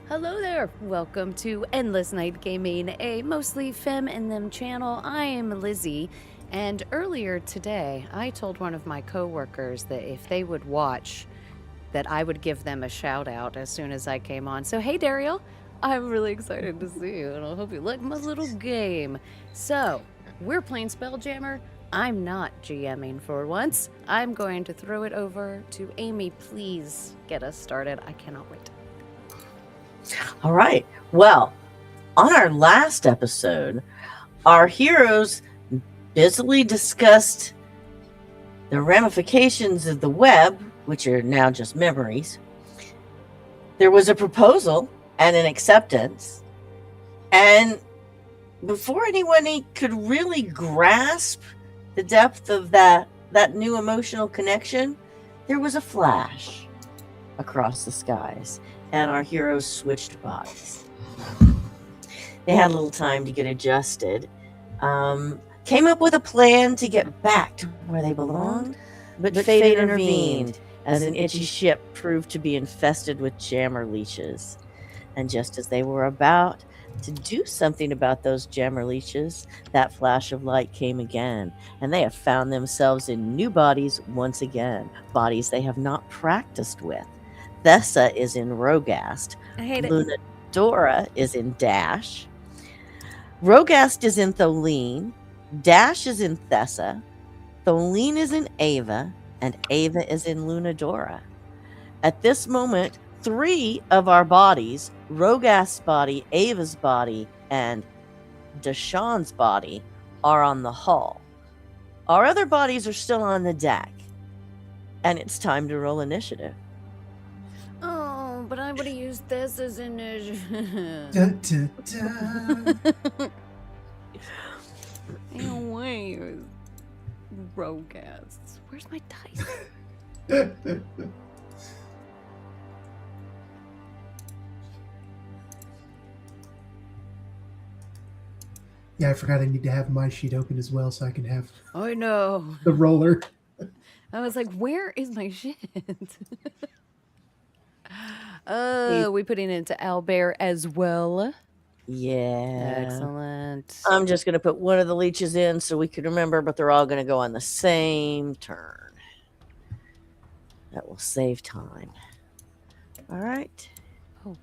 Hello there! Welcome to Endless Night Gaming, a mostly femme and them channel. I am Lizzie, and earlier today I told one of my coworkers that if they would watch, that I would give them a shout out as soon as I came on. So hey Daryl, I'm really excited to see you, and I hope you like my little game. So, we're playing Spelljammer. I'm not GMing for once. I'm going to throw it over to Amy. Please get us started. I cannot wait. All right. Well, on our last episode, our heroes busily discussed the ramifications of the web, which are now just memories. There was a proposal and an acceptance. And before anyone could really grasp the depth of that new emotional connection, there was a flash across the skies. And our heroes switched bodies. They had a little time to get adjusted. Came up with a plan to get back to where they belonged, but fate intervened as an itchy ship proved to be infested with jammer leeches. And just as they were about to do something about those jammer leeches, that flash of light came again, and they have found themselves in new bodies once again, bodies they have not practiced with. Thessa is in Rogast. I hate it. Lunadora is in Dash. Rogast is in Tholine. Dash is in Thessa. Tholine is in Ava. And Ava is in Lunadora. At this moment, 3 of our bodies, Rogast's body, Ava's body, and Deshawn's body, are on the hull. Our other bodies are still on the deck. And it's time to roll initiative. Oh, but I would have used this as an Dun, dun, dun. No way. Rogasts. Where's my dice? Yeah, I forgot I need to have my sheet open as well so I can have I know. the roller. I was like, where is my shit? Oh, we putting it into Owlbear as well. Yeah. Excellent. I'm just going to put one of the leeches in so we can remember, but they're all going to go on the same turn. That will save time. All right. Oh,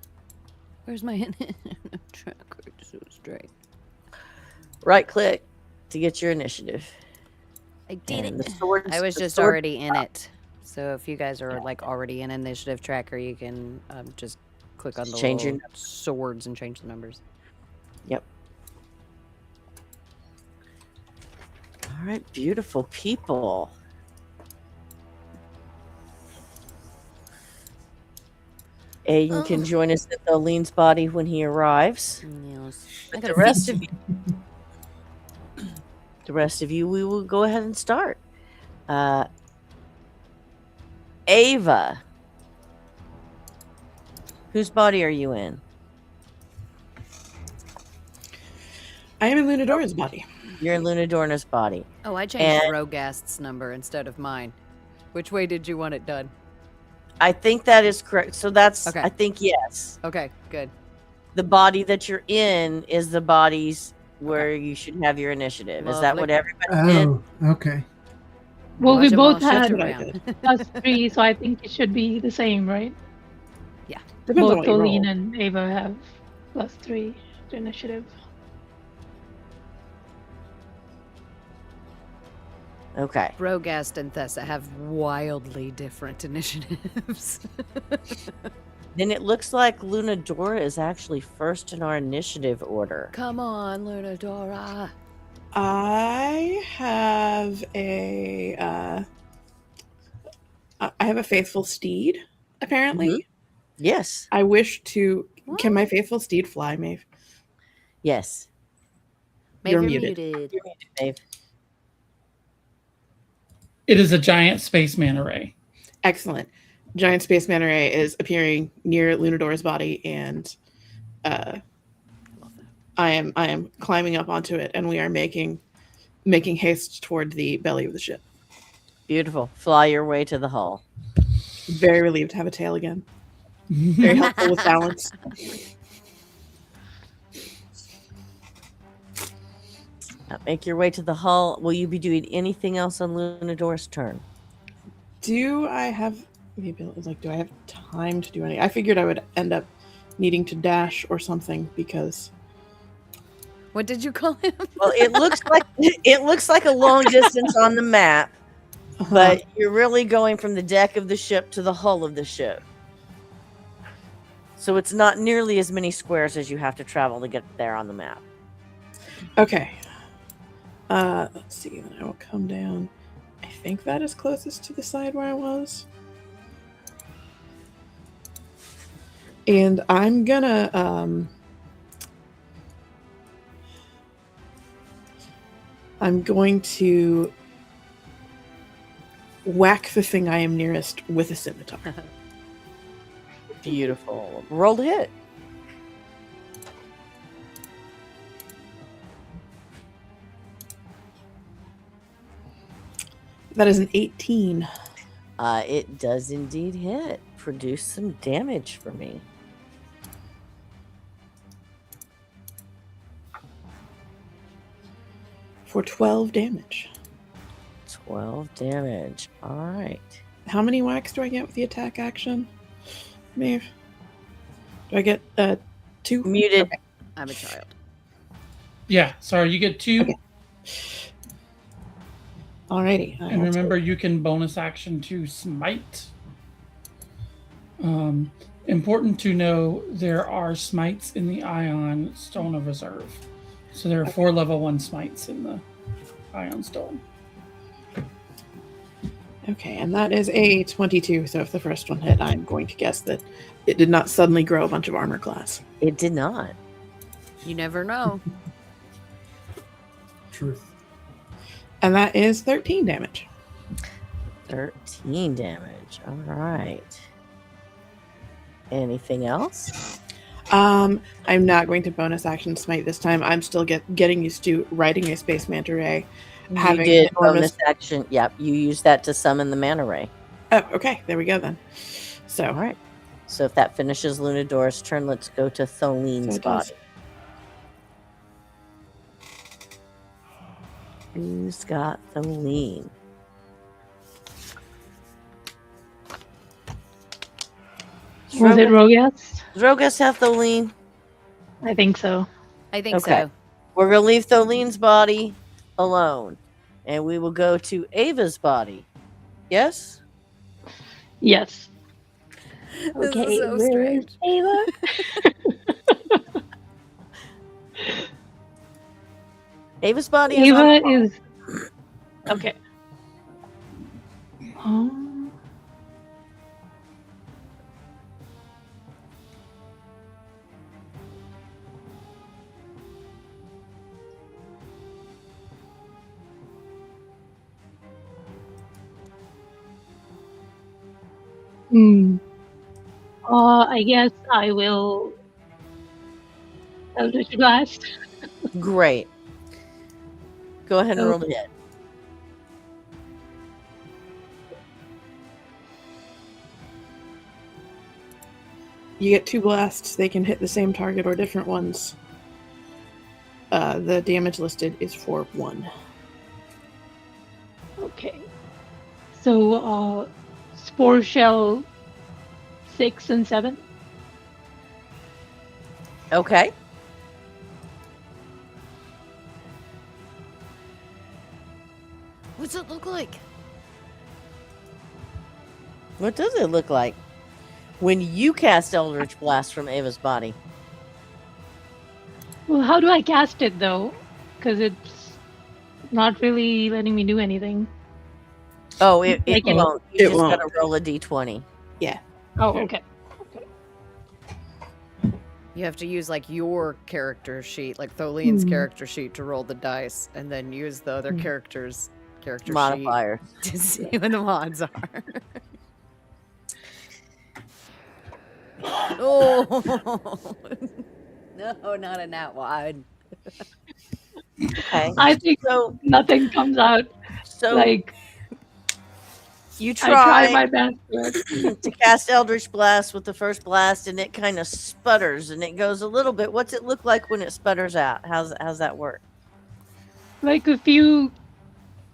where's my tracker? So straight. Right click to get your initiative. I did And it. the swords- I was the just sword- already in it. So if you guys are like already in initiative tracker, you can just click on the Change your little swords and change the numbers. Yep. All right, beautiful people. Aiden can join us at Tholine's body when he arrives. Yes. But the rest of you, we will go ahead and start. Ava, whose body are you in? I am in Lunadora's body. You're in Lunadorna's body. Oh, I changed Rogast's number instead of mine. Which way did you want it done? I think that is correct. So that's, Okay. I think, yes. Okay, good. The body that you're in is the bodies where you should have your initiative. Is that Lovely. what everybody did? Oh, okay. Well, we Watch 'em both all shift had around. +3, so I think it should be the same, right? Depends on Both what you roll. Colleen and Ava have +3 to initiative. Okay. Rogast and Thessa have wildly different initiatives. Then it looks like Lunadora is actually first in our initiative order. Come on, Lunadora. I have a faithful steed. Apparently, Yes. I wish to. What? Can my faithful steed fly, Maeve? Yes. Maeve, You're you're muted. muted. You're muted, Dave. It is a giant spaceman array. Excellent. Giant space manta ray is appearing near Lunadora's body, and I am climbing up onto it, and we are making haste toward the belly of the ship. Beautiful. Fly your way to the hull. Very relieved to have a tail again. Very helpful with balance. Make your way to the hull. Will you be doing anything else on Lunador's turn? Do I have the ability? Like, do I have time to do any? I figured I would end up needing to dash or something because. What did you call him? Well, it looks like a long distance on the map, but you're really going from the deck of the ship to the hull of the ship. So it's not nearly as many squares as you have to travel to get there on the map. Okay. Let's see. Then I will come down. I think that is closest to the side where I was. And I'm gonna I'm going to whack the thing I am nearest with a scimitar. Beautiful. Roll to hit. That is an 18. It does indeed hit. Produce some damage for me. For 12 damage. 12 damage. All right. How many whacks do I get with the attack action? Maeve? Do I get 2? Muted. Okay. I'm a child. Yeah, sorry, you get 2. Okay. Alrighty. And remember, you can bonus action to smite. Important to know, there are smites in the Ion Stone of Reserve. So there are 4 level 1 smites in the Ion Stone. Okay, and that is a 22. So if the first one hit, I'm going to guess that it did not suddenly grow a bunch of armor class. It did not. You never know. Truth. And that is 13 damage. 13 damage. All right. Anything else? I'm not going to bonus action smite this time. I'm still getting used to riding a space manta ray. You did bonus action. Yep, you used that to summon the mana ray. Oh, okay. There we go then. So, All right. So if that finishes Lunador's turn, let's go to Tholene's body. Who's got Tholene? Was it Rogas? Does Rogas have Tholene? I think so. I think Okay. so. We're going to leave Tholene's body alone. And we will go to Ava's body. Yes? Yes. This Okay, is so where strange. is Ava? Ava's body is Ava on is okay. I guess I will Eldritch Blast. Great. Go ahead and Oh. roll the hit. you get 2 blasts. They can hit the same target or different ones. The damage listed is for 1. Okay. So, Spore Shell 6 and 7. Okay. What's it look like? What does it look like when you cast Eldritch Blast from Ava's body? Well, how do I cast it though? Because it's not really letting me do anything. Oh, it Like it- won't. You it just won't. got to roll a d20. Oh, okay. You have to use like your character sheet, like Tholene's Hmm. character sheet, to roll the dice, and then use the other character's character Modifier. sheet to see what the mods are. Oh no, not in that one. Okay. I think So, nothing comes out so like You I try try my best. to cast Eldritch Blast with the first blast, and it kind of sputters, and it goes a little bit. What's it look like when it sputters out? How's that work? Like a few,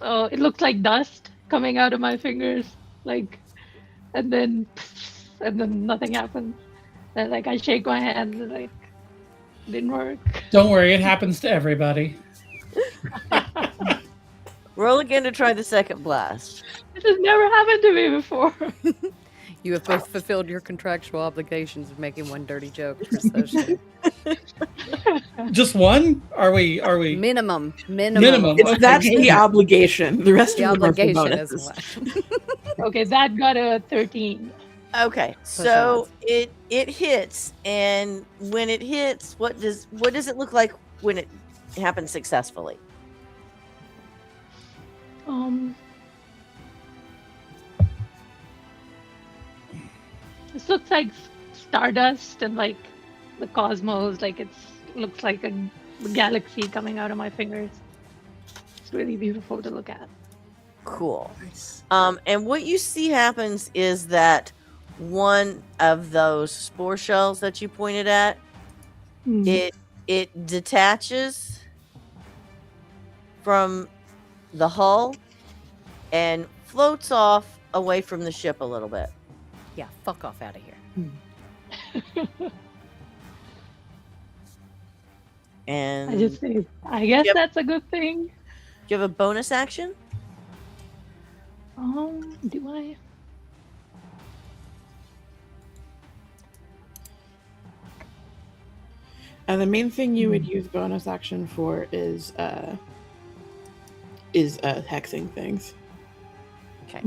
it looks like dust coming out of my fingers, like, and then nothing happens. And like I shake my hand, and like, didn't work. Don't worry, it happens to everybody. Roll again to try the second blast. This has never happened to me before. You have both fulfilled your contractual obligations of making one dirty joke per session. Just one? Are we? Minimum. Minimum. It's, Okay. that's the obligation. The rest The of them are for obligation is bonuses. what? Okay, that got a 13. Okay, so it hits, and when it hits, what does it look like when it happens successfully? This looks like stardust and like the cosmos. Like looks like a galaxy coming out of my fingers. It's really beautiful to look at. Cool. Nice. And what you see happens is that one of those spore shells that you pointed at, it detaches from the hull and floats off away from the ship a little bit. Yeah, fuck off out of here. And I just say, I guess Yep. that's a good thing. do you have a bonus action? Do I? And the main thing you would use bonus action for is hexing things. Okay.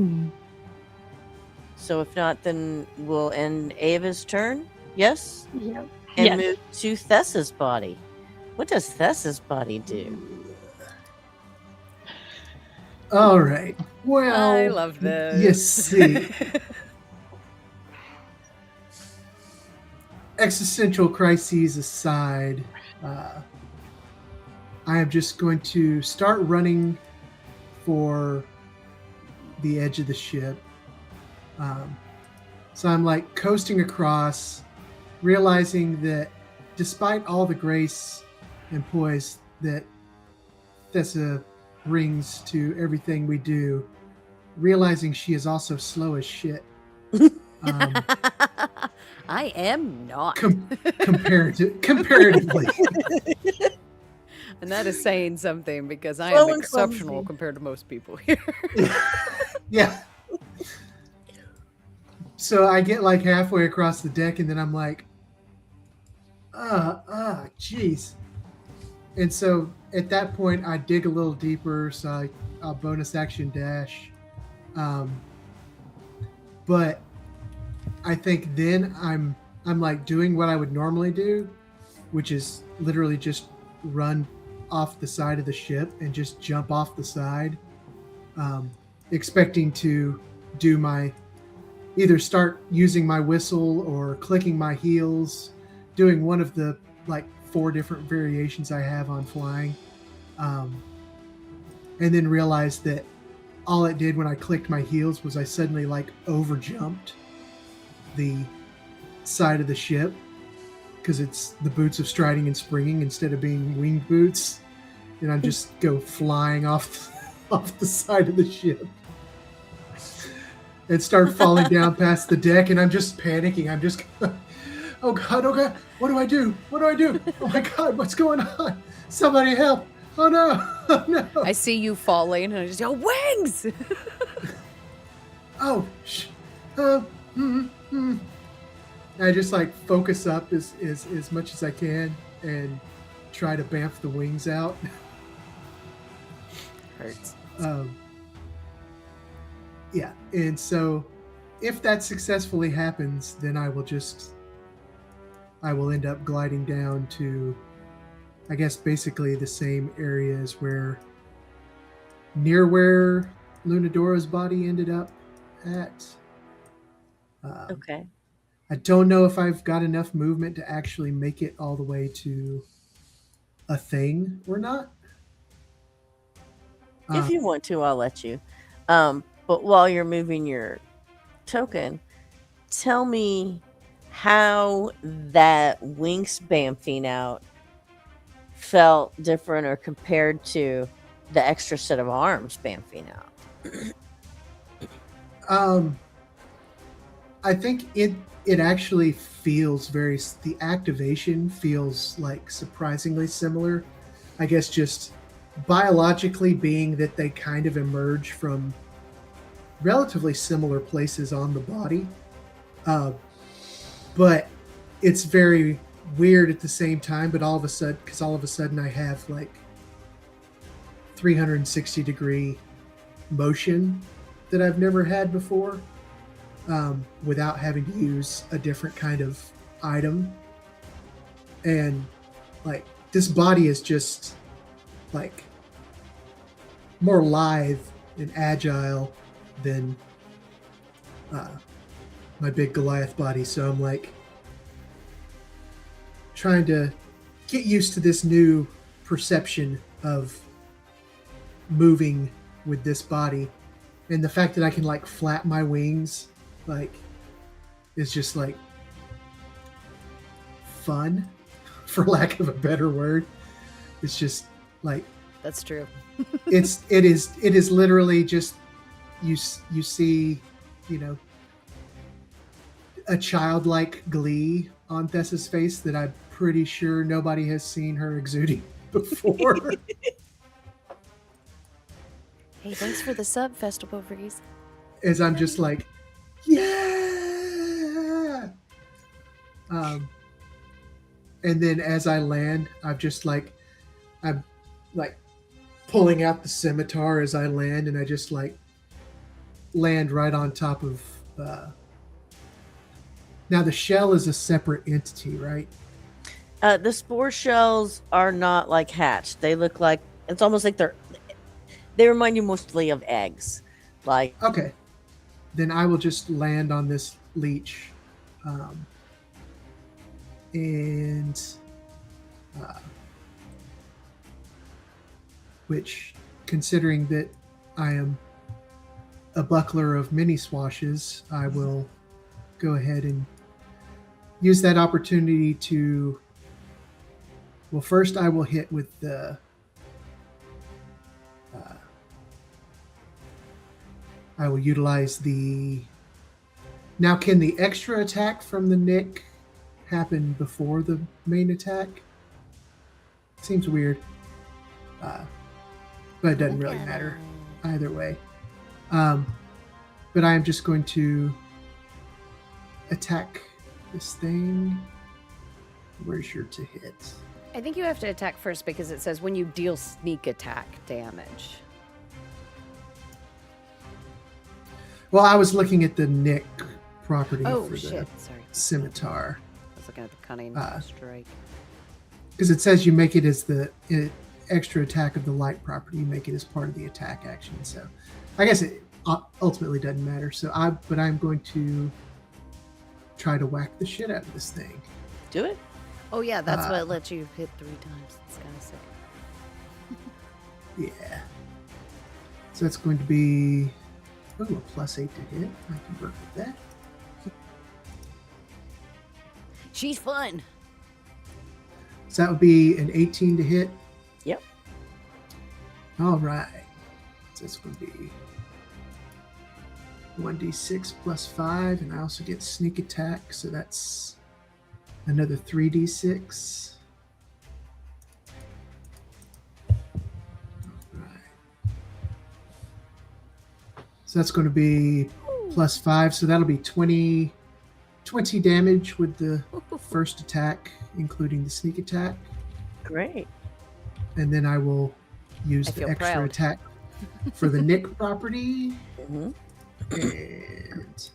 So if not, then we'll end Ava's turn. Yes? Yeah. And Yes. move to Thessa's body. What does Thessa's body do? All right. Well, I love this. You see, existential crises aside, I am just going to start running for the edge of the ship. So I'm like coasting across, realizing that despite all the grace and poise that Thessa brings to everything we do, realizing she is also slow as shit. I am not. Comparatively. And that is saying something because I Slow am and exceptional clumsy. compared to most people here. Yeah. So I get like halfway across the deck and then I'm like, jeez. And so at that point I dig a little deeper, so I'll bonus action dash. But I think then I'm like doing what I would normally do, which is literally just run off the side of the ship and just jump off the side, expecting to do my either start using my whistle or clicking my heels, doing one of the like 4 different variations I have on flying, and then realized that all it did when I clicked my heels was I suddenly like over jumped the side of the ship because it's the boots of striding and springing instead of being winged boots, and I just go flying off the side of the ship and start falling down past the deck, and I'm just panicking. I'm just oh god, what do I do? Oh my god, what's going on? Somebody help. Oh no. I see you falling and I just go, wings! Oh, I just like focus up as much as I can and try to bamf the wings out. Hurts. Yeah, and so if that successfully happens, then I will end up gliding down to, I guess, basically the same areas near where Lunadora's body ended up at. Okay. I don't know if I've got enough movement to actually make it all the way to a thing or not. If you want to, I'll let you. But while you're moving your token, tell me how that wingspan out felt different or compared to the extra set of arms bamfing out. I think it actually feels the activation feels like surprisingly similar. I guess just biologically being that they kind of emerge from relatively similar places on the body. But it's very weird at the same time, but all of a sudden I have like 360-degree motion that I've never had before, without having to use a different kind of item. And like this body is just like more lithe and agile than my big Goliath body. So I'm like trying to get used to this new perception of moving with this body, and the fact that I can like flap my wings like is just like fun, for lack of a better word. It's just like That's true. it is literally just you see, you know, a childlike glee on Tessa's face that I'm pretty sure nobody has seen her exuding before. Hey, thanks for the sub, Festival Breeze. As I'm just like, yeah. And then as I land, I'm like pulling out the scimitar as I land, and I just like land right on top of. Now the shell is a separate entity, right? The spore shells are not like hatched. They look like, it's almost like they remind you mostly of eggs. Like, Okay. Then I will just land on this leech. And which, considering that I am a buckler of many swashes, I will go ahead and use that opportunity to. Well, first I will hit with the. I will utilize the. Now, can the extra attack from the Nick happen before the main attack? Seems weird. But it doesn't really matter either way. But I am just going to attack this thing. Where's your to hit? I think you have to attack first because it says when you deal sneak attack damage. Well, I was looking at the Nick property Oh, for shit. the Sorry. scimitar. I was looking at the cunning strike. Because it says you make it as the extra attack of the light property. You make it as part of the attack action. So I guess it ultimately doesn't matter. But I'm going to try to whack the shit out of this thing. do it. Oh, yeah, that's what lets you hit 3 times. It's kind of sick. Yeah. So that's going to be a +8 to hit. I can work with that. She's fun. So that would be an 18 to hit. Yep. All right. So that's going to be 1d6 + 5, and I also get sneak attack, so that's another 3d6. All right. So that's going to be +5, so that'll be 20 damage with the first attack, including the sneak attack. Great. And then I will use I the feel extra proud. attack for the Nick property. hmm And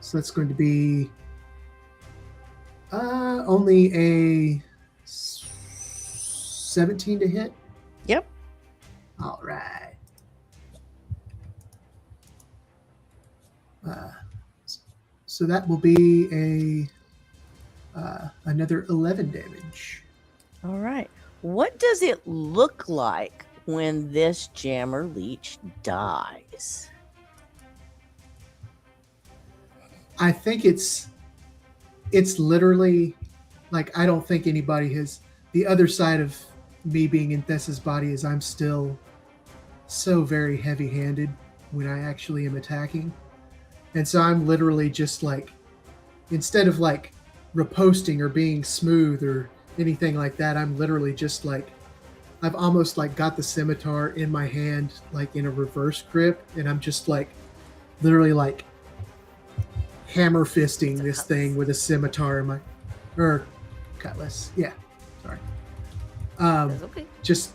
so that's going to be only a 17 to hit. Yep. All right. So that will be another 11 damage. All right. What does it look like when this jammer leech dies? I think it's literally like I don't think anybody has the other side of me being in Thessa's body is I'm still so very heavy-handed when I actually am attacking. And so I'm literally just like instead of like riposting or being smooth or anything like that, I'm literally just like I've almost like got the scimitar in my hand like in a reverse grip and I'm just like literally like hammer fisting this thing with a scimitar in my or cutlass. Yeah. Sorry. That's okay. Just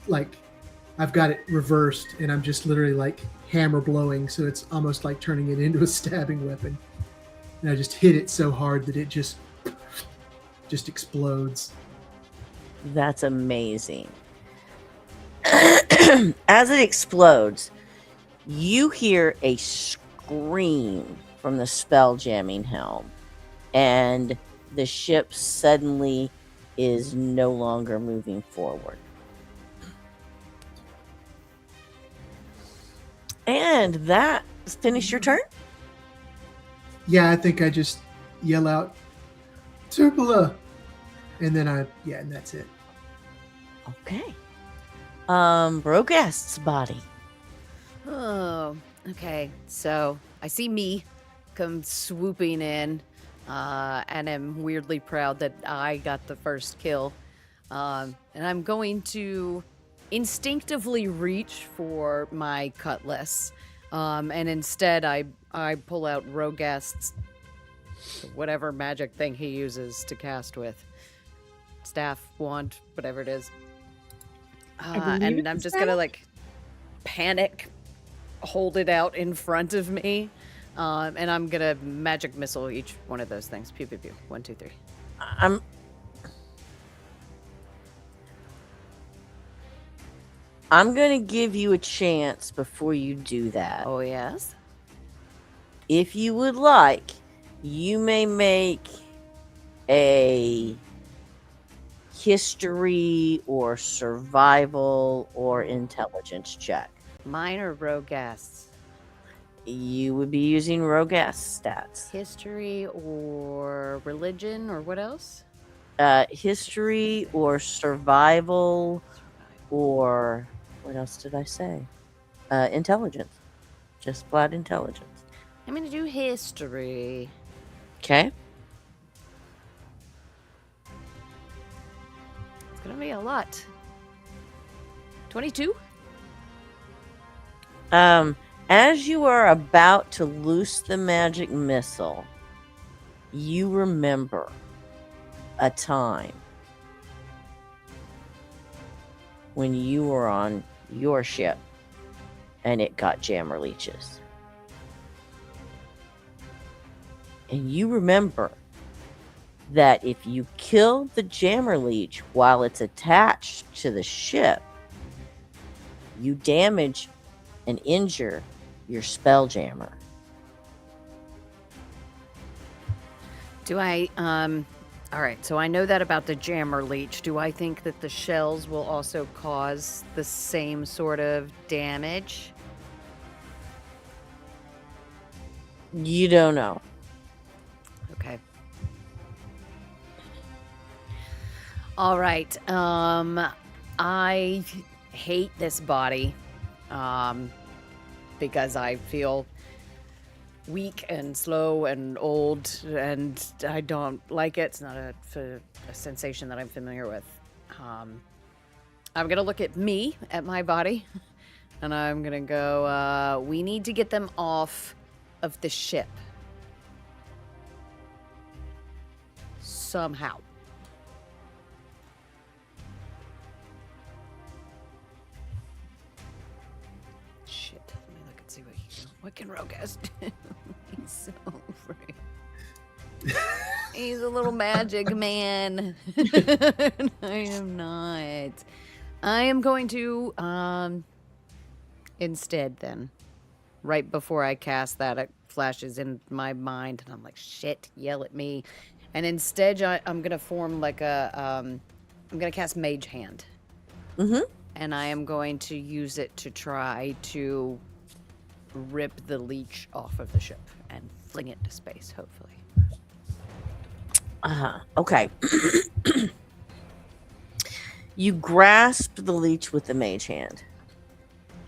like I've got it reversed and I'm just literally like hammer blowing, so it's almost like turning it into a stabbing weapon. And I just hit it so hard that it just explodes. That's amazing. As it explodes, you hear a scream from the spelljamming helm, and the ship suddenly is no longer moving forward. And that finished your turn? Yeah, I think I just yell out, Tupela! And then and that's it. Okay. Brogast's body. Oh, okay. So I see me come swooping in, and am weirdly proud that I got the first kill. And I'm going to instinctively reach for my cutlass. And instead I pull out Rogast's whatever magic thing he uses to cast with. Staff, wand, whatever it is. And believe I'm it's just gonna like panic, hold it out in front of me, and I'm gonna magic missile each one of those things. Pew pew pew. 1, 2, 3. I'm gonna give you a chance before you do that. Oh yes. If you would like, you may make a history or survival or intelligence check. Mine are Rogasts. You would be using Rogast stats. History or religion or what else? History or survival or what else did I say? Intelligence. Just flat intelligence. I'm gonna do history. Okay. It's gonna be a lot. 22? As you are about to loose the magic missile, you remember a time when you were on your ship and it got jammer leeches. And you remember that if you kill the jammer leech while it's attached to the ship, you damage and injure your spelljammer. Do I, alright, so I know that about the jammer leech. Do I think that the shells will also cause the same sort of damage? You don't know. Okay. Alright, I hate this body, because I feel weak and slow and old, and I don't like it. It's not a sensation that I'm familiar with. I'm gonna look at me, at my body, and I'm gonna go, we need to get them off of the ship. Somehow. Shit. Let me look and see what he can. What can Rogast do? He's so free. He's a little magic man. I am not. I am going to instead then. Right before I cast that, it flashes in my mind and I'm like, shit, yell at me. And instead I'm gonna form like a I'm gonna cast Mage Hand. Mm-hmm. and I am going to use it to try to rip the leech off of the ship and fling it to space, hopefully. Okay. You grasp the leech with the mage hand.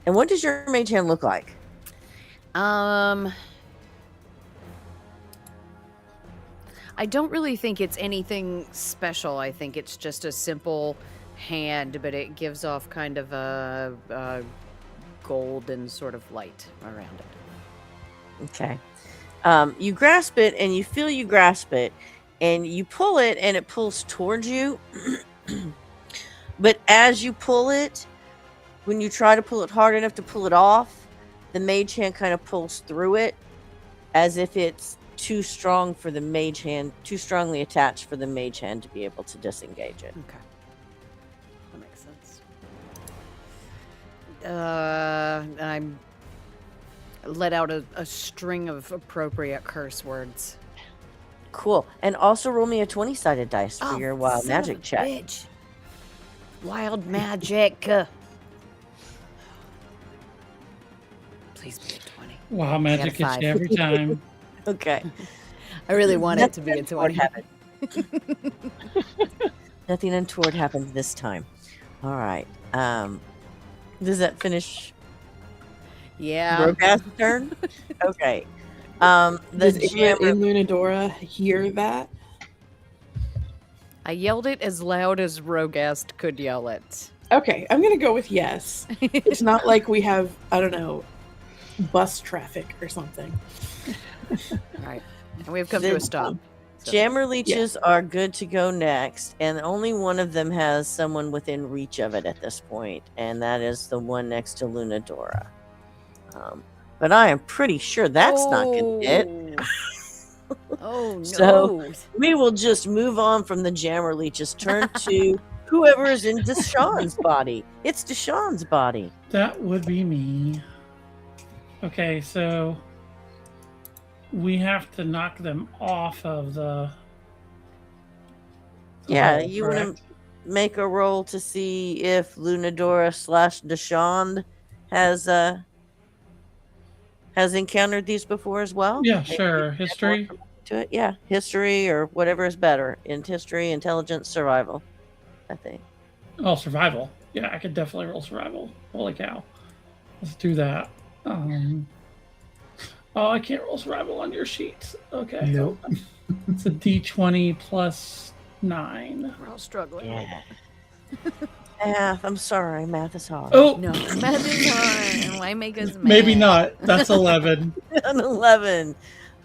And what does your mage hand look like? I don't really think it's anything special. I think it's just a simple hand, but it gives off kind of a golden sort of light around it. Okay. You grasp it, and you feel you grasp it, and you pull it, and it pulls towards you. But as you pull it, when you try to pull it hard enough to pull it off, the mage hand kind of pulls through it as if it's too strong for the mage hand, too strongly attached for the mage hand to be able to disengage it. Okay. That makes sense. I'm let out a string of appropriate curse words. Cool. And also roll me a 20-sided dice for your wild son magic of a check. bitch. Wild magic. Please be a 20. Wow, magic got a hits you every time. Okay. I really want it to be a Nothing 20. untoward happened. Nothing untoward happened this time. All right. Does that finish Yeah. Rogat's turn? Okay. The Does Ava jammer. and Lunadora hear that? I yelled it as loud as Rogast could yell it. Okay, I'm gonna go with yes. It's not like we have, I don't know, bus traffic or something. All right. And we've come to a stop. So- Jammer leeches are good to go next, and only one of them has someone within reach of it at this point, and that is the one next to Lunadora. But I am pretty sure that's not going to hit. Oh, no. So- We will just move on from the Jammer leeches. Turn to whoever is in Deshawn's body. It's Deshawn's body. That would be me. Okay, so we have to knock them off of the. Yeah, hole, you want correct? to make a roll to see if Lunadora / Deshawn has encountered these before as well. Yeah, Maybe sure. add History. more to it. Yeah, history or whatever is better in history, intelligence, survival. I think. Oh, survival. Yeah, I could definitely roll survival. Holy cow. Let's do that. Oh, I can't roll survival on your sheet. Okay. Nope. It's a D20 plus 9. We're all struggling. Yeah. Math. I'm sorry. Math is hard. Oh, No, math is hard. Why make us mad? maybe not. That's 11. An 11.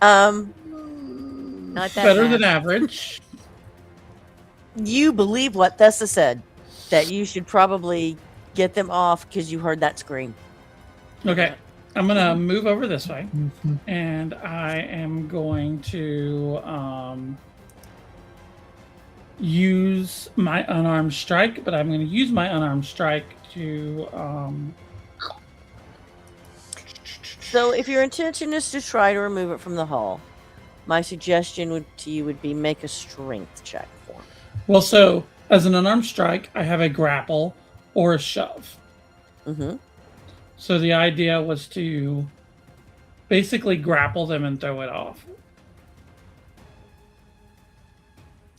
Not that Better bad. than average. You believe what Thessa said, that you should probably get them off because you heard that scream. Okay. I'm going to move over this way. Mhm. And I am going to use my unarmed strike, but I'm going to use my unarmed strike to. So if your intention is to try to remove it from the hull, my suggestion to you would be make a strength check for me. Well, so as an unarmed strike, I have a grapple or a shove. Mm-hmm. So the idea was to basically grapple them and throw it off.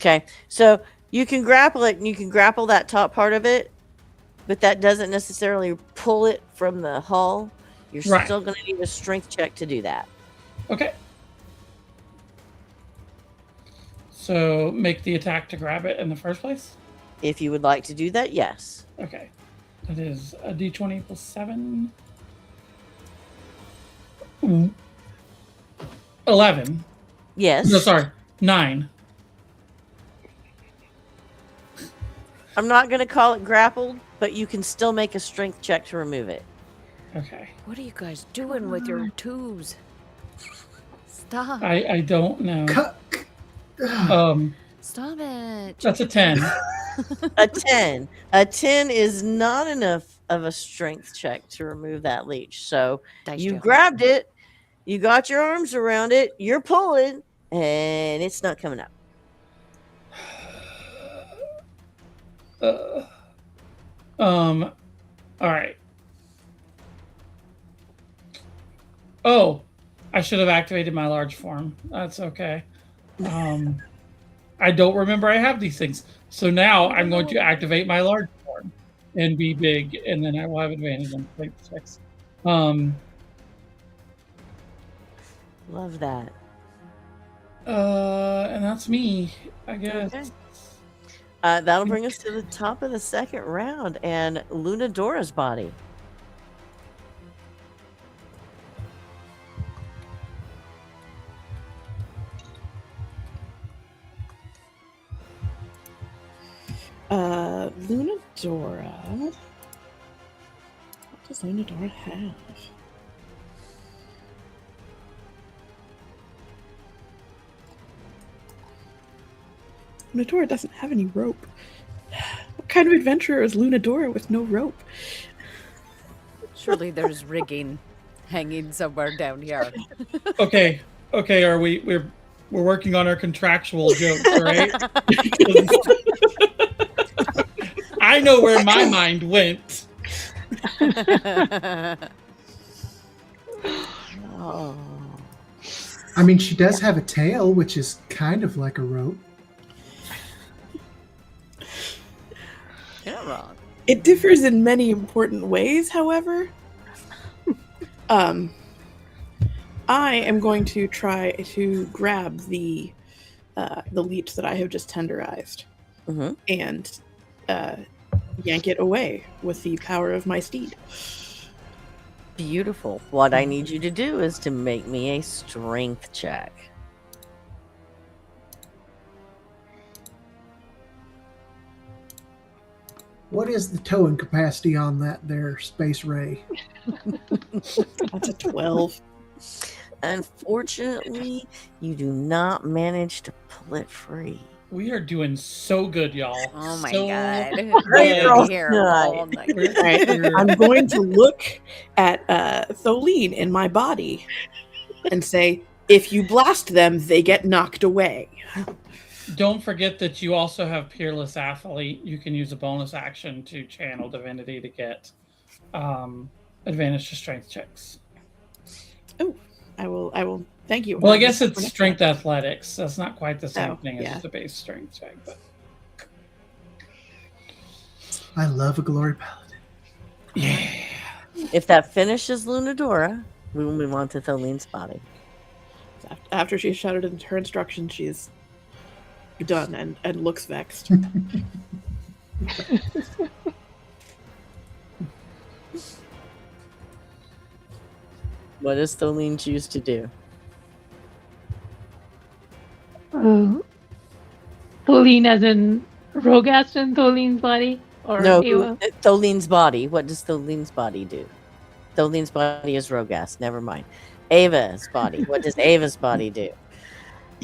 Okay, so you can grapple it and you can grapple that top part of it, but that doesn't necessarily pull it from the hull. You're Right. still going to need a strength check to do that. Okay. So make the attack to grab it in the first place? If you would like to do that, yes. Okay. That is a d20 plus 7. Ooh. 11. Yes. No, sorry. 9. I'm not going to call it grappled, but you can still make a strength check to remove it. Okay. What are you guys doing with your tubes? Stop. I don't know. Cut. Stop it. That's a 10. A 10. A 10 is not enough of a strength check to remove that leech. So Dice you jail. grabbed it, you got your arms around it, you're pulling, and it's not coming up. Uh, All right. Oh, I should have activated my large form. That's okay. I don't remember I have these things. So now I'm going to activate my large form and be big, and then I will have advantage on plate checks. Love that. And that's me, I guess. Okay. That'll bring us to the top of the second round and Lunadora's body. Lunadora. What does Lunadora have? Lunadora doesn't have any rope. What kind of adventurer is Lunadora with no rope? Surely there's rigging hanging somewhere down here. Okay, are we're working on our contractual jokes, right? I know where my mind went. Oh. I mean, she does have a tail, which is kind of like a rope. You're not wrong. It differs in many important ways, however. I am going to try to grab the leech that I have just tenderized and yank it away with the power of my steed. Beautiful. What I need you to do is to make me a strength check. What is the towing capacity on that there space ray? That's a 12. Unfortunately, you do not manage to pull it free. We are doing so good, y'all. Oh my So god. good. We're here all night. We're- All right, we're- I'm going to look at Tholine in my body and say, if you blast them, they get knocked away. Don't forget that you also have Peerless Athlete. You can use a bonus action to channel Divinity to get advantage to strength checks. Oh, I will. Thank you. Well, I guess it's strength athletics. That's not quite the same Oh, thing as yeah. just a base strength check. But I love a glory paladin. yeah. If that finishes Lunadora, we will move on to Tholine's body. After she shouted her instructions, she's done and looks vexed. What does Tholine choose to do? Tholine as in Rogast and Tholine's body? Or No, Ava? Tholine's body. What does Tholine's body do? Tholine's body is Rogast. Never mind. Ava's body. What does Ava's body do?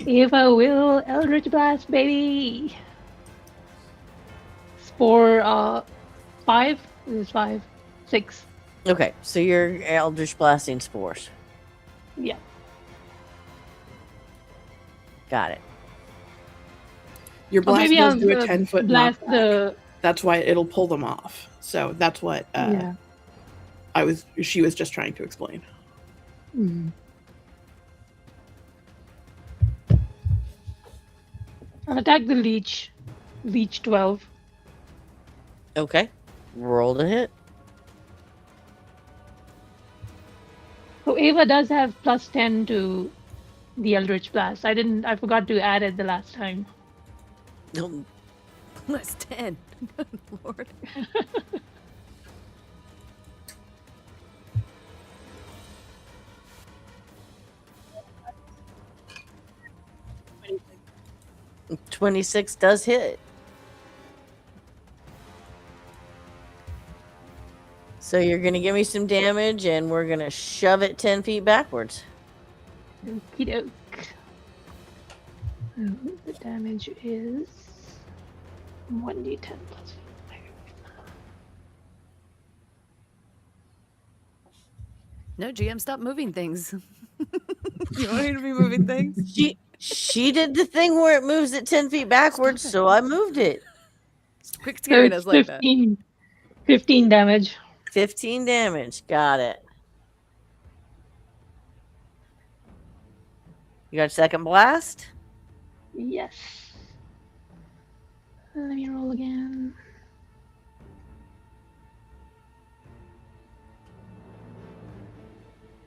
Ava will Eldritch Blast, baby! For 5? This is 5. 6. Okay, so you're Eldritch Blasting Spores. Yeah. Got it. Your Or blast maybe does I'll do a 10-foot blast knockback. the. That's why it'll pull them off. So that's what Yeah. she was just trying to explain. Mm. I'll attack the leech. Leech 12. Okay. Roll to hit. So Ava does have plus 10 to the Eldritch Blast. I forgot to add it the last time. Plus 10. Good lord. It 26 does hit. So you're going to give me some damage, and we're going to shove it 10 feet backwards. Okie doke. The damage is 1d10 plus 5. No, GM, stop moving things. You want me to be moving things? She did the thing where it moves it 10 feet backwards, so I moved it. Quick So scaring it's us like that. 15 damage. 15 damage. Got it. You got a second blast? Yes. Let me roll again.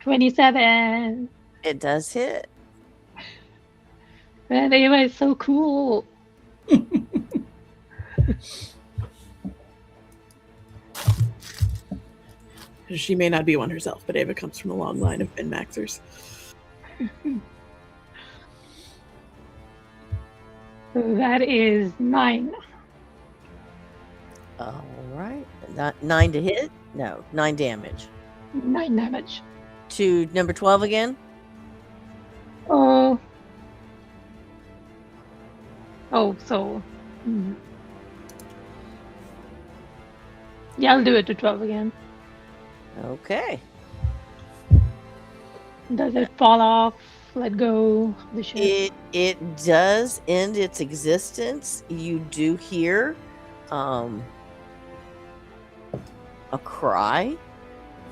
$27. It does hit. Man, Ava is so cool. She may not be one herself, but Ava comes from a long line of min-maxers. So that is 9. All right. 9 to hit? No, 9 damage. 9 damage. To number 12 again? Oh. Oh, so. Yeah, I'll do it to 12 again. Okay. Does it fall off? Let go of the ship? It does end its existence. You do hear a cry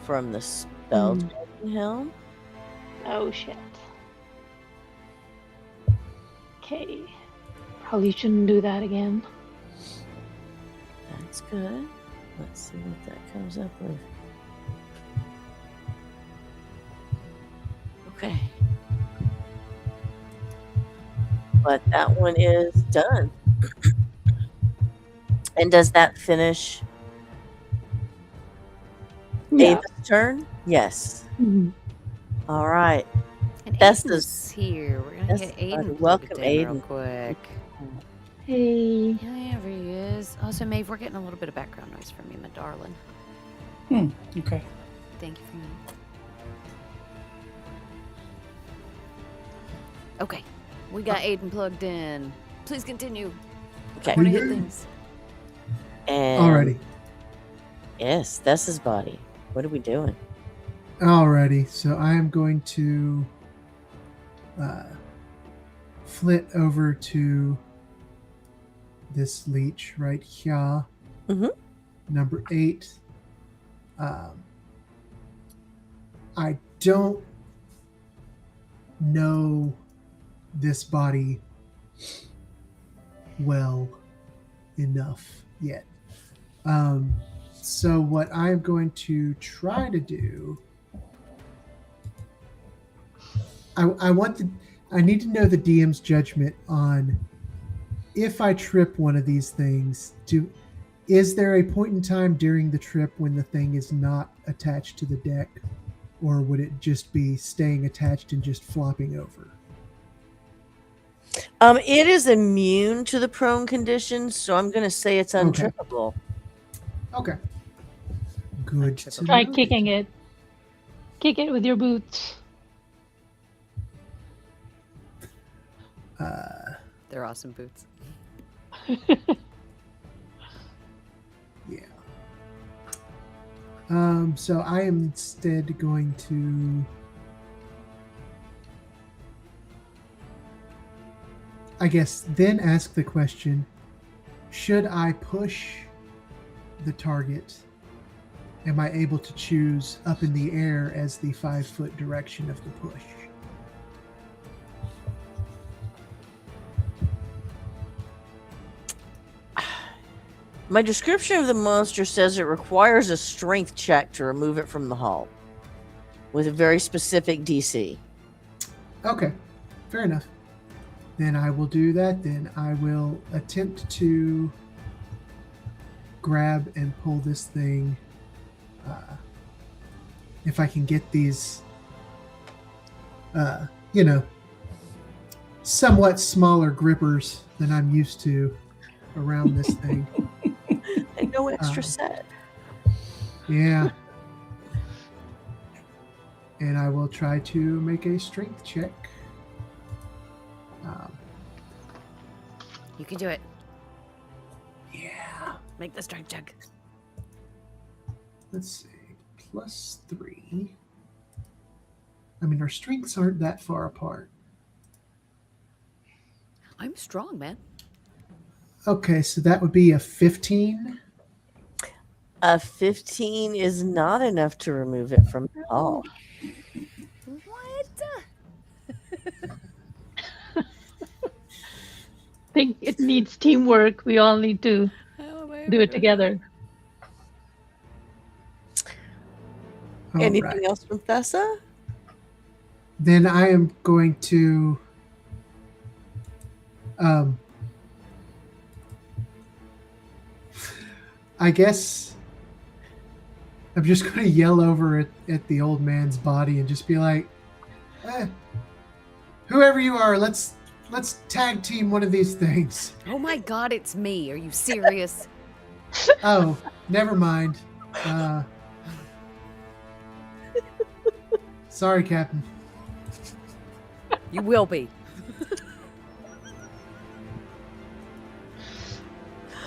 from the Spelljammer helm. Oh shit. Okay. Probably shouldn't do that again. That's good. Let's see what that comes up with. Okay. But that one is done. And does that finish Yeah. Ava's turn? Yes. Mhm. All right. And That's Aiden's here. We're gonna that's get the Aiden buddy. plugged Welcome, in real Aiden. quick. Hey. Yeah, there he is. Also, Maeve, we're getting a little bit of background noise from you, my darling. Okay. Thank you for that. Okay, we got Aiden plugged in. Please continue. Okay. I want to We hit good? things. And Alrighty. yes, that's his body. What are we doing? Alrighty. So I am going to flit over to this leech right here. Mhm. Number 8. I don't know this body well enough yet. So what I'm going to try to do, I need to know the DM's judgment on if I trip one of these things. Is there a point in time during the trip when the thing is not attached to the deck, or would it just be staying attached and just flopping over? It is immune to the prone condition, so I'm going to say it's untrippable. Okay. Good to Try know. kicking it. Kick it with your boots. They're awesome boots. Yeah. So I am instead going to, I guess, then ask the question, should I push the target? Am I able to choose up in the air as the 5-foot direction of the push? My description of the monster says it requires a strength check to remove it from the hull with a very specific DC. Okay, fair enough. Then I will do that. Then I will attempt to grab and pull this thing. If I can get these, somewhat smaller grippers than I'm used to around this thing. And no extra set. Yeah. And I will try to make a strength check. You can do it. Yeah. Make the strength check. Let's see. +3. I mean, our strengths aren't that far apart. I'm strong, man. Okay, so that would be a 15. A 15 is not enough to remove it from Paul. What? Think it needs teamwork. We all need to How am I do ever it gonna together. All Anything right. else from Thessa? Then I am going to I guess I'm just going to yell over at the old man's body and just be like, whoever you are, let's tag team one of these things. Oh my god, it's me. Are you serious? Oh, never mind. Sorry, Captain. You will be.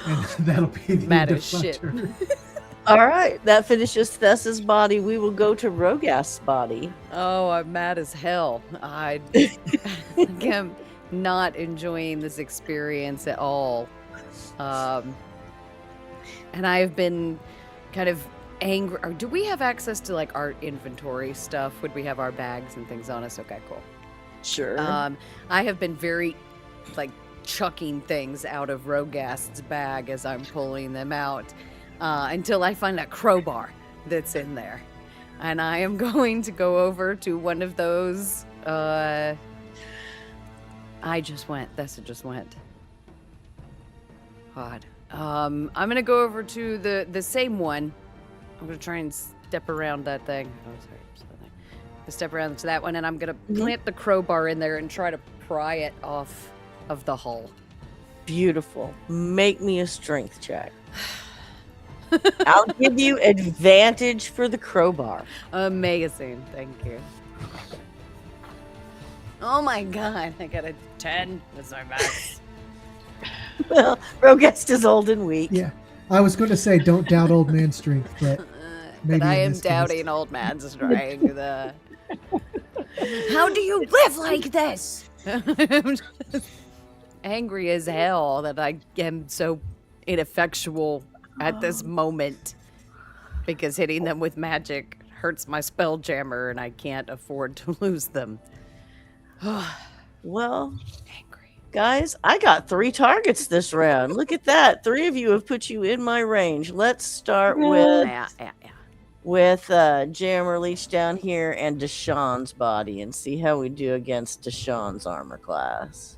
And that'll be the Mad end as of my shit. turn. All right, that finishes Thessa's body. We will go to Rogast's body. Oh, I'm mad as hell. I am not enjoying this experience at all. And I have been kind of angry. Or do we have access to like our inventory stuff? Would we have our bags and things on us? Okay, cool. Sure. I have been very like chucking things out of Rogast's bag as I'm pulling them out until I find that crowbar that's in there. And I am going to go over to one of those. Thessa just went. God. I'm gonna go over to the same one. I'm gonna try and step around that thing. Oh, sorry. Step around to that one, and I'm gonna plant the crowbar in there and try to pry it off of the hull. Beautiful. Make me a strength check. I'll give you advantage for the crowbar. Amazing. Thank you. Oh my god, I got a 10. That's my max. Well, Rogast is old and weak. Yeah, I was going to say don't doubt old man's strength, but maybe But I in am this case. doubting old man's strength. How do you live like this? I'm just angry as hell that I am so ineffectual at this moment because hitting them with magic hurts my Spelljammer and I can't afford to lose them. Well, Angry. guys, I got 3 targets this round. Look at that. 3 of you have put you in my range. Let's start with Jammer Leech down here and Deshawn's body and see how we do against Deshawn's armor class.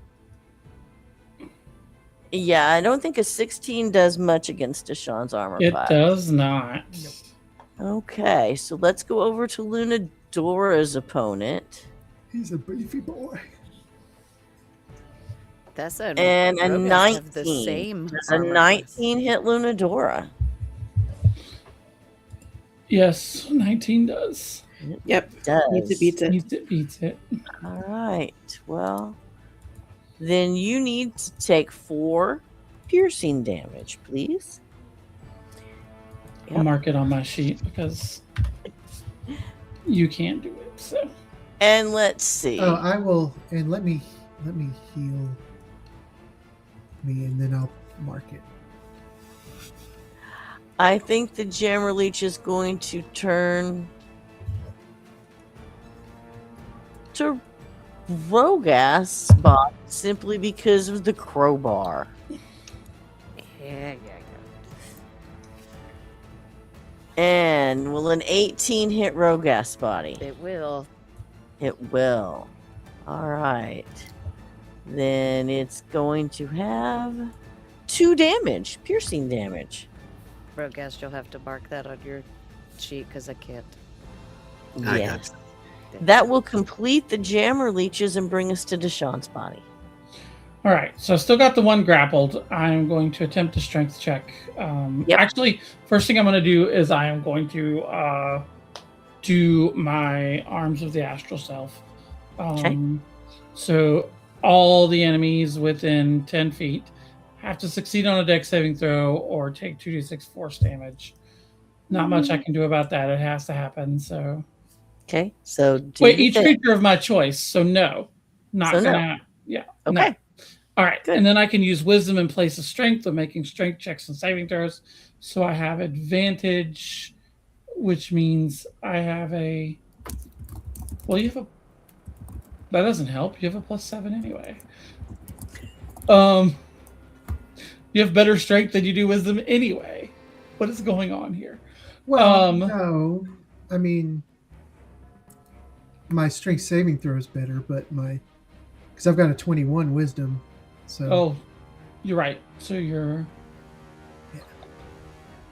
Yeah, I don't think a 16 does much against Deshawn's armor class. It does not. Okay, so let's go over to Lunadora's opponent. He's a beefy boy. That's a And a Rogast 19. have the same Does a armor 19 hit Lunadora? Yes, 19 does. Yep. Does. Beats it. Beats it. All right. Well, then you need to take 4 piercing damage, please. I'll mark it on my sheet because you can't do it. So. And let's see. Oh, I will, and let me heal me, and then I'll mark it. I think the Jammer Leech is going to turn to Rogast's spot simply because of the crowbar. Yeah. And will an 18 hit Rogast's body? It will. It will. All right. Then it's going to have 2 damage, piercing damage. Rogast, you'll have to mark that on your sheet because I can't. I Yes. That will complete the Jammer Leeches and bring us to Deshawn's body. All right, so I still got the one grappled. I'm going to attempt a strength check. Yep. Actually, first thing I'm going to do is I am going to do my Arms of the Astral Self. Okay. So all the enemies within 10 feet have to succeed on a dex saving throw or take 2d6 force damage. Not much I can do about that. It has to happen. So Okay, so wait, each creature of my choice. So no, not So no. gonna. Yeah. Okay. No. All right, Good. and then I can use wisdom in place of strength when making strength checks and saving throws. So I have advantage, which means I have a. Well, you have a. That doesn't help. You have a +7 anyway. You have better strength than you do wisdom anyway. What is going on here? Well, no. I mean, my strength saving throw is better, but because I've got a 21 wisdom. So. Oh, you're right. So you're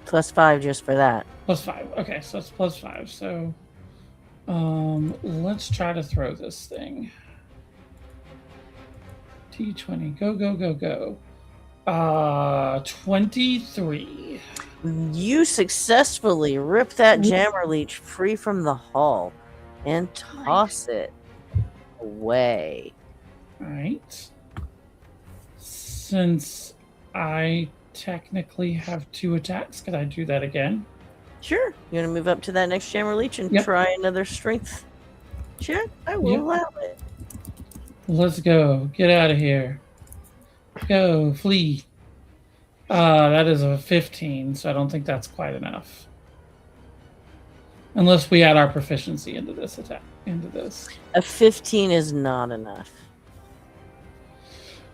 +5 just for that. +5. Okay, so that's +5. So, let's try to throw this thing. T20. Go, go, go, go. 23. You successfully rip that jammer leech free from the hull and toss it away. All right. Since I technically have 2 attacks, could I do that again? Sure. You want to move up to that next jammer leech and Yep. try another strength check? I will Yep. allow it. Let's go. Get out of here. Go. Flee. That is a 15, so I don't think that's quite enough. Unless we add our proficiency into this attack. Into this. A 15 is not enough.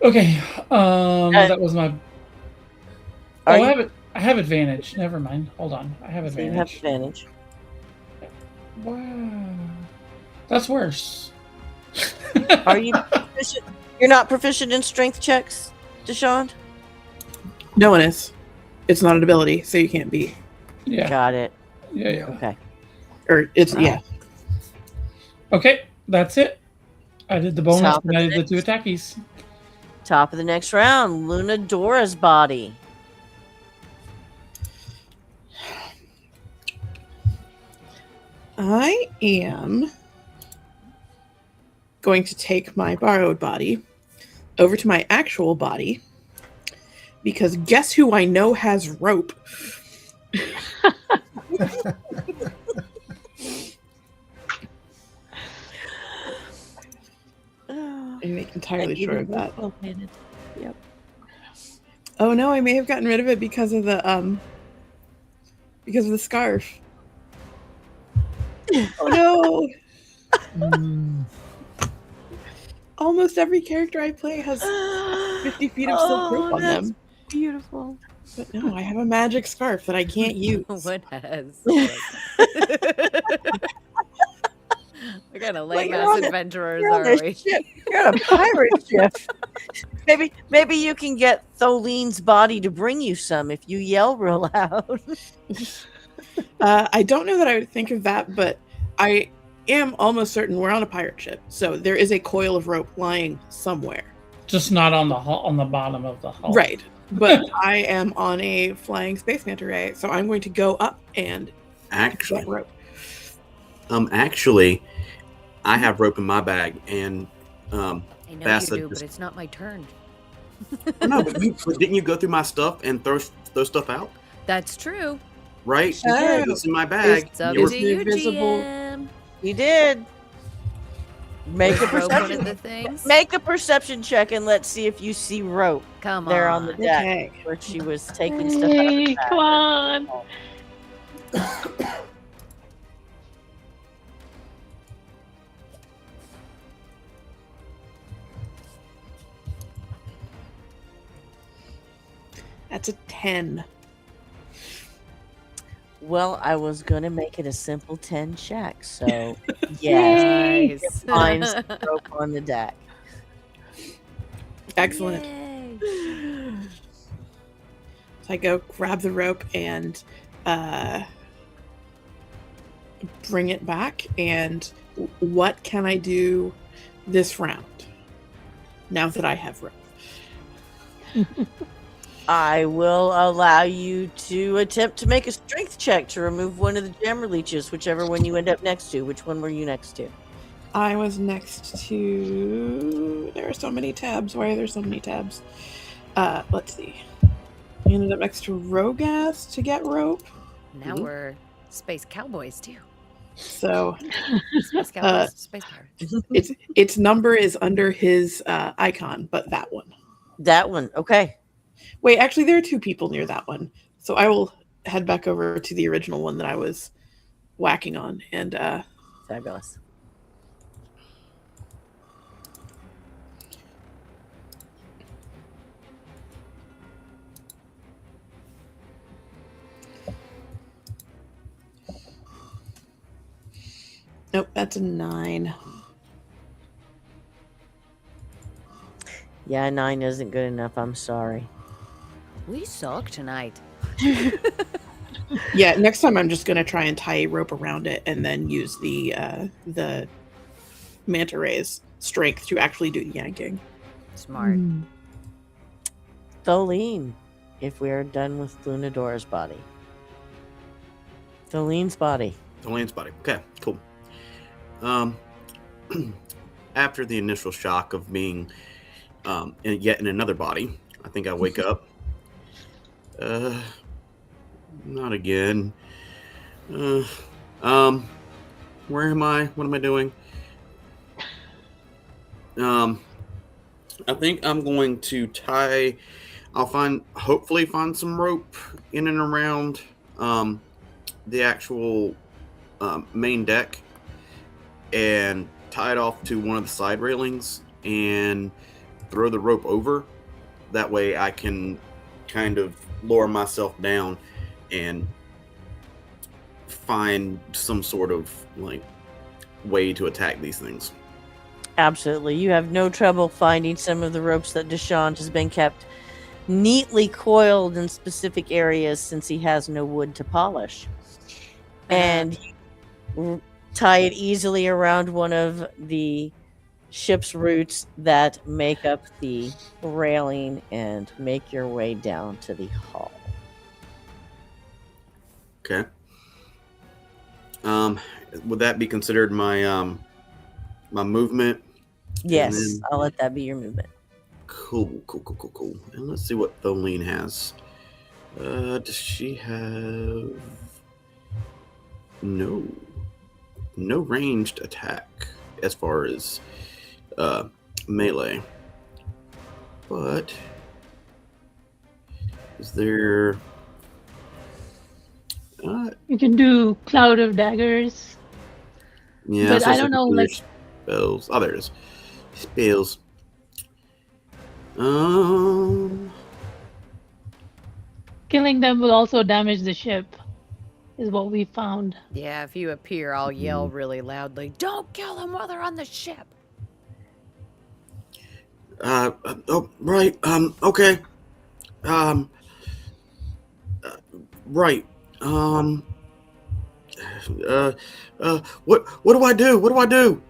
Okay. That was my. Are Oh, you- I have advantage. Never mind. Hold on. I have So you have advantage. advantage. Wow. That's worse. Are you proficient? You're not proficient in strength checks, Deshaun? No one is. It's not an ability, so you can't be. Yeah. Got it. Yeah. Okay. Or it's yeah. Okay. That's it. I did the bonus Top and of I the did the 2 next- attackies. Top of the next round, Luna Dora's body. I am going to take my borrowed body over to my actual body because guess who I know has rope? I make entirely sure of that. Yep. Oh no, I may have gotten rid of it because of the scarf. Oh no! Mm, Almost every character I play has 50 feet of silk rope on that's them. beautiful. But no, I have a magic scarf that I can't use. What has? What kind of Well, lame you're ass on a- adventurers You're on are a we? ship. You're on a pirate ship. Maybe you can get Tholene's body to bring you some if you yell real loud. I don't know that I would think of that, but I am almost certain we're on a pirate ship. So there is a coil of rope lying somewhere. Just not on the on the bottom of the hull. Right. But I am on a flying space manta ray, so I'm going to go up and Actually, get rope. actually, I have rope in my bag, and I know Bass you said do, this- but it's not my turn. no, but didn't you go through my stuff and throw stuff out? That's true. Right? Oh. It's in my bag. It's up You were- to you, invisible. GM. You did. Make a Is rope one of perception. the things? Make a perception check and let's see if you see rope Come there on. on the deck Okay. where she was taking stuff out of Hey, the bag. come on. That's a 10. Well, I was gonna make it a simple 10 check, so yes, Nice. it finds the rope on the deck. Excellent. Yay. So I go grab the rope and bring it back. And what can I do this round now that I have rope? I will allow you to attempt to make a strength check to remove one of the jammer leeches, whichever one you end up next to. Which one were you next to? I was next to. There are so many tabs. Why are there so many tabs? Let's see. I ended up next to Rogas to get rope. Now we're space cowboys too. So Space cowboys, space pirates. its number is under his icon, but that one. That one. Okay. Wait, actually, there are two people near that one. So I will head back over to the original one that I was whacking on, and Fabulous. nope, that's a 9. Yeah, 9 isn't good enough. I'm sorry. We suck tonight. Yeah, next time I'm just gonna try and tie a rope around it and then use the manta ray's strength to actually do the yanking. Smart. Tholene, if we are done with Lunadora's body. Tholene's body. Tholene's body. Okay, cool. After the initial shock of being yet in another body, I think I wake up. Not again. Where am I? What am I doing? I think I'm going to tie. I'll hopefully find some rope in and around the actual main deck and tie it off to one of the side railings and throw the rope over. That way I can kind of lower myself down and find some sort of like way to attack these things. Absolutely. You have no trouble finding some of the ropes that Deshaun has been kept neatly coiled in specific areas since he has no wood to polish. And tie it easily around one of the ship's roots that make up the railing and make your way down to the hull. Okay. Would that be considered my my movement? Yes, then- I'll let that be your movement. Cool. And let's see what Tholene has. Does she have no ranged attack as far as melee? But is there? You can do Cloud of Daggers. Yeah, But so I it's don't know, other like- spells. Oh, there it is. Spells. Killing them will also damage the ship, is what we found. Yeah, if you appear, I'll yell really loudly, "Don't kill them while they're on the ship!" Oh, right. Okay. Right. What do I do? What do I do?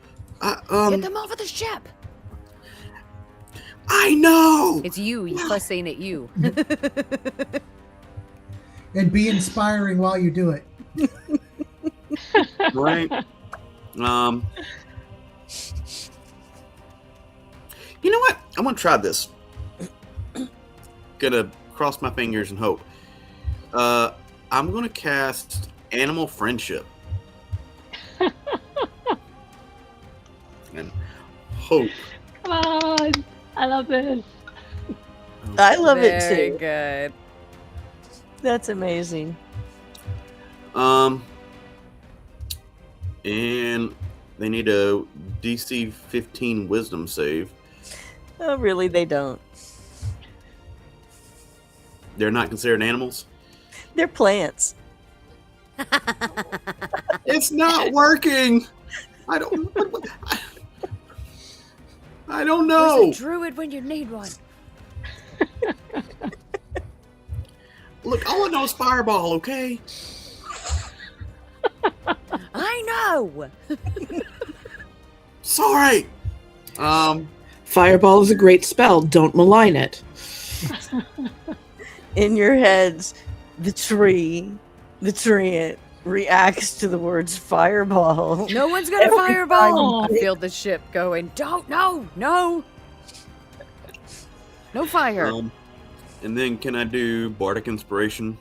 Get them off of the ship! I know. It's you fussing at you. And be inspiring while you do it. Right. You know what? I'm gonna try this. Gonna cross my fingers and hope. I'm gonna cast Animal Friendship. And hope. Come on! I love this. I love it Very too. good. That's amazing. And they need a DC 15 Wisdom save. Oh, really? They don't. They're not considered animals. They're plants. It's not working. I don't. I don't know. Where's a druid when you need one? Look, all I know is fireball. Okay. I know! Sorry. Fireball is a great spell. Don't malign it. In your heads, the tree reacts to the words fireball. No one's gonna Every fireball! I time. feel the ship going, no! No fire. And then can I do Bardic Inspiration?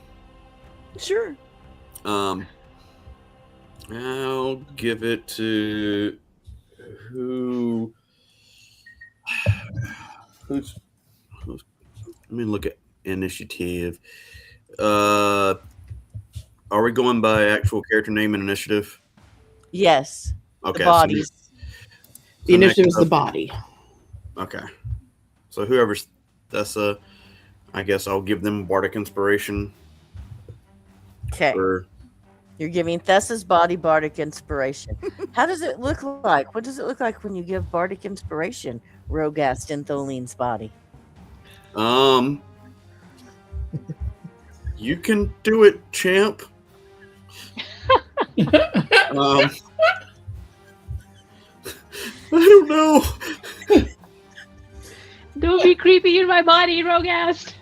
Sure. I'll give it to who's let me look at initiative. Are we going by actual character name and initiative? Yes. Okay. The bodies. The initiative next is the up- body. Okay. So whoever's Thessa, I guess I'll give them Bardic Inspiration Okay. for. You're giving Thessa's body Bardic Inspiration. How does it look like? What does it look like when you give Bardic Inspiration Rogast and Tholine's body? You can do it, champ. I don't know. Don't be creepy in my body, Rogast.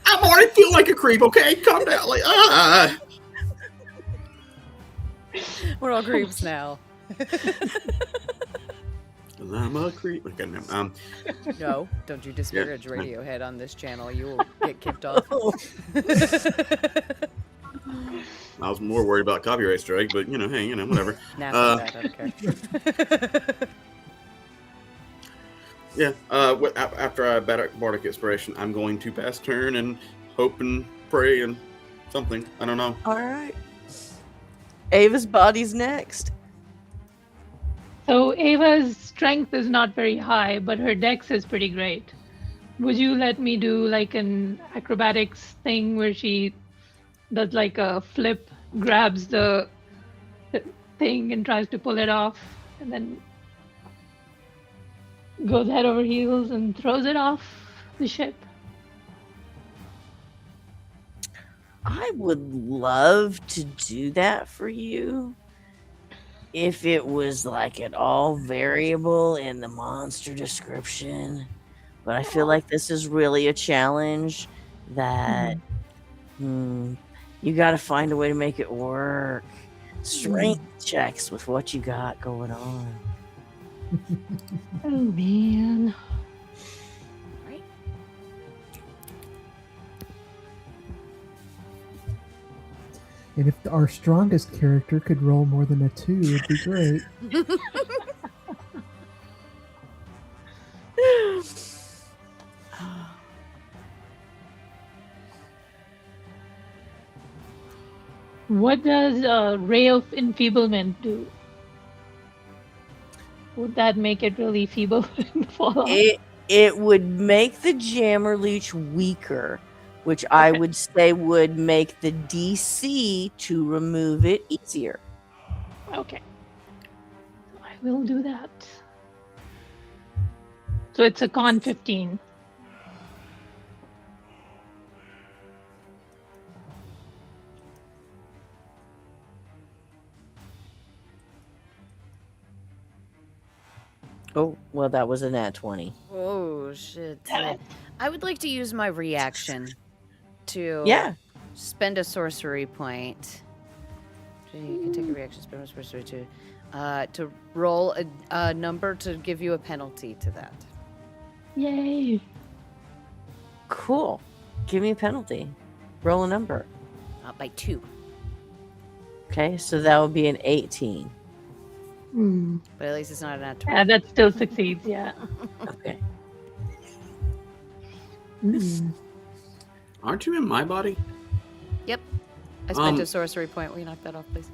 I already feel like a creep. Okay, calm down. Like, We're all creeps now. I'm a creep. Okay, no, No, don't you disparage Radiohead on this channel. You will get kicked off. I was more worried about copyright strike, but hey, whatever. Nah, fuck that, I don't care. Yeah. After I Bardic Inspiration, I'm going to pass turn and hope and pray and something. I don't know. All right. Ava's body's next. So Ava's strength is not very high, but her dex is pretty great. Would you let me do like an acrobatics thing where she does like a flip, grabs the thing and tries to pull it off, and then goes head over heels and throws it off the ship? I would love to do that for you if it was like at all variable in the monster description. But I feel like this is really a challenge that you got to find a way to make it work. Strength checks with what you got going on. Oh man. Right? And if our strongest character could roll more than a 2, it'd be great. What does Ray of Enfeeblement do? Would that make it really feeble and fall off? It would make the Jammer Leech weaker, which I Okay. would say would make the DC to remove it easier. Okay. I will do that. So it's a con 15. Oh, well, that was a nat 20. Oh, shit. Damn it. I would like to use my reaction to Yeah. spend a sorcery point. So you can take a reaction, spend a sorcery to roll a number to give you a penalty to that. Yay. Cool. Give me a penalty. Roll a number. By 2. Okay, so that would be an 18. But at least it's not a nat 20. Yeah, that still succeeds, yeah. Okay. Aren't you in my body? Yep. I spent a sorcery point. Will you knock that off, please?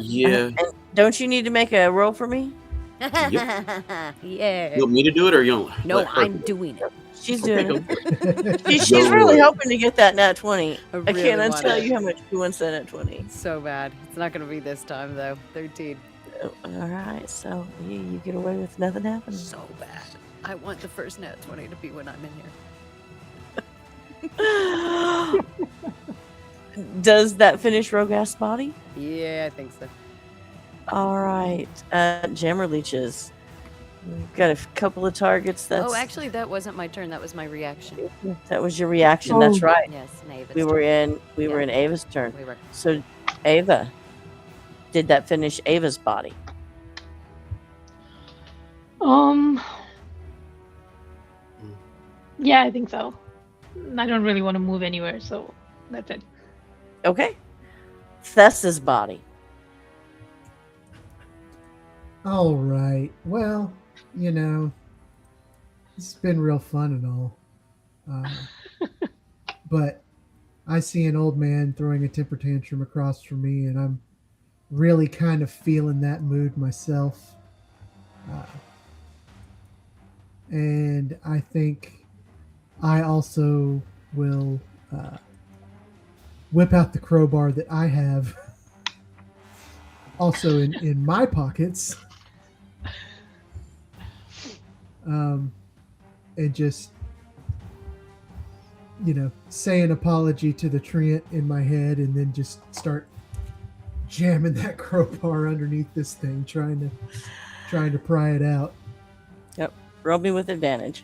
Yeah. And don't you need to make a roll for me? Yeah. You want me to do it or you don't? No, let her I'm do it? doing it. She's Okay, doing go it. for it. She's Go really for it. hoping to get that nat 20. I really cannot want tell it. you how much she wants that nat 20. So bad. It's not going to be this time, though. 13. All right, so you get away with nothing happening. So bad. I want the first nat 20 to be when I'm in here. Does that finish Rogast's body? Yeah, I think so. All right, Jammer Leeches. We've got a couple of targets. That's Oh, actually, that wasn't my turn. That was my reaction. that was your reaction. That's right. Yes, Nave. We were in Ava's turn. We were. So, Ava, did that finish Ava's body? Yeah, I think so. I don't really want to move anywhere, so that's it. Okay. Thessa's body. All right. Well, it's been real fun and all. But I see an old man throwing a temper tantrum across from me, and I'm really kind of feeling that mood myself. Uh, and I think I also will whip out the crowbar that I have also in my pockets, and just, say an apology to the treant in my head, and then just start jamming that crowbar underneath this thing, trying to pry it out. Yep. Roll me with advantage.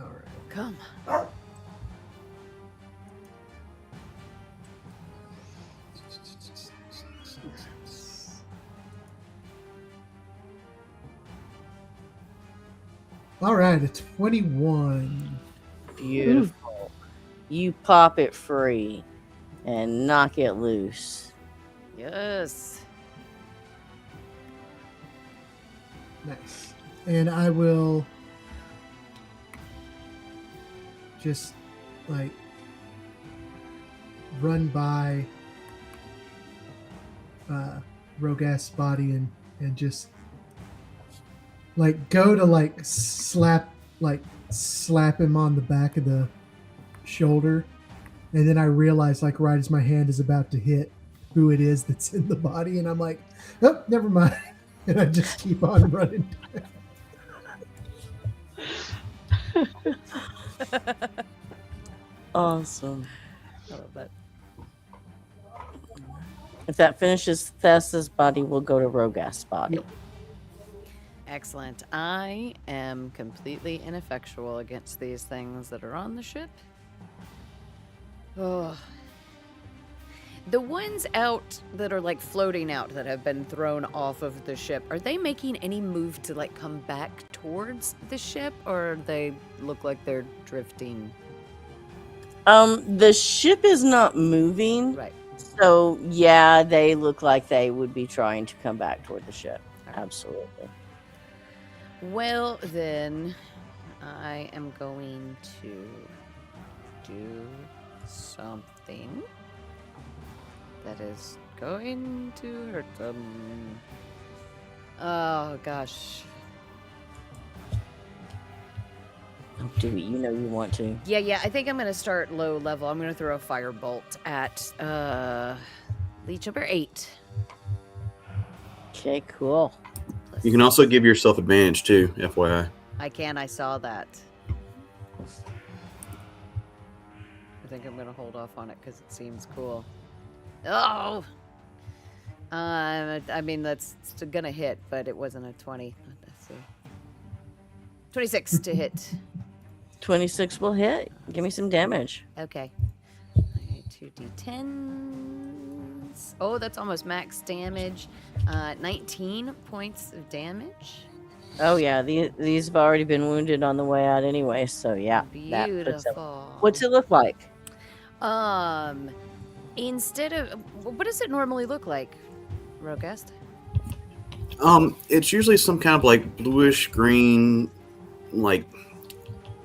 All right. Come. All right, a 21. Beautiful. You pop it free and knock it loose. Yes. Nice. And I will just like run by Rogas' body and just like go to like slap him on the back of the shoulder, and then I realize, like, right as my hand is about to hit who it is that's in the body, and I'm like, oh, never mind. And I just keep on running. Awesome. I love that. If that finishes Thessa's body, we'll go to Rogas' body. Yep. Excellent. I am completely ineffectual against these things that are on the ship. Oh. The ones out that are like floating out that have been thrown off of the ship, are they making any move to like come back towards the ship, or they look like they're drifting? The ship is not moving. Right. So yeah, they look like they would be trying to come back toward the ship. Absolutely. Well, then I am going to do something that is going to hurt them. Oh, gosh. Don't do it. You know you want to. Yeah, I think I'm going to start low level. I'm going to throw a firebolt at Leech number 8. Okay, cool. You can also give yourself advantage too, FYI. I saw that. I think I'm going to hold off on it because it seems cool. Oh! I mean, that's going to hit, but it wasn't a 20. Let's see. 26 to hit. 26 will hit. Give me some damage. Okay. 2d10s. Oh, that's almost max damage. 19 points of damage. Oh yeah, these have already been wounded on the way out anyway, so yeah. That puts it. Beautiful. What's it look like? Instead of, what does it normally look like, Rogast? It's usually some kind of like bluish green, like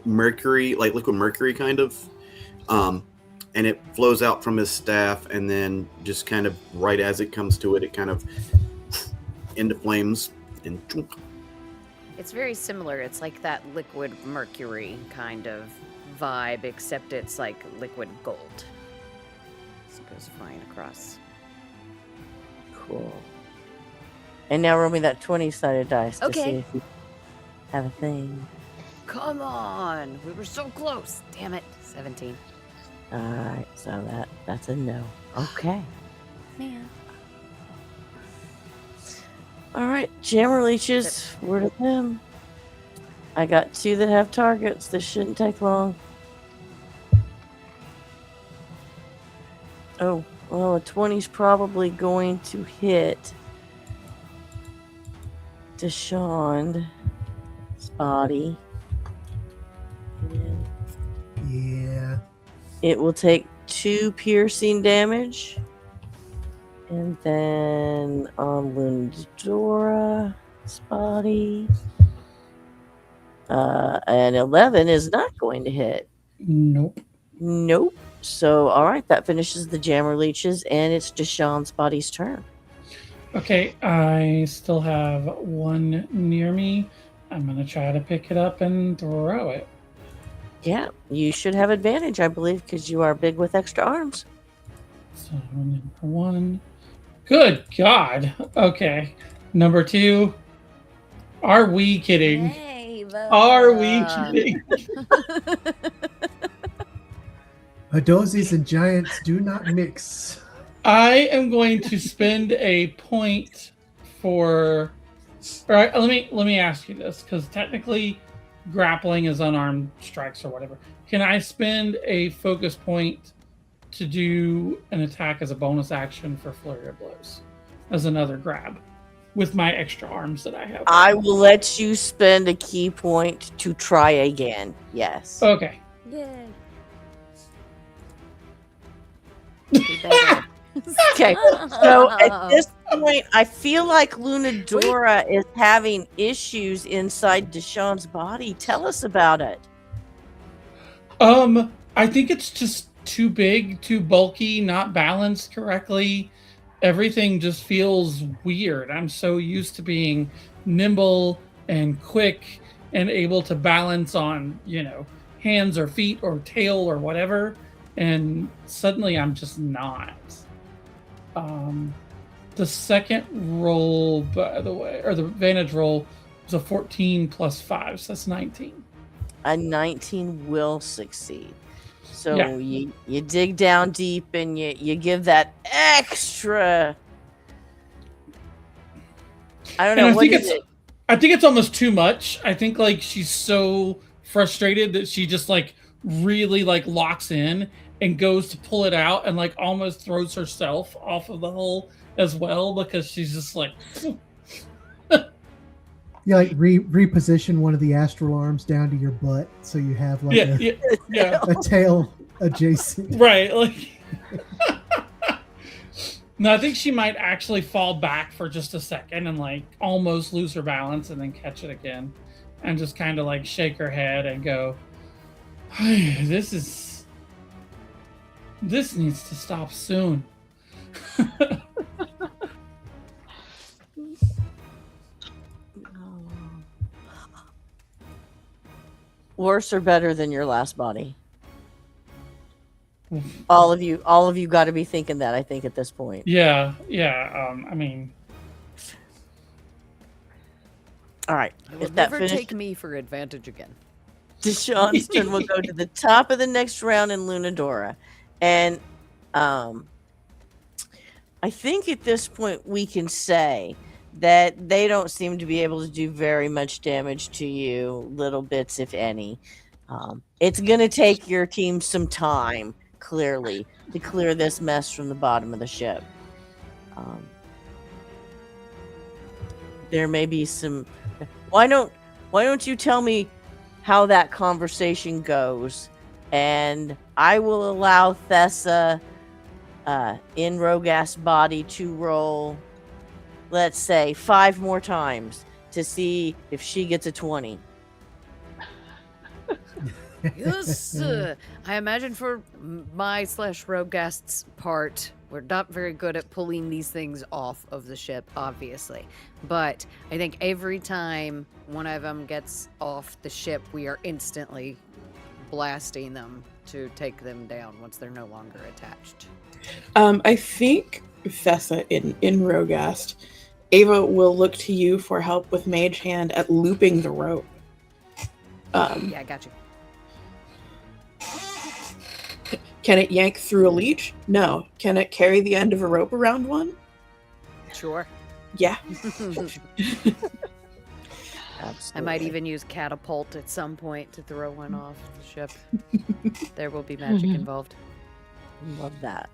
mercury, like liquid mercury kind of. And it flows out from his staff, and then just kind of right as it comes to it, it kind of into flames and. It's very similar. It's like that liquid mercury kind of vibe, except it's like liquid gold. This goes flying across. Cool. And now roll me that 20-sided dice to see Okay. if you have a thing. Come on! We were so close! Damn it. 17. Alright, so that's a no. Okay. Man. Alright, jammer leeches. Word of them. I got 2 that have targets. This shouldn't take long. Oh, well, a 20's probably going to hit Deshawn's body. And Yeah. it will take 2 piercing damage. And then on Lundora's body, an 11 is not going to hit. Nope. Nope. So, all right, that finishes the jammer leeches, and it's Deshaun's body's turn. Okay, I still have one near me. I'm gonna try to pick it up and throw it. Yeah, you should have advantage, I believe, because you are big with extra arms. So number one. Good God. Okay. Number two. Are we kidding? Yay, Are we kidding? Adozis and giants do not mix. I am going to spend a point for. All right, let me ask you this, because technically, grappling is unarmed strikes or whatever. Can I spend a focus point to do an attack as a bonus action for flurry of blows, as another grab, with my extra arms that I have? I will let you spend a key point to try again. Yes. Okay. Yay. Okay, so at this point, I feel like Lunadora is having issues inside Deshaun's body. Tell us about it. I think it's just too big, too bulky, not balanced correctly. Everything just feels weird. I'm so used to being nimble and quick and able to balance on, hands or feet or tail or whatever. And suddenly I'm just not. The second roll, by the way, or the advantage roll, was a 14 plus 5, so that's 19. A 19 will succeed. So Yeah. you dig down deep and you give that extra. I don't know. And What is it? I think it's almost too much. I think like she's so frustrated that she just like really like locks in and goes to pull it out and like almost throws herself off of the hole as well, because she's just like You like reposition one of the astral arms down to your butt, so you have like yeah. a tail adjacent. Right, like no, I think she might actually fall back for just a second and like almost lose her balance and then catch it again and just kind of like shake her head and go, this needs to stop soon. Worse or better than your last body? All of you got to be thinking that, I think, at this point. Yeah. I mean, all right. It will If that never finished, take me for advantage again. Deshaun's turn will go to the top of the next round in Lunadora, and I think at this point we can say that they don't seem to be able to do very much damage to you, little bits, if any. It's going to take your team some time, clearly, to clear this mess from the bottom of the ship. There may be some. Why don't you tell me how that conversation goes, and I will allow Thessa in Rogast's body to roll, let's say, 5 more times to see if she gets a 20. Yes. I imagine for my / Rogast's part, we're not very good at pulling these things off of the ship, obviously. But I think every time one of them gets off the ship, we are instantly blasting them to take them down once they're no longer attached. I think, Thessa, in Rogast, Ava will look to you for help with Mage Hand at looping the rope. Yeah, I got you. Can it yank through a leech? No. Can it carry the end of a rope around one? Sure. Yeah. Absolutely. I might even use catapult at some point to throw one off the ship. There will be magic involved. Love that.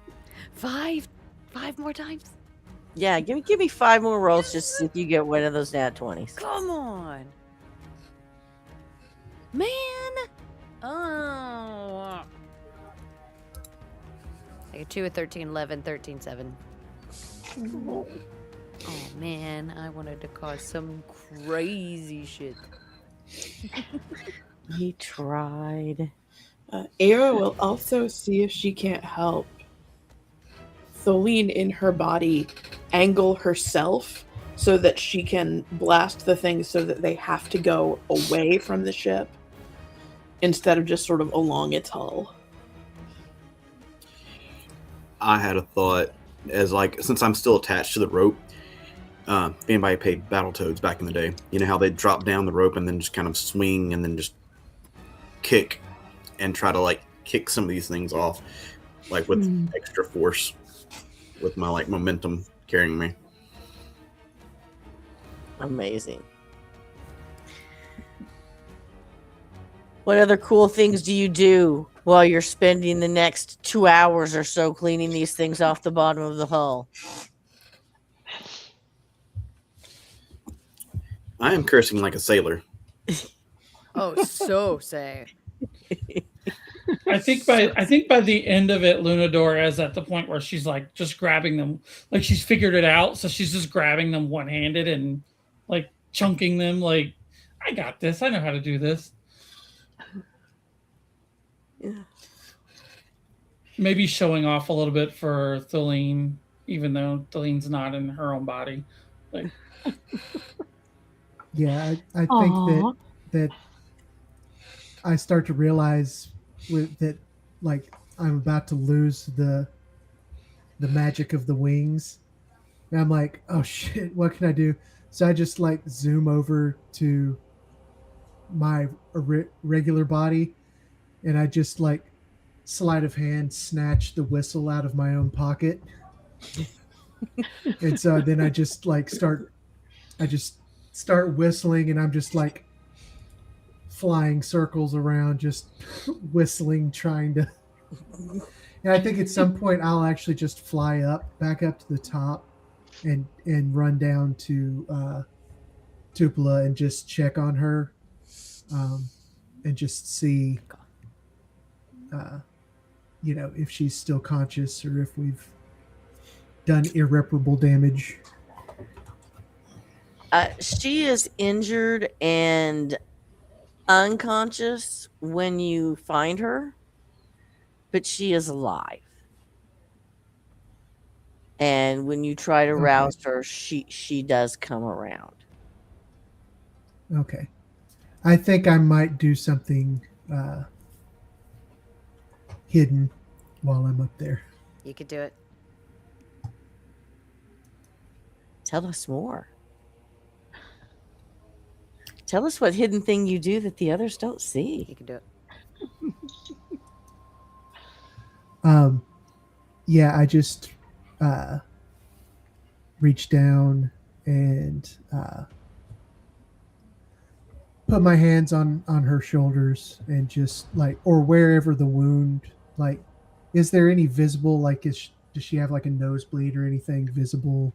5 more times? Yeah, give me 5 more rolls just to see if you get one of those nat 20s. Come on. Man. Oh. I get 2 at 13, 11, 13, 7. Oh man, I wanted to cause some crazy shit. He tried. Ava will also see if she can't help Tholine in her body angle herself so that she can blast the things so that they have to go away from the ship instead of just sort of along its hull. I had a thought as like, since I'm still attached to the rope, if anybody played Battletoads back in the day, you know how they drop down the rope and then just kind of swing and then just kick and try to like kick some of these things off, like with extra force, with my like momentum carrying me. Amazing. What other cool things do you do while you're spending the next 2 hours or so cleaning these things off the bottom of the hull? I am cursing like a sailor. Oh, so say. I think by the end of it, Lunadora is at the point where she's like just grabbing them, like she's figured it out, so she's just grabbing them one-handed and like chunking them. Like, I got this. I know how to do this. Yeah. Maybe showing off a little bit for Tholine, even though Tholine's not in her own body. Like, Yeah, I think that I start to realize that like I'm about to lose the magic of the wings. And I'm like, oh shit, what can I do? So I just like zoom over to my regular body, and I just like sleight of hand snatch the whistle out of my own pocket. And so then I just start whistling, and I'm just like flying circles around, just whistling, trying to. And I think at some point I'll actually just fly back up to the top, and run down to Tupela and just check on her, and just see, if she's still conscious or if we've done irreparable damage. She is injured and unconscious when you find her, but she is alive. And when you try to rouse her, she does come around. Okay. I think I might do something hidden while I'm up there. You could do it. Tell us more. Tell us what hidden thing you do that the others don't see. You can do it. Yeah, I just reach down and put my hands on her shoulders and just like, or wherever the wound, like, is there any visible, like, does she have like a nosebleed or anything visible?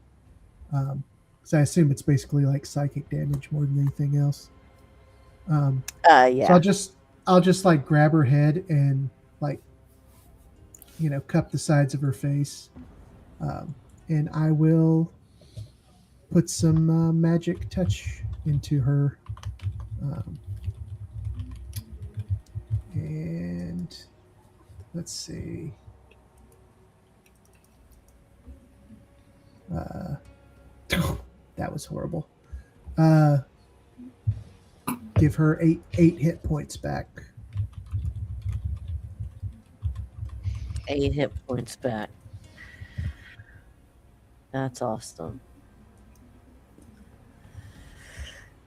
Because I assume it's basically like psychic damage more than anything else. Yeah. So I'll just like grab her head and like, cup the sides of her face, and I will put some magic touch into her, and let's see. That was horrible. Give her eight hit points back. 8 hit points back. That's awesome.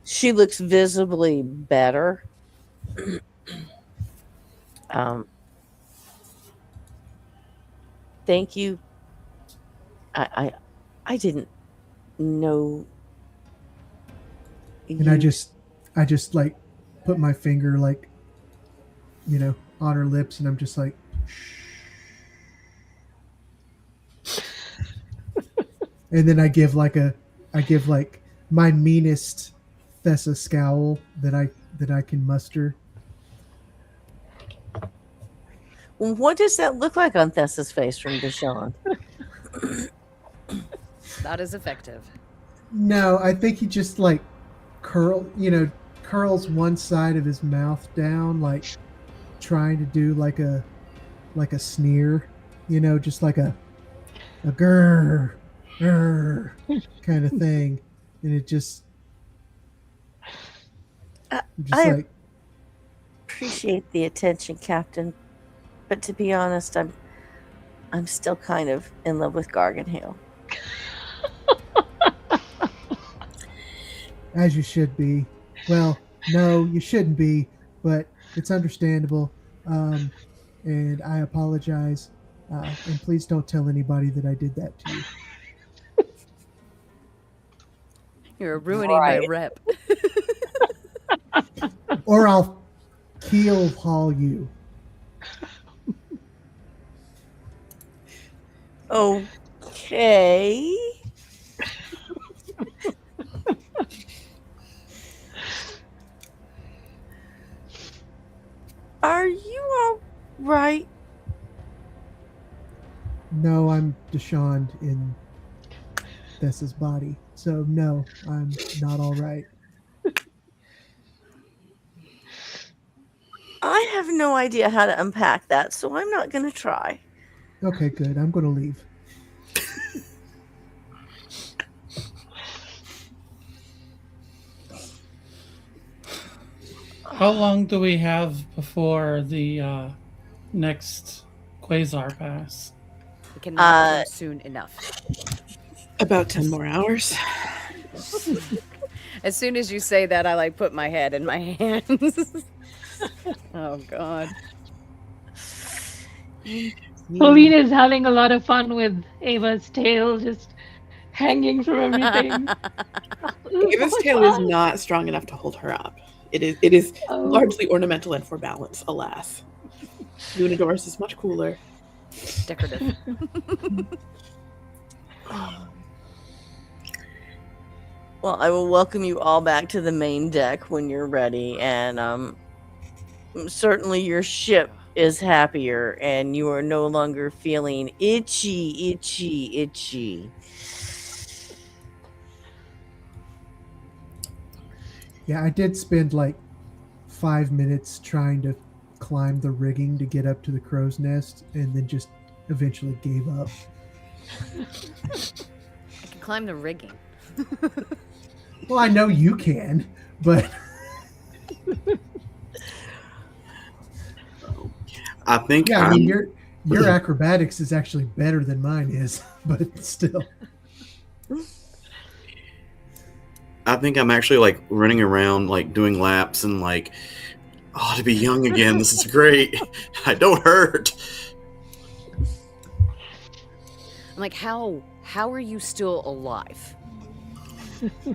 She looks visibly better. Thank you. I didn't know. And I just like put my finger like, on her lips, and I'm just like, and then I give like my meanest Thessa scowl that I can muster. What does that look like on Thessa's face from Deshaun? That is effective. No, I think he just like curls one side of his mouth down, like trying to do like a sneer, just like a grr, grr kind of thing, and it just I like, appreciate the attention, Captain, but to be honest, I'm still kind of in love with Garganhill. as you should be. Well, no, you shouldn't be, but it's understandable. And I apologize. And please don't tell anybody that I did that to you. You're ruining my Right. rep. Or I'll keel haul you. Okay. Are you all right? No, I'm Deshawned in Thessa's body. So no, I'm not all right. I have no idea how to unpack that, so I'm not going to try. Okay, good. I'm going to leave. How long do we have before the next Quasar pass? We can knock them soon enough. About 10 more hours. As soon as you say that, I like put my head in my hands. Oh God. Pauline is having a lot of fun with Ava's tail just hanging from everything. Ava's tail is not strong enough to hold her up. It is largely ornamental and for balance, alas. Unidoris is much cooler. Decorative. Well, I will welcome you all back to the main deck when you're ready, and certainly your ship is happier, and you are no longer feeling itchy. Yeah, I did spend like 5 minutes trying to climb the rigging to get up to the crow's nest, and then just eventually gave up. I can climb the rigging. Well, I know you can, but I think yeah, I mean your acrobatics is actually better than mine is, but still. I think I'm actually like running around, like doing laps and like, oh, to be young again. This is great. I don't hurt. I'm like, how are you still alive?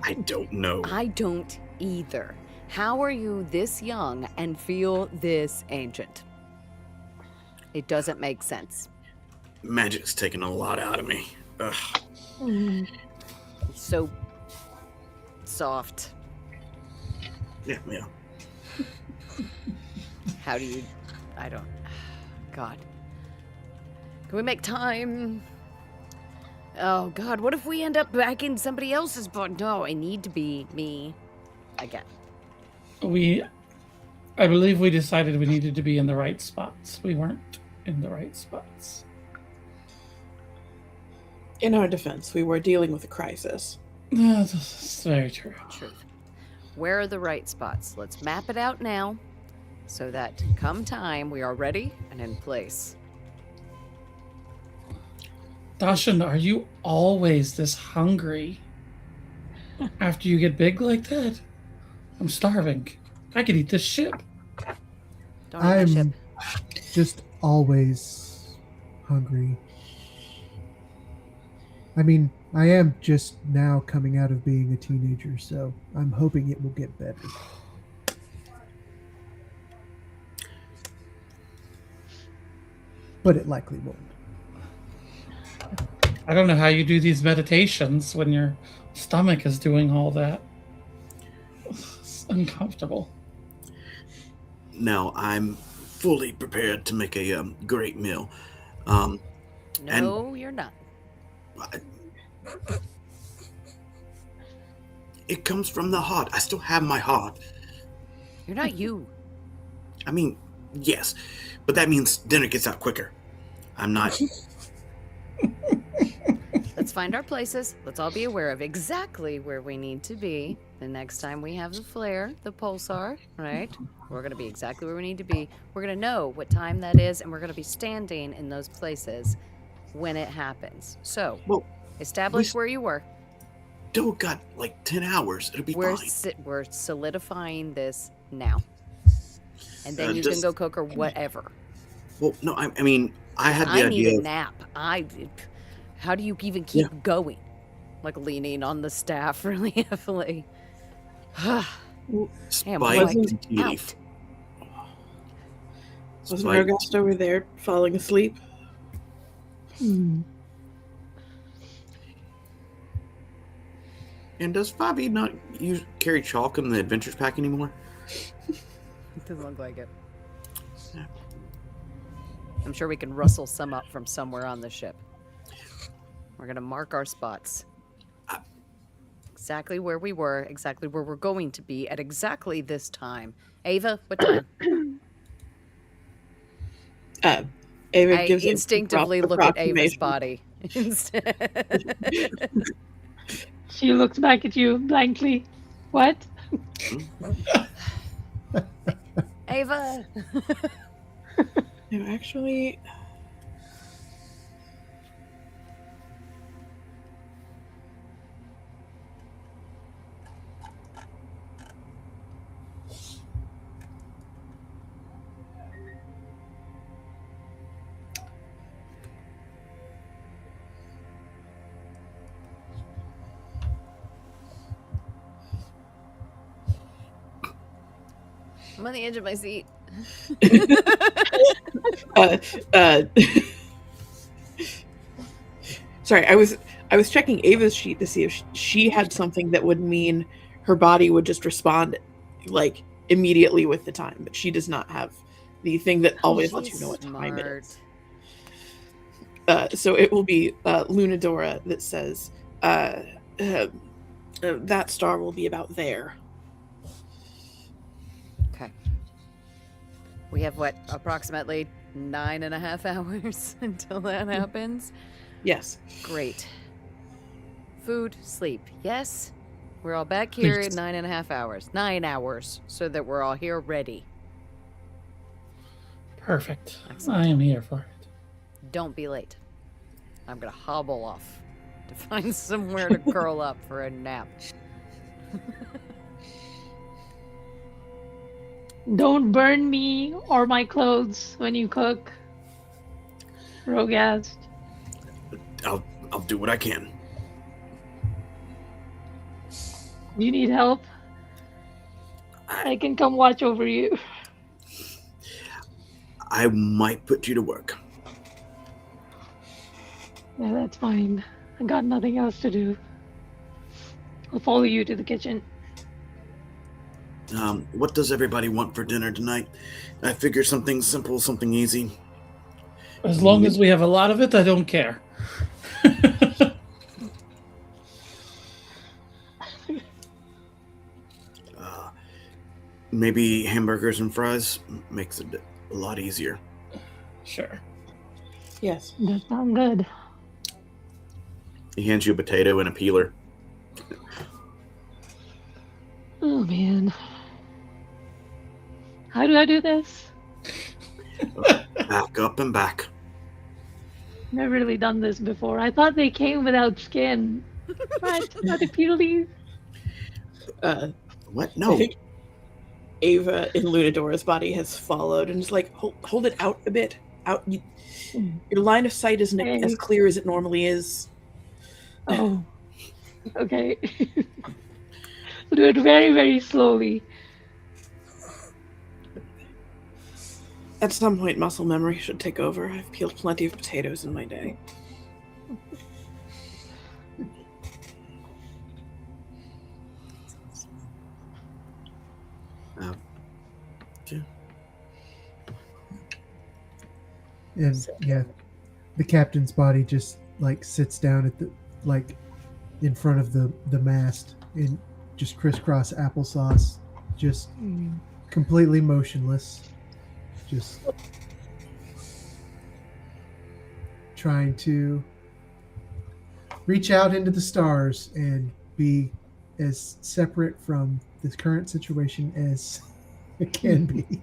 I don't know. I don't either. How are you this young and feel this ancient? It doesn't make sense. Magic's taken a lot out of me. Ugh. It's so soft. Yeah. How do you... I don't... God. Can we make time? Oh, God, what if we end up back in somebody else's body? No, I need to be me again. I believe we decided we needed to be in the right spots. We weren't in the right spots. In our defense, we were dealing with a crisis. That's very true. Truth. Where are the right spots? Let's map it out now so that come time we are ready and in place. Dashan, are you always this hungry after you get big like that? I'm starving. I could eat this ship. Don't eat my ship. I'm just always hungry. I mean, I am just now coming out of being a teenager, so I'm hoping it will get better. But it likely won't. I don't know how you do these meditations when your stomach is doing all that. It's uncomfortable. Now I'm fully prepared to make a great meal. No, you're not. It comes from the heart. I still have my heart. You're not you. I mean, Yes, but that means dinner gets out quicker. I'm not. Let's find our places. Let's all be aware of exactly where we need to be the next time we have the flare, the pulsar, right? We're going to be exactly where we need to be. We're going to know what time that is, and we're going to be standing in those places when it happens. So, Well, establish where you were. Still got like 10 hours. It'll be fine. We're solidifying this now. And then you can just- go cook or whatever. Well, no, I mean, I had the I need idea. a nap. How do you even keep going? Like leaning on the staff really heavily. Damn, Spike I'm like continually- out. Wasn't Spike- Argast over there falling asleep? And does Fabi not carry chalk in the adventures pack anymore? Doesn't look like it. Yeah. I'm sure we can rustle some up from somewhere on the ship. We're going to mark our spots. Exactly where we were, exactly where we're going to be at exactly this time. Ava, what time? Ava I gives instinctively a look at Ava's approximation. body instead. She looks back at you blankly. What? Ava! No, actually, I'm on the edge of my seat. sorry, I was checking Ava's sheet to see if she had something that would mean her body would just respond like immediately with the time, but she does not have the thing that always lets you know what time it is. So it will be Lunadora that says that star will be about there. Okay. We have what, approximately 9.5 hours until that happens? Yes. Great. Food, sleep. Yes? We're all back here at 9.5 hours. 9 hours, so that we're all here ready. Perfect. Excellent. I am here for it. Don't be late. I'm gonna hobble off to find somewhere to curl up for a nap. Don't burn me or my clothes when you cook. Rogast. I'll do what I can. You need help? I can come watch over you. I might put you to work. Yeah, that's fine. I got nothing else to do. I'll follow you to the kitchen. What does everybody want for dinner tonight? I figure something simple, something easy. As long as we have a lot of it, I don't care. Maybe hamburgers and fries makes it a lot easier. Sure. Yes. That sounds good. He hands you a potato and a peeler. Oh man. How do I do this? Back up and back. Never really done this before. I thought they came without skin. What? Not the peelies? What? I No. think Ava in Lunadora's body has followed and is like, hold it out a bit. Out. Your line of sight isn't Okay. as clear as it normally is. Oh. Okay. So do it very, very slowly. At some point, muscle memory should take over. I've peeled plenty of potatoes in my day. And yeah, the captain's body just like sits down at the like in front of the mast and just crisscross applesauce, just completely motionless, just trying to reach out into the stars and be as separate from the current situation as it can be.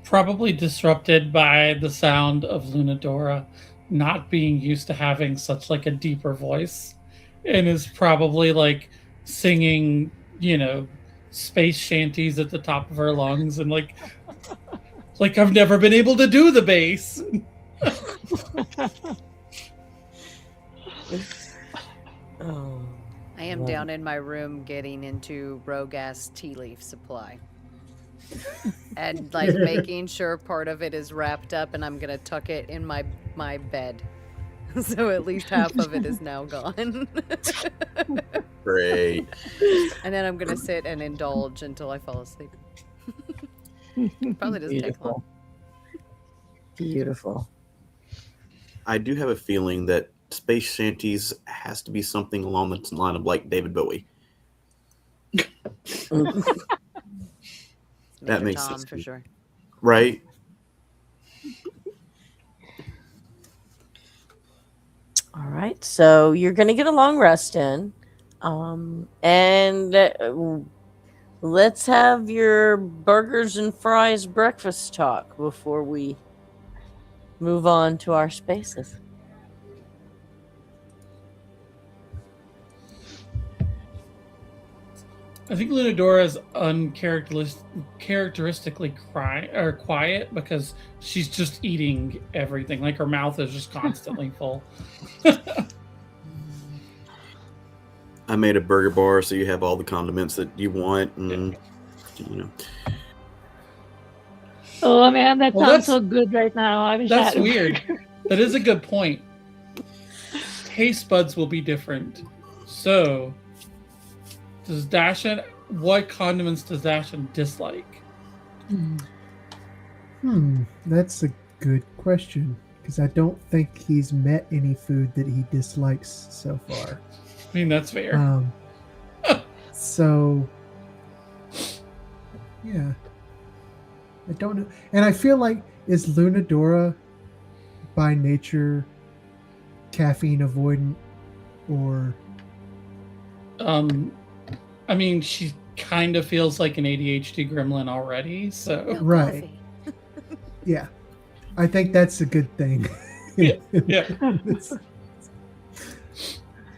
Probably disrupted by the sound of Lunadora not being used to having such like a deeper voice, and is probably like singing, space shanties at the top of her lungs, and like I've never been able to do the bass. Oh, I am love down in my room getting into Rogas tea leaf supply. And like making sure part of it is wrapped up, and I'm gonna tuck it in my bed. So at least half of it is now gone. Great. And then I'm gonna sit and indulge until I fall asleep. Probably doesn't take long. Beautiful. I do have a feeling that Space Shanties has to be something along the line of like David Bowie. That Major makes Tom, sense. for sure. Right? All right, so you're going to get a long rest in. And let's have your burgers and fries breakfast talk before we move on to our spaces. I think Lunadora is uncharacteristically quiet because she's just eating everything. Like her mouth is just constantly full. I made a burger bar so you have all the condiments that you want, and Oh man, that Well, sounds that's- so good right now. I wish I That's had a weird. burger. That is a good point. Taste buds will be different. So, does Dashan? What condiments does Dashan dislike? That's a good question, because I don't think he's met any food that he dislikes so far. I mean, that's fair. So, yeah, I don't know, and I feel like, is Lunadora by nature caffeine avoidant, or? I mean, she kind of feels like an ADHD gremlin already, so No Right. coffee. Yeah, I think that's a good thing. Yeah.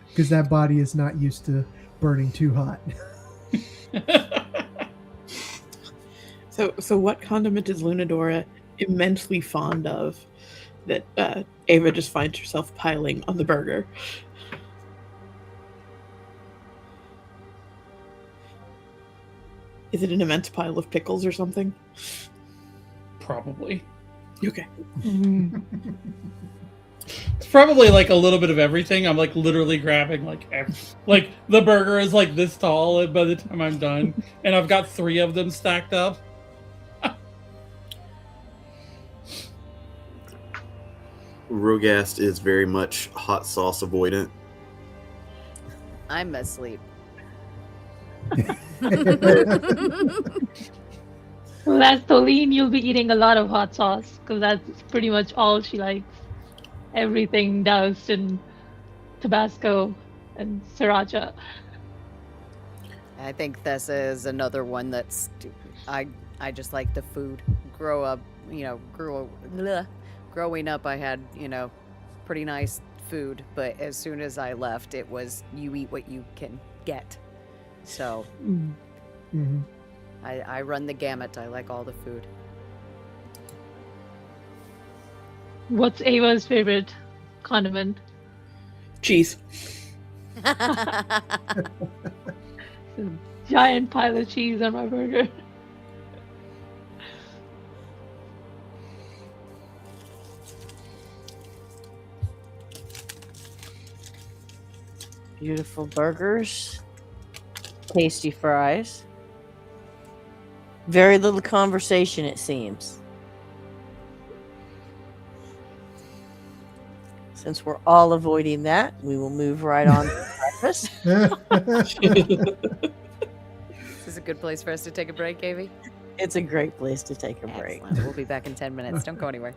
Because that body is not used to burning too hot. So what condiment is Lunadora immensely fond of that Ava just finds herself piling on the burger? Is it an immense pile of pickles or something? probably. Okay. It's probably like a little bit of everything. I'm like literally grabbing like like the burger is like this tall by the time I'm done, and I've got 3 of them stacked up. Rogast is very much hot sauce avoidant. I'm asleep. Well, as Tolene, you'll be eating a lot of hot sauce because that's pretty much all she likes. Everything doused in Tabasco and Sriracha. I think this is another one that's I just like the food. Growing up I had, pretty nice food, but as soon as I left it was you eat what you can get. So Mhm. I run the gamut. I like all the food. What's Ava's favorite condiment? Cheese. Giant pile of cheese on my burger. Beautiful burgers, tasty fries. Very little conversation, it seems. Since we're all avoiding that, we will move right on to breakfast. Is this a good place for us to take a break, Avie? It's a great place to take a break. Excellent. We'll be back in 10 minutes. Don't go anywhere.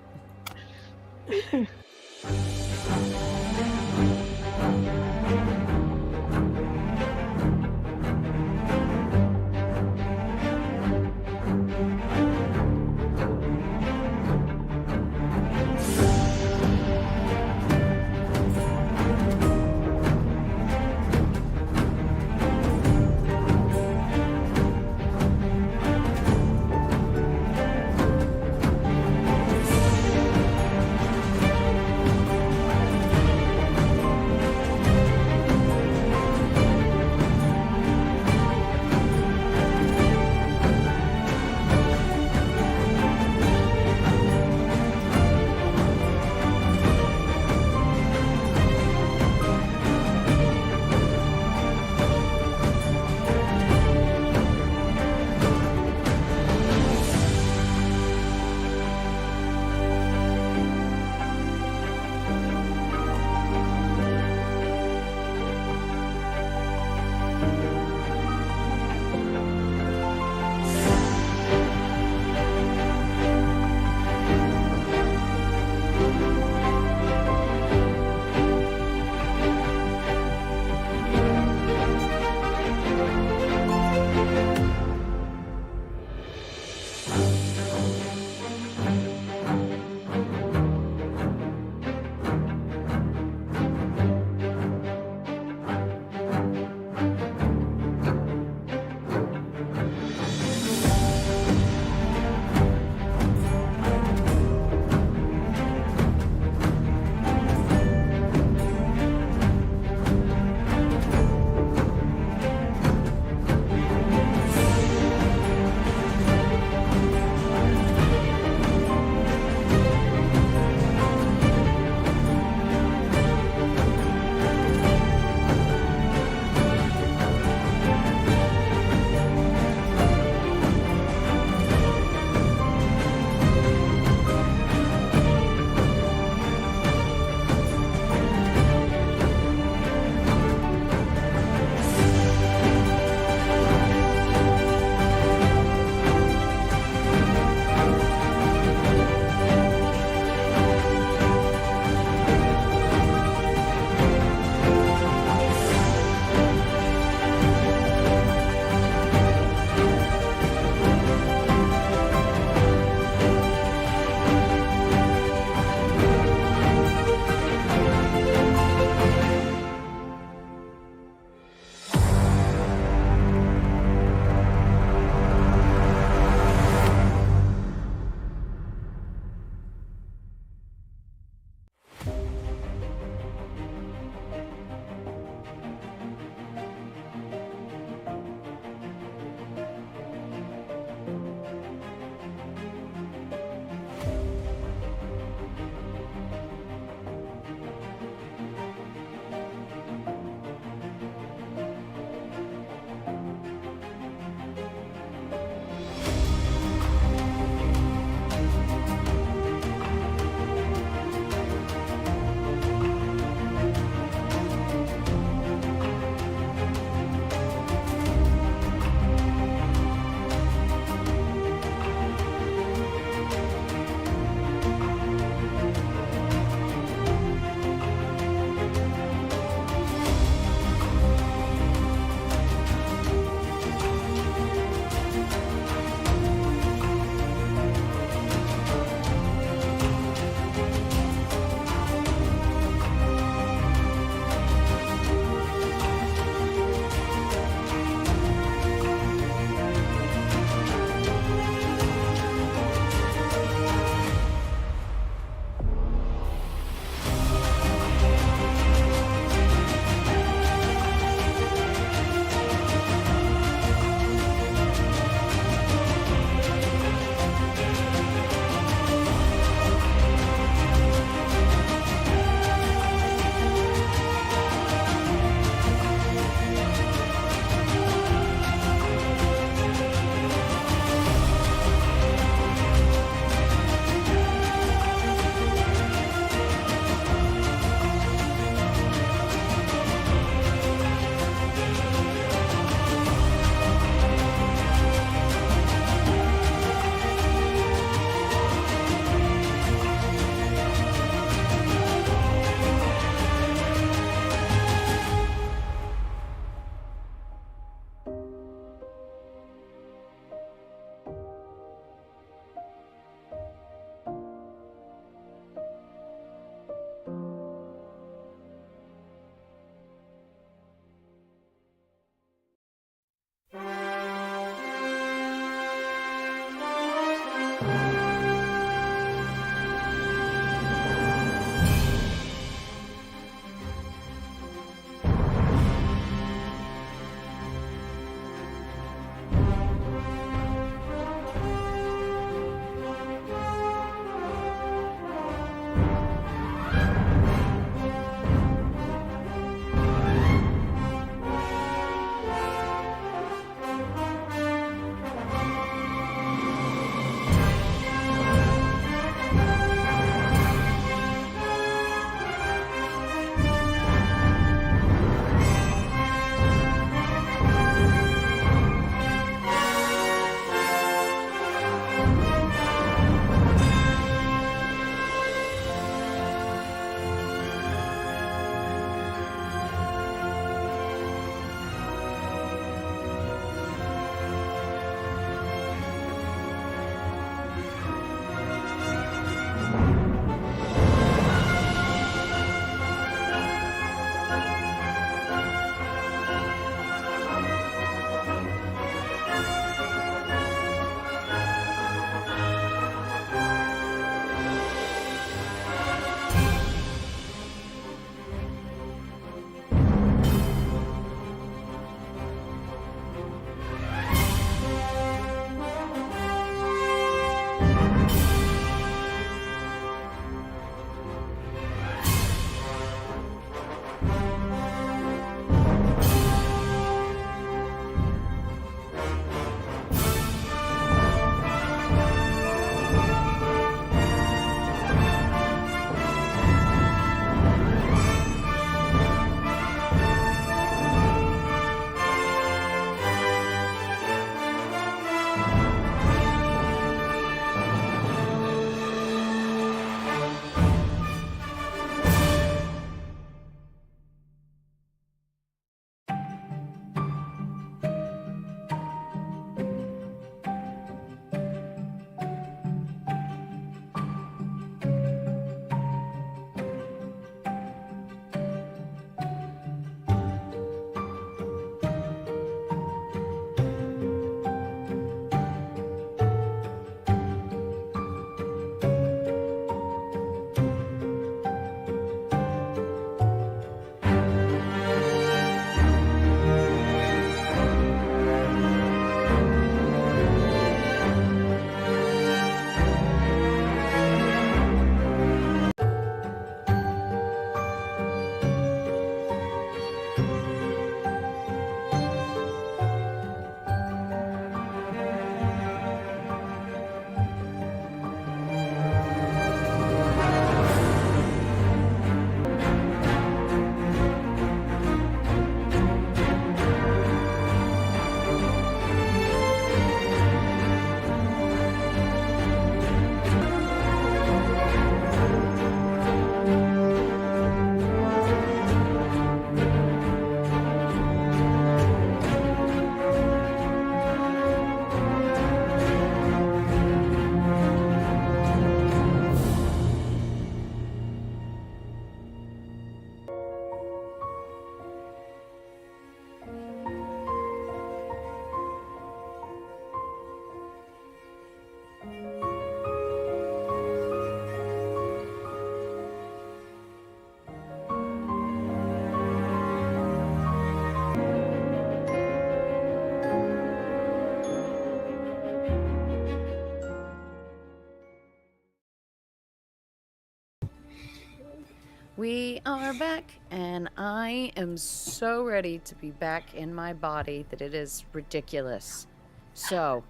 We are back, and I am so ready to be back in my body that it is ridiculous. So,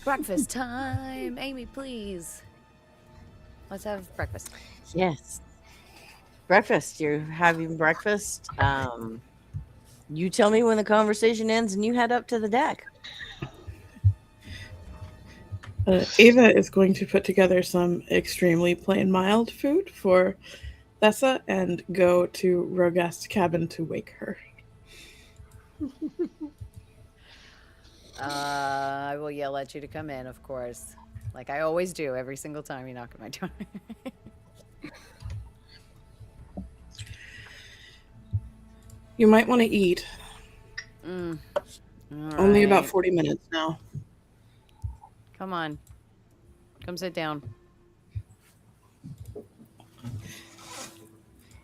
breakfast time. Amy, please. Let's have breakfast. Yes. Breakfast. You're having breakfast. You tell me when the conversation ends and you head up to the deck. Ava is going to put together some extremely plain mild food for Thessa and go to Rogast's cabin to wake her. I will yell at you to come in, of course. Like I always do every single time you knock at my door. You might want to eat. Only about right. 40 minutes now. Come on. Come sit down.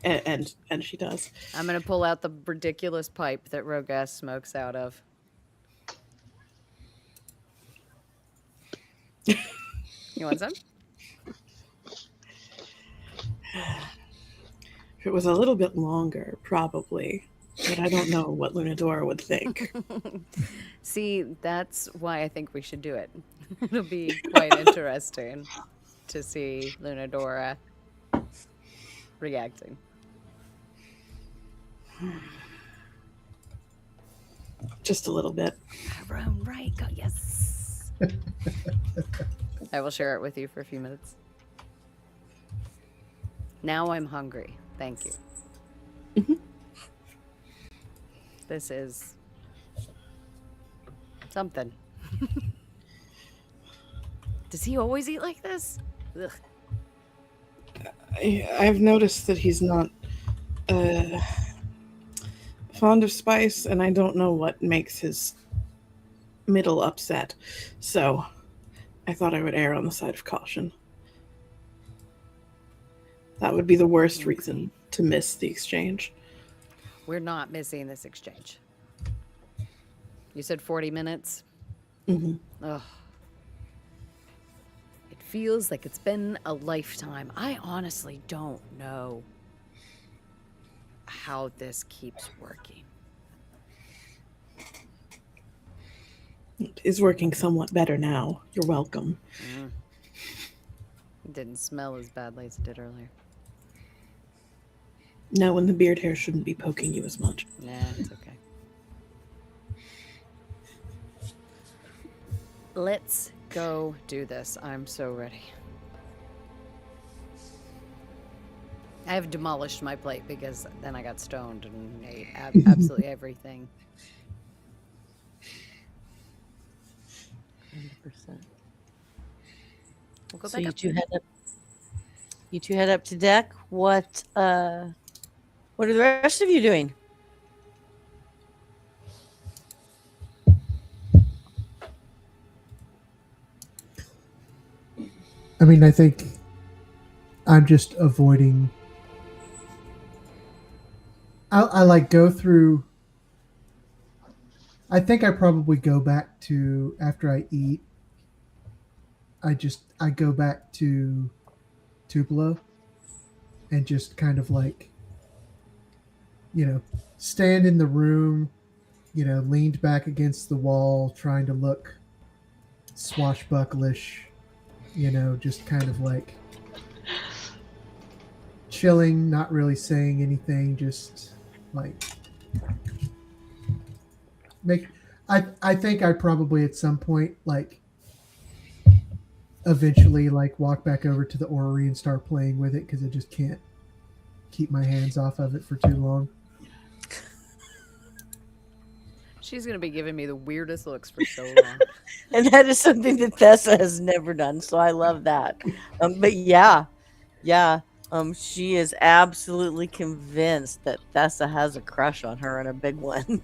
And she does. I'm going to pull out the ridiculous pipe that Rogast smokes out of. You want some? If it was a little bit longer, probably. But I don't know what Lunadora would think. See, that's why I think we should do it. It'll be quite interesting to see Lunadora reacting. Just a little bit. Right. Yes. I will share it with you for a few minutes. Now I'm hungry. Thank you. Mm-hmm. This is something. Does he always eat like this? Ugh. I've noticed that he's not fond of spice, and I don't know what makes his middle upset. So I thought I would err on the side of caution. That would be the worst reason to miss the exchange. We're not missing this exchange. You said 40 minutes? Mm-hmm. Ugh. It feels like it's been a lifetime. I honestly don't know how this keeps working. It is working somewhat better now. You're welcome. It didn't smell as badly as it did earlier. No, and the beard hair shouldn't be poking you as much. Nah, it's okay. Let's go do this. I'm so ready. I have demolished my plate because then I got stoned and ate absolutely everything. 100%. We'll go So back you up. two head up. You two head up to deck. What are the rest of you doing? I mean, I think I'm just avoiding. I like go through. I think I probably go back to after I eat. I go back to Tupelo and just kind of like, stand in the room, leaned back against the wall, trying to look swashbucklish, just kind of like chilling, not really saying anything, just like I think I probably at some point like eventually like walk back over to the orrery and start playing with it because I just can't keep my hands off of it for too long. She's going to be giving me the weirdest looks for so long. And that is something that Thessa has never done, so I love that. But yeah, she is absolutely convinced that Thessa has a crush on her and a big one.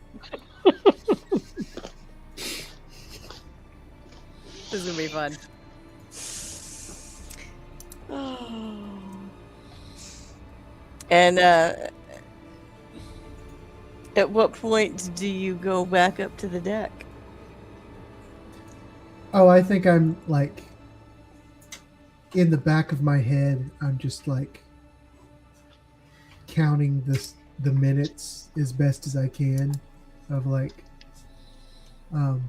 This is going to be fun. And at what point do you go back up to the deck? Oh, I think I'm like in the back of my head, I'm just like counting the minutes as best as I can of like and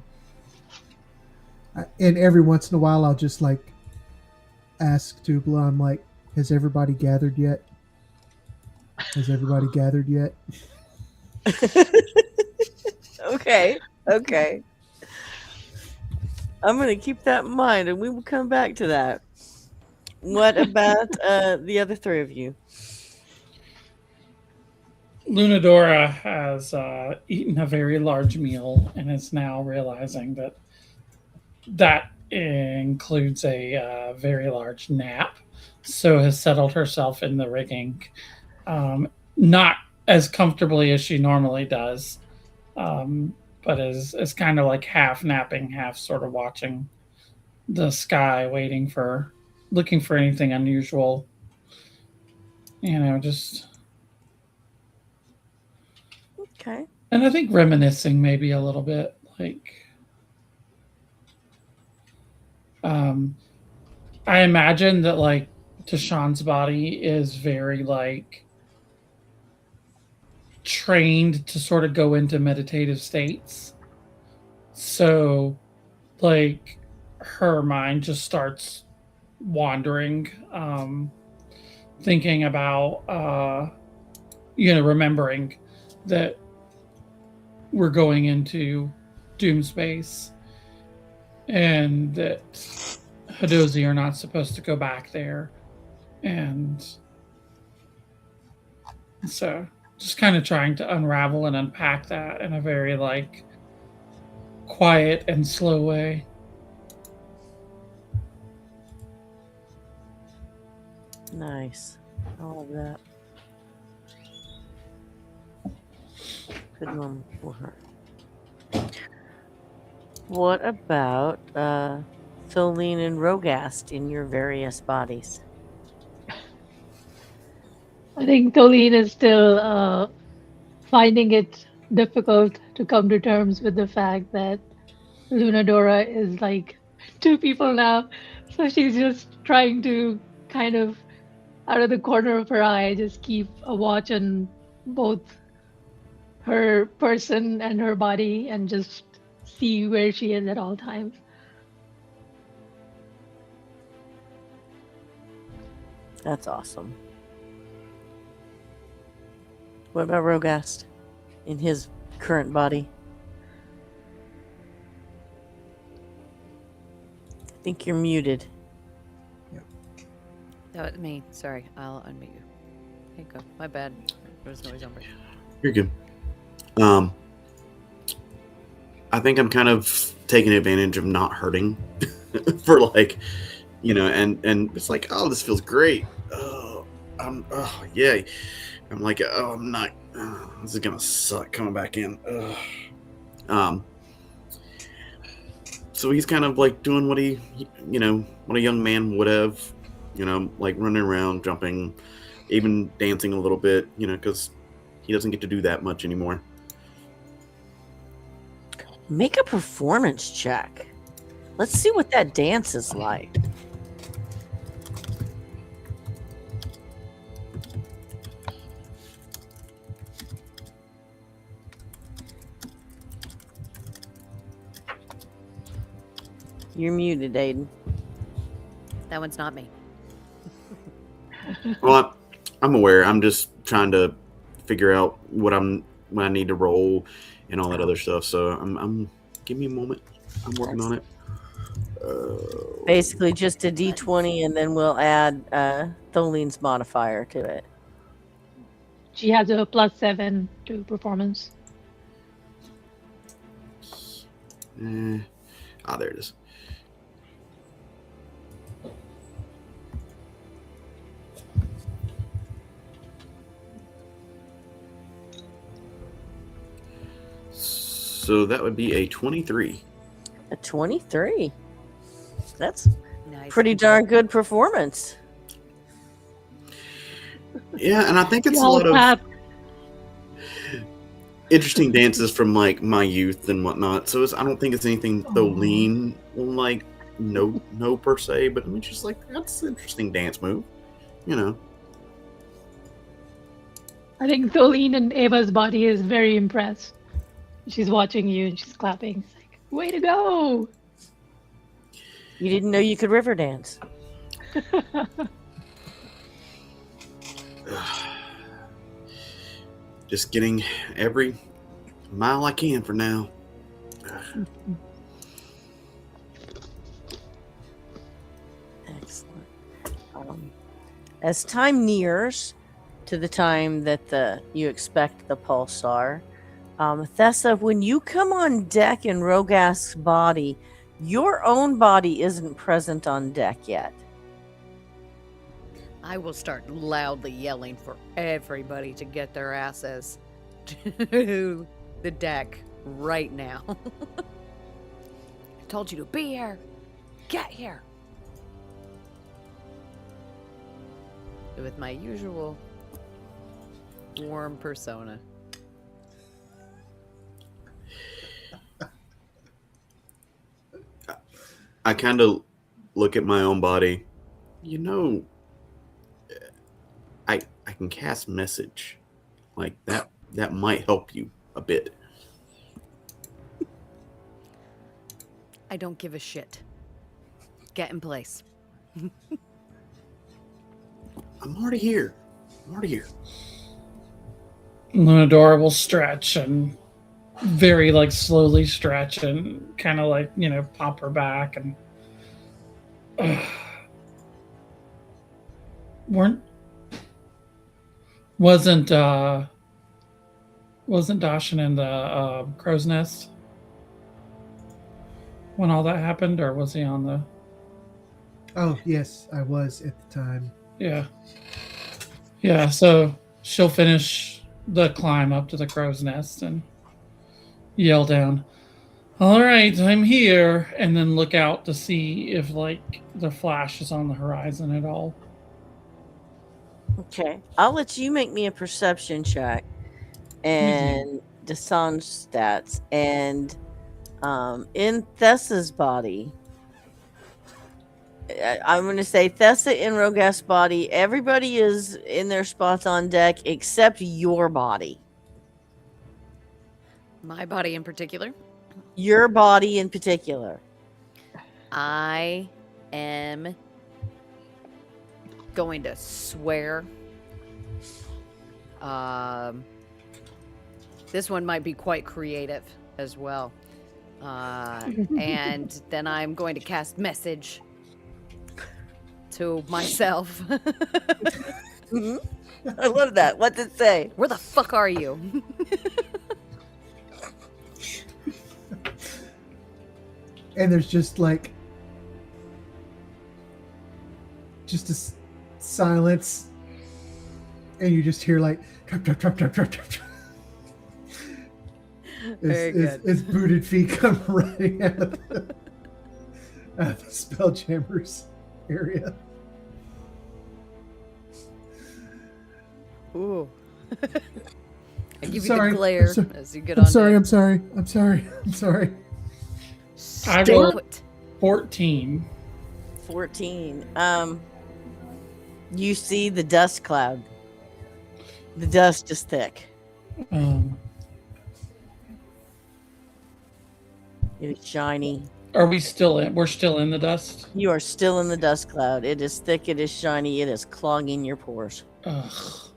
every once in a while I'll just like ask Tubla, I'm like, has everybody gathered yet? Has everybody gathered yet? Okay. I'm going to keep that in mind, and we will come back to that. What about the other three of you? Lunadora has eaten a very large meal and is now realizing that includes a very large nap. So has settled herself in the rigging, not as comfortably as she normally does, but is kind of like half napping, half sort of watching the sky, looking for anything unusual. Just. Okay. And I think reminiscing maybe a little bit, like, I imagine that like Tashawn's body is very like trained to sort of go into meditative states. So like her mind just starts wandering, thinking about remembering that we're going into doom space and that Hadozi are not supposed to go back there. And so just kind of trying to unravel and unpack that in a very like quiet and slow way. Nice. All of that. Good moment for her. What about Tholene and Rogast in your various bodies? I think Tholene is still finding it difficult to come to terms with the fact that Lunadora is like two people now. So she's just trying to kind of, out of the corner of her eye, just keep a watch on both her person and her body and just see where she is at all times. That's awesome. What about Rogast in his current body? I think you're muted. That was me. Sorry, I'll unmute you. Here you go. My bad. There was noise on me. You're good. I think I'm kind of taking advantage of not hurting for like, and it's like, oh, this feels great. Yeah. I'm like, oh, I'm not. This is gonna suck coming back in. So he's kind of like doing what what a young man would have, like running around, jumping, even dancing a little bit, because he doesn't get to do that much anymore. Make a performance check. Let's see what that dance is like. You're muted, Aiden. That one's not me. Well, I'm aware. I'm just trying to figure out what I need to roll and all that other stuff. So I'm give me a moment. I'm working on it. Basically, just a D20, and then we'll add Tholene's modifier to it. She has a +7 to performance. There it is. So that would be a 23. A 23. That's Nice. pretty darn good performance. Yeah, and I think it's a lot of interesting dances from like my youth and whatnot. So I don't think it's anything Tholene like no per se, but I mean, just like that's an interesting dance move, I think Tholene and Ava's body is very impressed. She's watching you and she's clapping. It's like, way to go! You didn't know you could river dance. Just getting every mile I can for now. Excellent. As time nears to the time that you expect the pulsar, Thessa, when you come on deck in Rogask's body, your own body isn't present on deck yet. I will start loudly yelling for everybody to get their asses to the deck right now. I told you to be here. Get here. With my usual warm persona. I kind of look at my own body. You know, I can cast message. Like that might help you a bit. I don't give a shit. Get in place. I'm already here. Lunadora will stretch and very like slowly stretch and kind of like, pop her back and wasn't Dashin in the crow's nest when all that happened, or was he on the? Oh yes, I was at the time. Yeah, so she'll finish the climb up to the crow's nest and yell down, "All right, I'm here," and then look out to see if like the flash is on the horizon at all. Okay, I'll let you make me a perception check and Dasan's stats. And in Thessa's body, I'm going to say Thessa in Rogask's body, everybody is in their spots on deck except your body. My body in particular? Your body in particular. I am going to swear. This one might be quite creative as well. And then I'm going to cast message to myself. I love that. What's it say? Where the fuck are you? And there's just like silence, and you just hear like trap trap trap trap trap trap. As booted feet come running out of the Spelljammer's area. Ooh. I give you Sorry, the glare I'm so- as you get I'm on sorry, deck. I'm sorry, I'm sorry, I'm sorry. I Stay rolled put. 14. 14. You see the dust cloud. The dust is thick. It is shiny. Are we still in? We're still in the dust? You are still in the dust cloud. It is thick, it is shiny, it is clogging your pores. Ugh.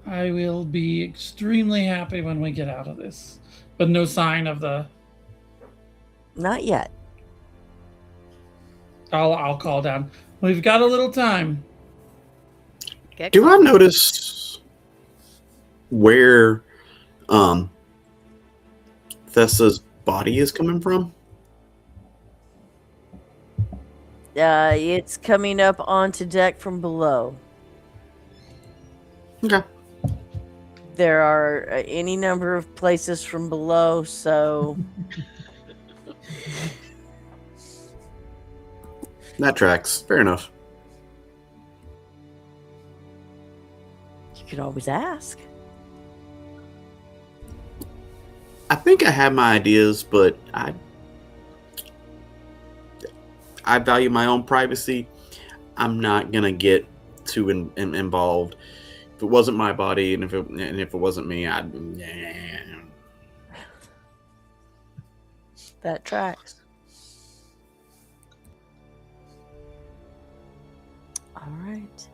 I will be extremely happy when we get out of this. But no sign of the... Not yet. I'll call down. We've got a little time. Get Do I going. notice where Thessa's body is coming from? It's coming up onto deck from below. Okay. There are any number of places from below, so That tracks. Fair enough. you could always ask. I think I have my ideas, but I value my own privacy. I'm not gonna get too involved it wasn't my body, and if it wasn't me, I'd. That tracks. All right.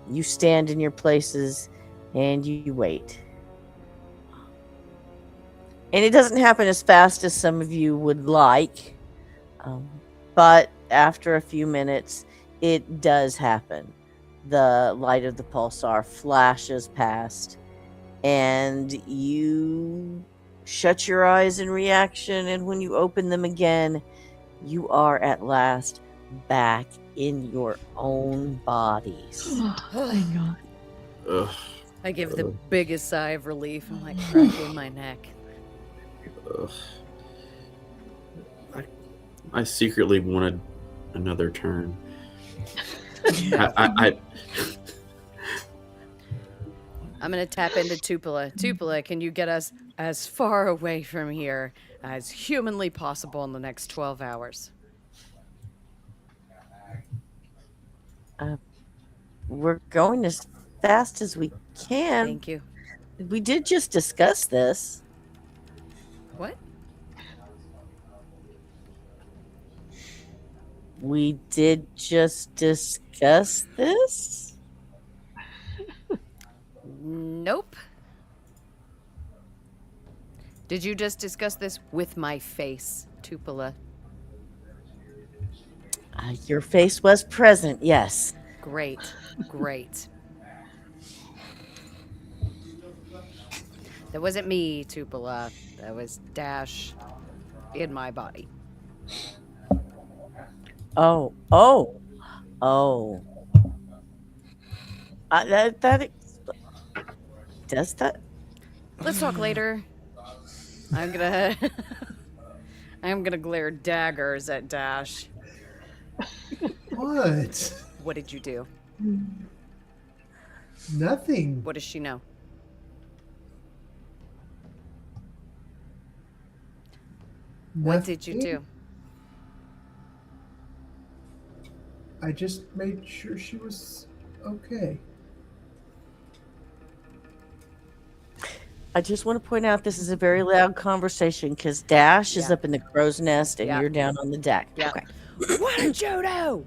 You stand in your places and you wait. And it doesn't happen as fast as some of you would like. But after a few minutes, it does happen. The light of the pulsar flashes past, and you shut your eyes in reaction, and when you open them again, you are at last back in your own bodies. Oh, thank God. Ugh. I give the biggest sigh of relief. I'm like cracking my neck. Ugh. I secretly wanted another turn. I I'm gonna tap into Tupela. Tupela, can you get us as far away from here as humanly possible in the next 12 hours? We're going as fast as we can. Thank you. We did just discuss this. What? We did just discuss this? Nope. Did you just discuss this with my face, Tupela? Your face was present, yes. Great, great. That wasn't me, Tupela. That was Dash in my body. Oh. Does that? Let's talk later. I'm gonna glare daggers at Dash. What? What did you do? Nothing. What does she know? What did you do? I just made sure she was okay. I just want to point out this is a very loud conversation because Dash is up in the crow's nest and you're down on the deck. Yeah. Okay. What did you do?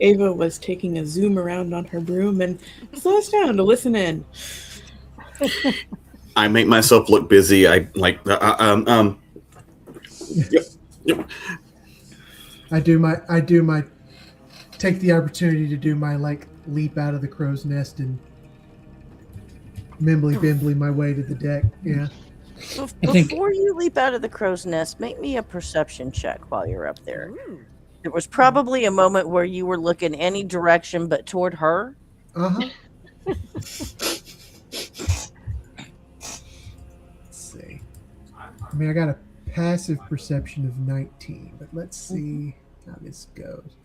Ava was taking a zoom around on her broom and slows down to listen in. I make myself look busy. I like Yep. I do my take the opportunity to do my like leap out of the crow's nest and bimbly my way to the deck. Yeah. Before you leap out of the crow's nest, make me a perception check while you're up there. Ooh. There was probably a moment where you were looking any direction but toward her. Uh-huh. Let's see. I mean, I got a passive perception of 19, but let's see how this goes.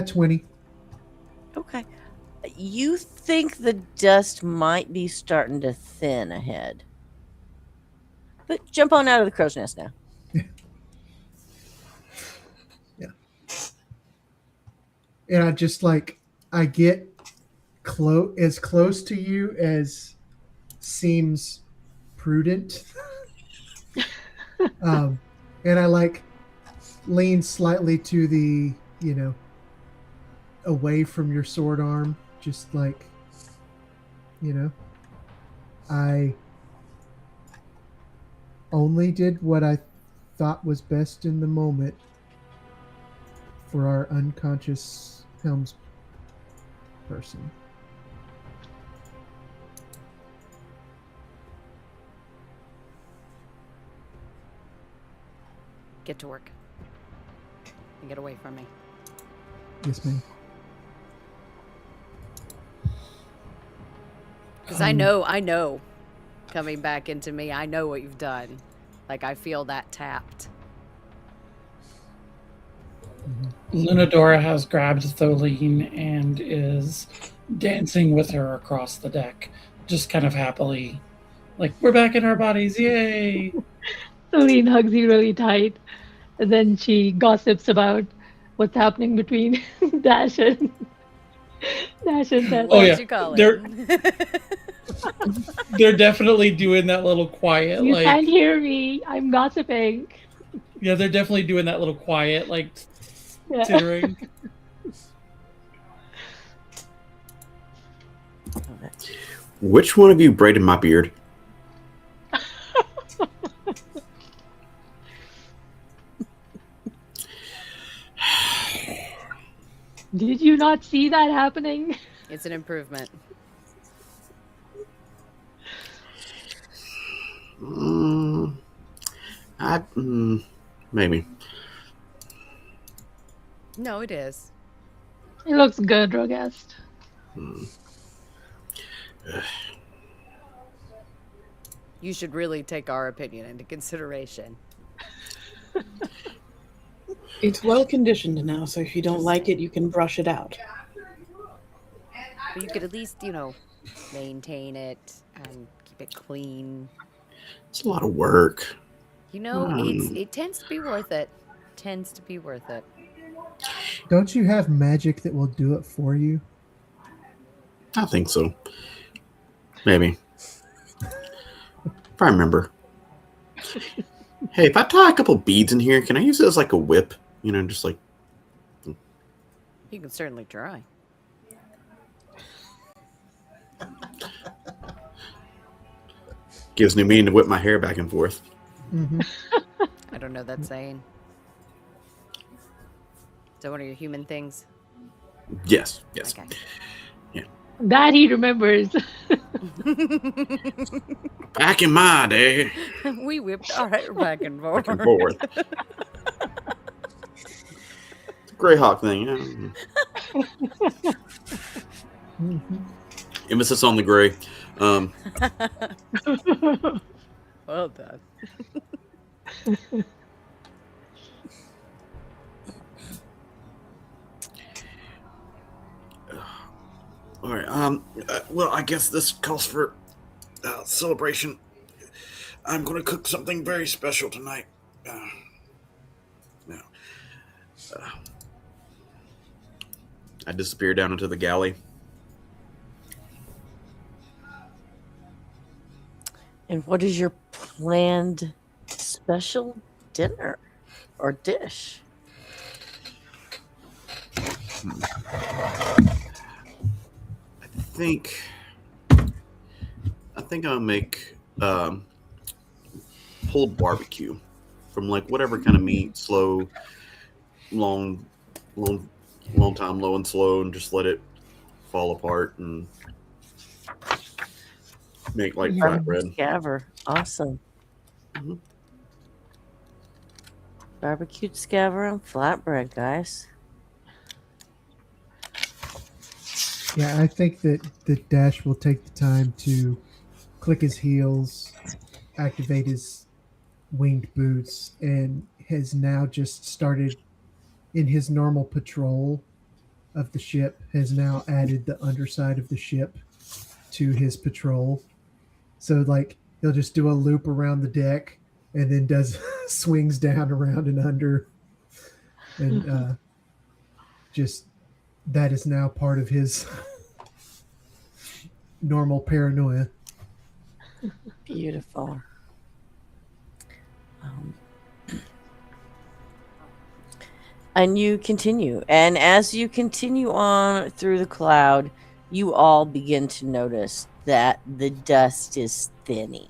20. Okay. You think the dust might be starting to thin ahead. But jump on out of the crow's nest now. Yeah. And I just I get as close to you as seems prudent. And I lean slightly to the, away from your sword arm, just I only did what I thought was best in the moment for our unconscious helms person. Get to work. And get away from me. Yes, ma'am. Because I know, coming back into me, I know what you've done. I feel that tapped. Lunadora has grabbed Tholine and is dancing with her across the deck, just kind of happily. We're back in our bodies, yay! Celine hugs you really tight. And then she gossips about what's happening between Dash and Tessa. Oh, What yeah. you call They're- it? They're definitely doing that little quiet, You can't like, hear me. I'm gossiping. yeah, they're definitely doing that little quiet, like, Yeah. tittering. Which one of you braided my beard? Did you not see that happening? It's an improvement. Maybe. No, it is. It looks good, Rogest. You should really take our opinion into consideration. It's well conditioned now, so if you don't like it, you can brush it out. But you could at least, maintain it and keep it clean. It's a lot of work. It tends to be worth it. Don't you have magic that will do it for you? I think so. Maybe. If I remember. Hey, if I tie a couple beads in here, can I use it as like a whip? Just like... You can certainly try. Gives me meaning to whip my hair back and forth. Mm-hmm. I don't know that saying. Is that one of your human things? Yes. Okay. That he remembers. Back in my day. We whipped our hair back and forth. Back and forth. It's a Greyhawk thing. Yeah. Mm-hmm. Emphasis on the gray. Well done. All right. Well, I guess this calls for celebration. I'm going to cook something very special tonight. I disappear down into the galley. And what is your planned special dinner or dish? I think I'll make pulled barbecue from like whatever kind of meat, slow, long time, low and slow, and just let it fall apart and make like flatbread. Scaver. Awesome. Mhm. Barbecued scaver and flatbread, guys. Yeah, I think that Dash will take the time to click his heels, activate his winged boots, and has now just started in his normal patrol of the ship, has now added the underside of the ship to his patrol. So like he'll just do a loop around the deck and then does swings down around and under. And just that is now part of his normal paranoia. Beautiful. And you continue. And as you continue on through the cloud, you all begin to notice that the dust is thinning.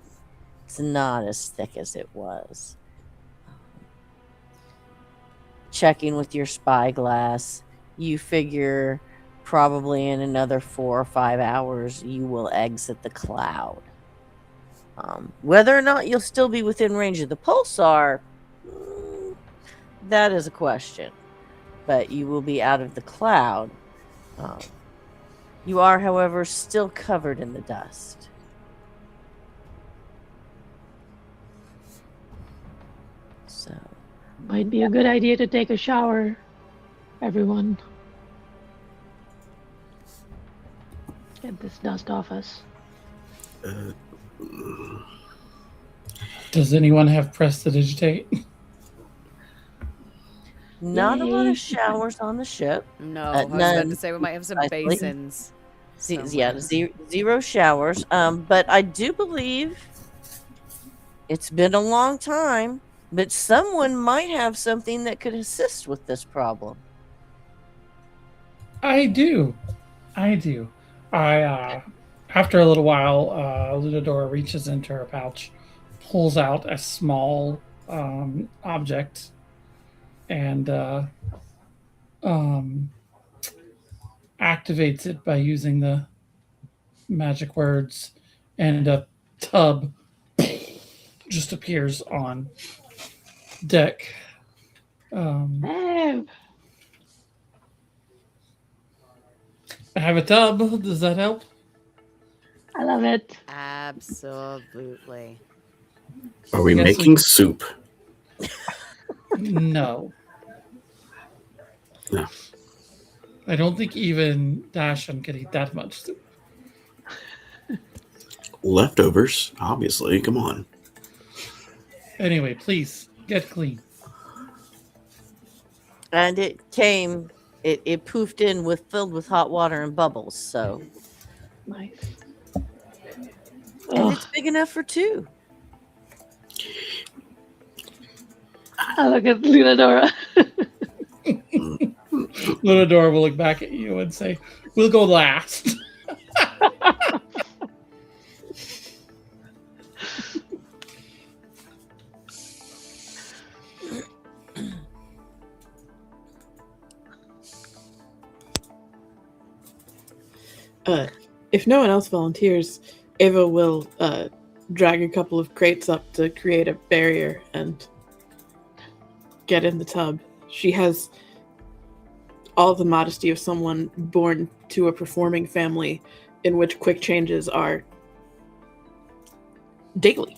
It's not as thick as it was. Checking with your spyglass, you figure probably in another 4 or 5 hours you will exit the cloud. Whether or not you'll still be within range of the pulsar, that is a question. But you will be out of the cloud. You are, however, still covered in the dust. So, Might be a good idea to take a shower, everyone. Get this dust off us. Does anyone have prestidigitate? Not a lot Yay. of showers on the ship. No, I was about none to say we might have some precisely. basins. Yeah, somewhere. zero showers. But I do believe it's been a long time, but someone might have something that could assist with this problem. I do. After a little while, Ludadora reaches into her pouch, pulls out a small object, and activates it by using the magic words, and a tub just appears on deck. Oh, I have a tub. Does that help? I love it. Absolutely. Are we Yes, making soup? No. No. I don't think even Dashan could eat that much soup. Leftovers, obviously. Come on. Anyway, please get clean. And it poofed in filled with hot water and bubbles. So, Nice. and it's big enough for two. I look at Leonora. Lunadora will look back at you and say, "We'll go last." If no one else volunteers, Ava will drag a couple of crates up to create a barrier and get in the tub. She has all the modesty of someone born to a performing family in which quick changes are daily.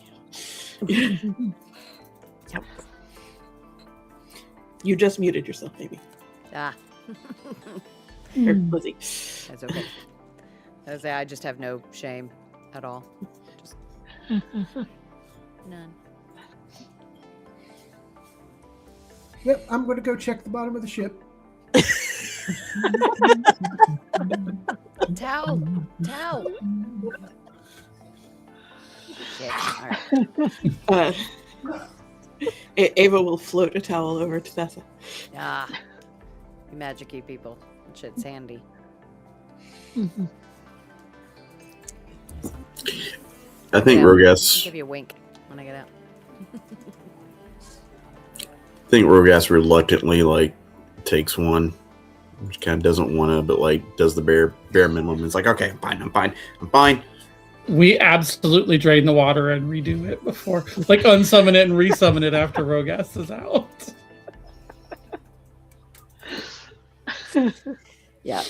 Yep. You just muted yourself, maybe. Ah, Or Lizzie. that's okay. I just have no shame at all. Just none. Yep, I'm going to go check the bottom of the ship. Towel. Shit. All right. Ava will float a towel over to Tessa. Ah, you magic-y people. That shit's handy. I think Yeah, I'll Rogas. give you a wink when I get out. I think Rogas reluctantly takes one, which kind of doesn't want to, but does the bare minimum. It's like, okay, I'm fine. We absolutely drain the water and redo it before, unsummon it and resummon it after Rogas is out. Yeah.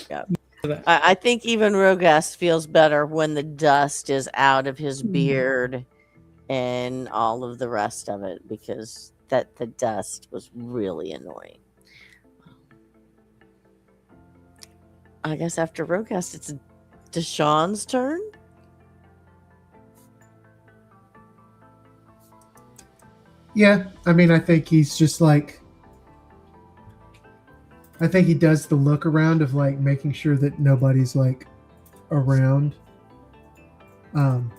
I think even Rogas feels better when the dust is out of his beard and all of the rest of it, because the dust was really annoying. I guess after Rogas, it's Deshawn's turn. Yeah, I mean, I think he's just I think he does the look around of making sure that nobody's around. And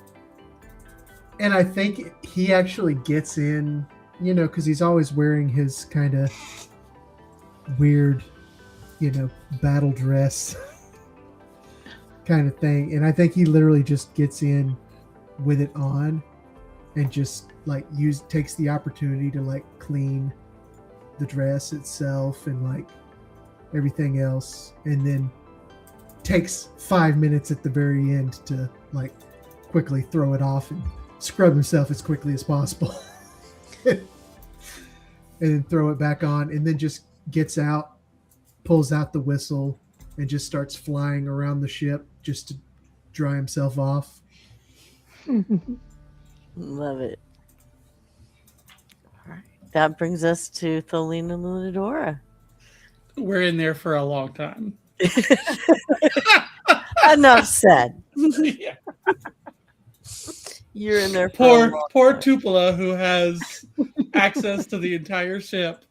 I think he actually gets in, because he's always wearing his kind of weird, battle dress kind of thing. And I think he literally just gets in with it on and just takes the opportunity to clean the dress itself and everything else, and then takes 5 minutes at the very end to quickly throw it off and scrub himself as quickly as possible and then throw it back on, and then just gets out, pulls out the whistle, and just starts flying around the ship just to dry himself off. Love it. All right. That brings us to Tholina and Lunadora. We're in there for a long time. Enough said. Yeah. You're in there for Poor Tupela, who has access to the entire ship.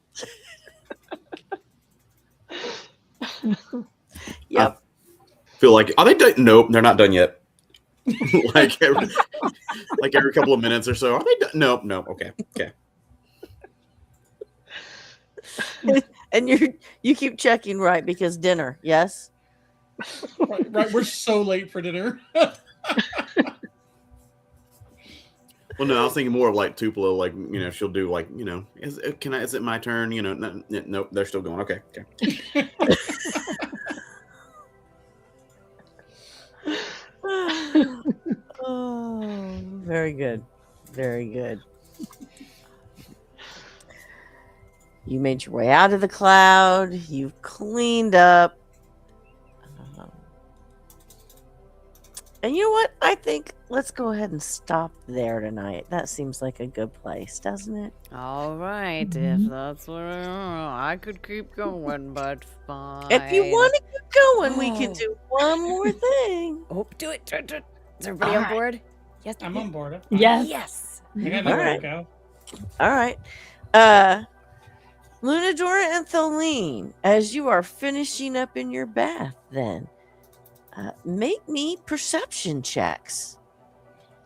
Yep. Feel like, are they done? Nope, they're not done yet. like every couple of minutes or so. Are they done? Nope. Okay. And you keep checking, right? Because dinner, yes. Right. We're so late for dinner. Well, no, I was thinking more of like Tupelo, like, she'll do like, is it my turn? Nope, they're still going. Okay. Oh, very good. Very good. You made your way out of the cloud. You've cleaned up. And you know what? I think let's go ahead and stop there tonight. That seems like a good place, doesn't it? All right, if that's what I could keep going, but fine. If you want to keep going, we can do one more thing. Oh, do it. Is everybody on board? Yes. I'm on board. Yes. Yes. I got All nowhere right. to go. All right. Lunadora and Tholene, as you are finishing up in your bath, then make me perception checks.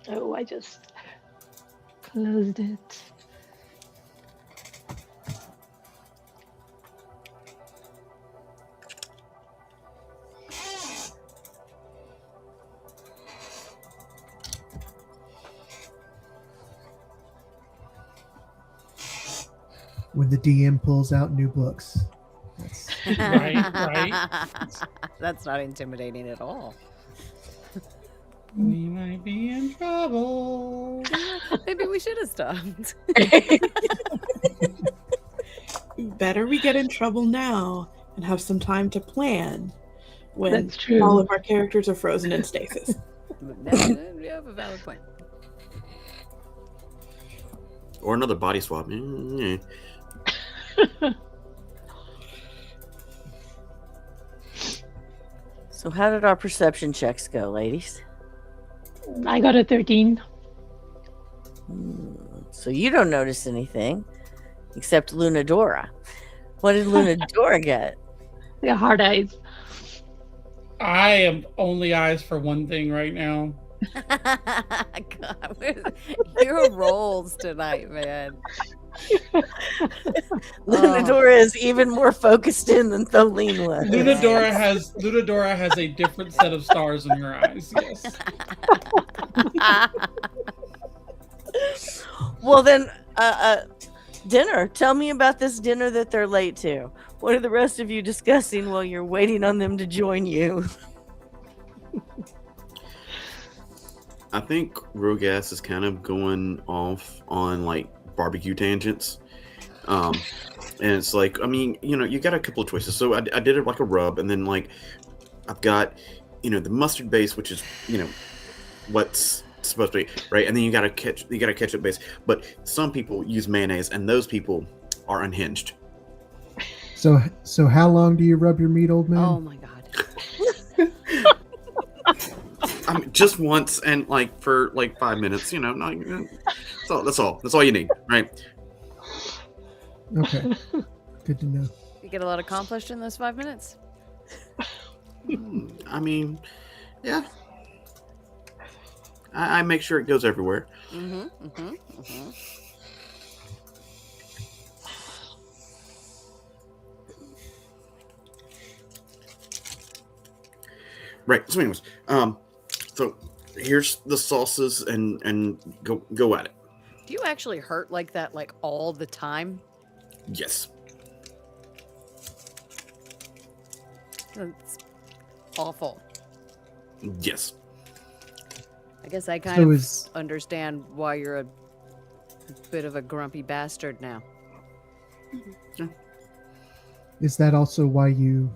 Oh, I just closed it. When the DM pulls out new books. Right. That's not intimidating at all. We might be in trouble. Maybe we should have stopped. Better we get in trouble now and have some time to plan when That's true. all of our characters are frozen in stasis. You have a valid point. Or another body swap. Mm-hmm. So how did our perception checks go, ladies? I got a 13. So you don't notice anything except Lunadora. What did Lunadora get? Yeah, hard eyes. I am only eyes for one thing right now. God, your rolls tonight, man. Lunadora is even more focused in than Tholene was. Lunadora has a different set of stars in her eyes. Yes. Well then, dinner. Tell me about this dinner that they're late to. What are the rest of you discussing while you're waiting on them to join you? I think Rogas is kind of going off on like barbecue tangents. And it's like, I mean, you got a couple of choices. So I did it like a rub, and then like I've got, the mustard base, which is, what's supposed to be, right? And then you got a ketchup base. But some people use mayonnaise, and those people are unhinged. So how long do you rub your meat, old man? Oh my god. I mean, just once, and like for like 5 minutes, that's all you need, right? Okay. Good to know. You get a lot accomplished in those 5 minutes. I mean, yeah. I make sure it goes everywhere. Right. So, anyways, so here's the sauces, and go at it. Do you actually hurt like that, like all the time? Yes. That's awful. Yes. I guess I kind So of is- understand why you're a bit of a grumpy bastard now. Is that also why you...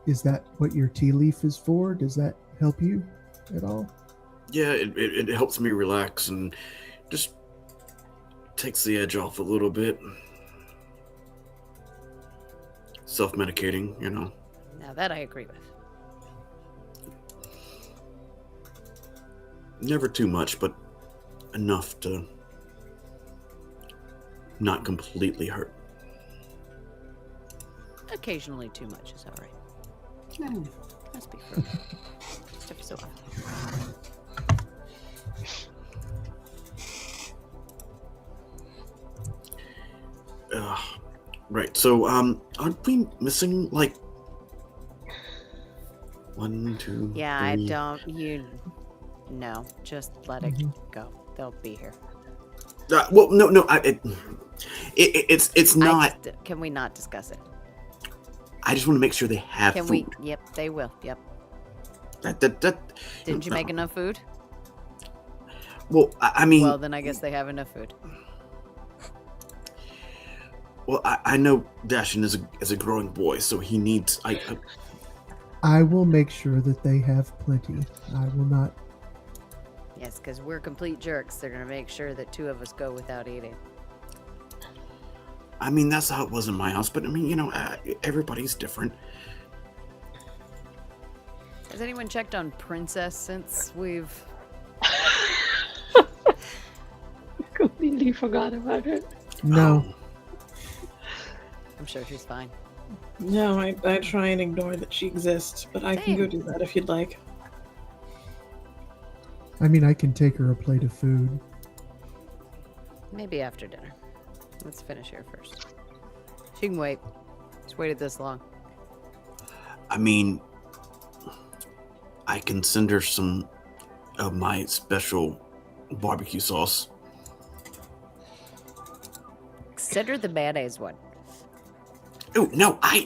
Is that what your tea leaf is for? Does that help you at all? Yeah, it helps me relax and just takes the edge off a little bit. Self-medicating, Now that I agree with. Never too much, but enough to not completely hurt. occasionally too much is all right. Hmm. Must be fruit. Just every so often. Right. So, aren't we missing like 1, 2, Yeah, 3? I don't. No, just let it Mhm. go. They'll be here. Well, no. It's not. Can we not discuss it? I just want to make sure they have Can food. we? Yep, they will. Yep. That. Didn't you make enough food? Well, I mean. Well, then I guess they have enough food. Well, I know Dashin is a growing boy, so he needs. I will make sure that they have plenty. I will not. Yes, because we're complete jerks. They're gonna make sure that 2 of us go without eating. I mean, that's how it was in my house, but I mean, everybody's different. Has anyone checked on Princess since we've? Completely forgot about it. No. I'm sure she's fine. No, I try and ignore that she exists, but I can go Same. do that if you'd like. I mean, I can take her a plate of food. Maybe after dinner. Let's finish here first. She can wait. She's waited this long. I mean, I can send her some of my special barbecue sauce. Send her the mayonnaise one. Oh no, I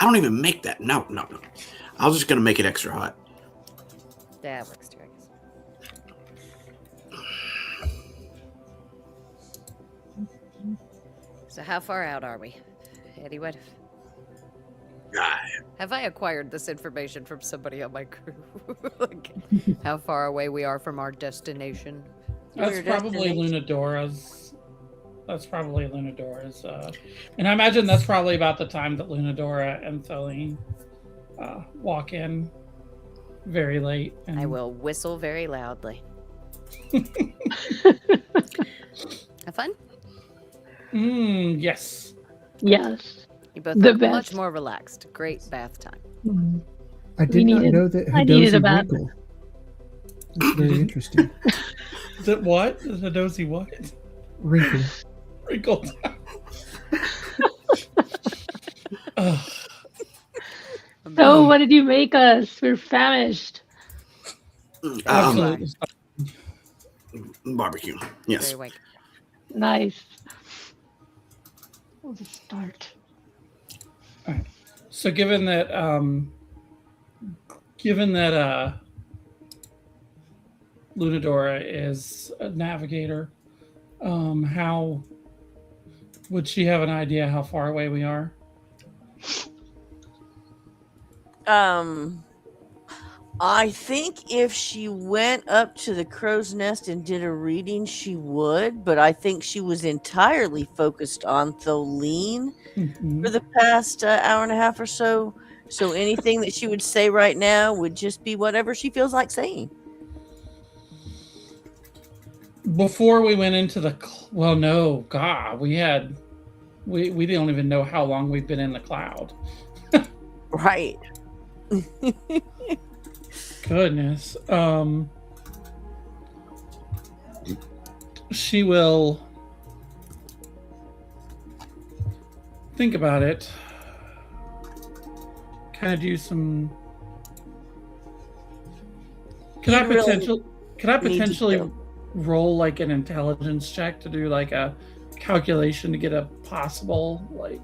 don't even make that. No. I was just gonna make it extra hot. That works too, I guess. So how far out are we? Anyone? Have I acquired this information from somebody on my crew? Like, how far away we are from our destination? That's probably Lunadora's. And I imagine that's probably about the time that Lunadora and Celine walk in very late. And... I will whistle very loudly. Have fun? Yes. Yes. You both The look best. much more relaxed. Great bath time. Mm. I did not know that I needed a Hadozi bath. wrinkled. That's very interesting. Is it what? Is it dozy what? Wrinkled. Wrinkled. Ugh. So, what did you make us? We're famished. Absolutely. Barbecue. Yes. Very wake. Nice. We'll just start. So given that Lunadora is a navigator, how would she have an idea how far away we are? I think if she went up to the crow's nest and did a reading, she would, but I think she was entirely focused on Tholene for the past hour and a half or so. So anything that she would say right now would just be whatever she feels like saying. Before we went into the we don't even know how long we've been in the cloud. Right. Goodness. She will think about it. Kind of do some. Could I potentially roll like an intelligence check to do like a calculation to get a possible like?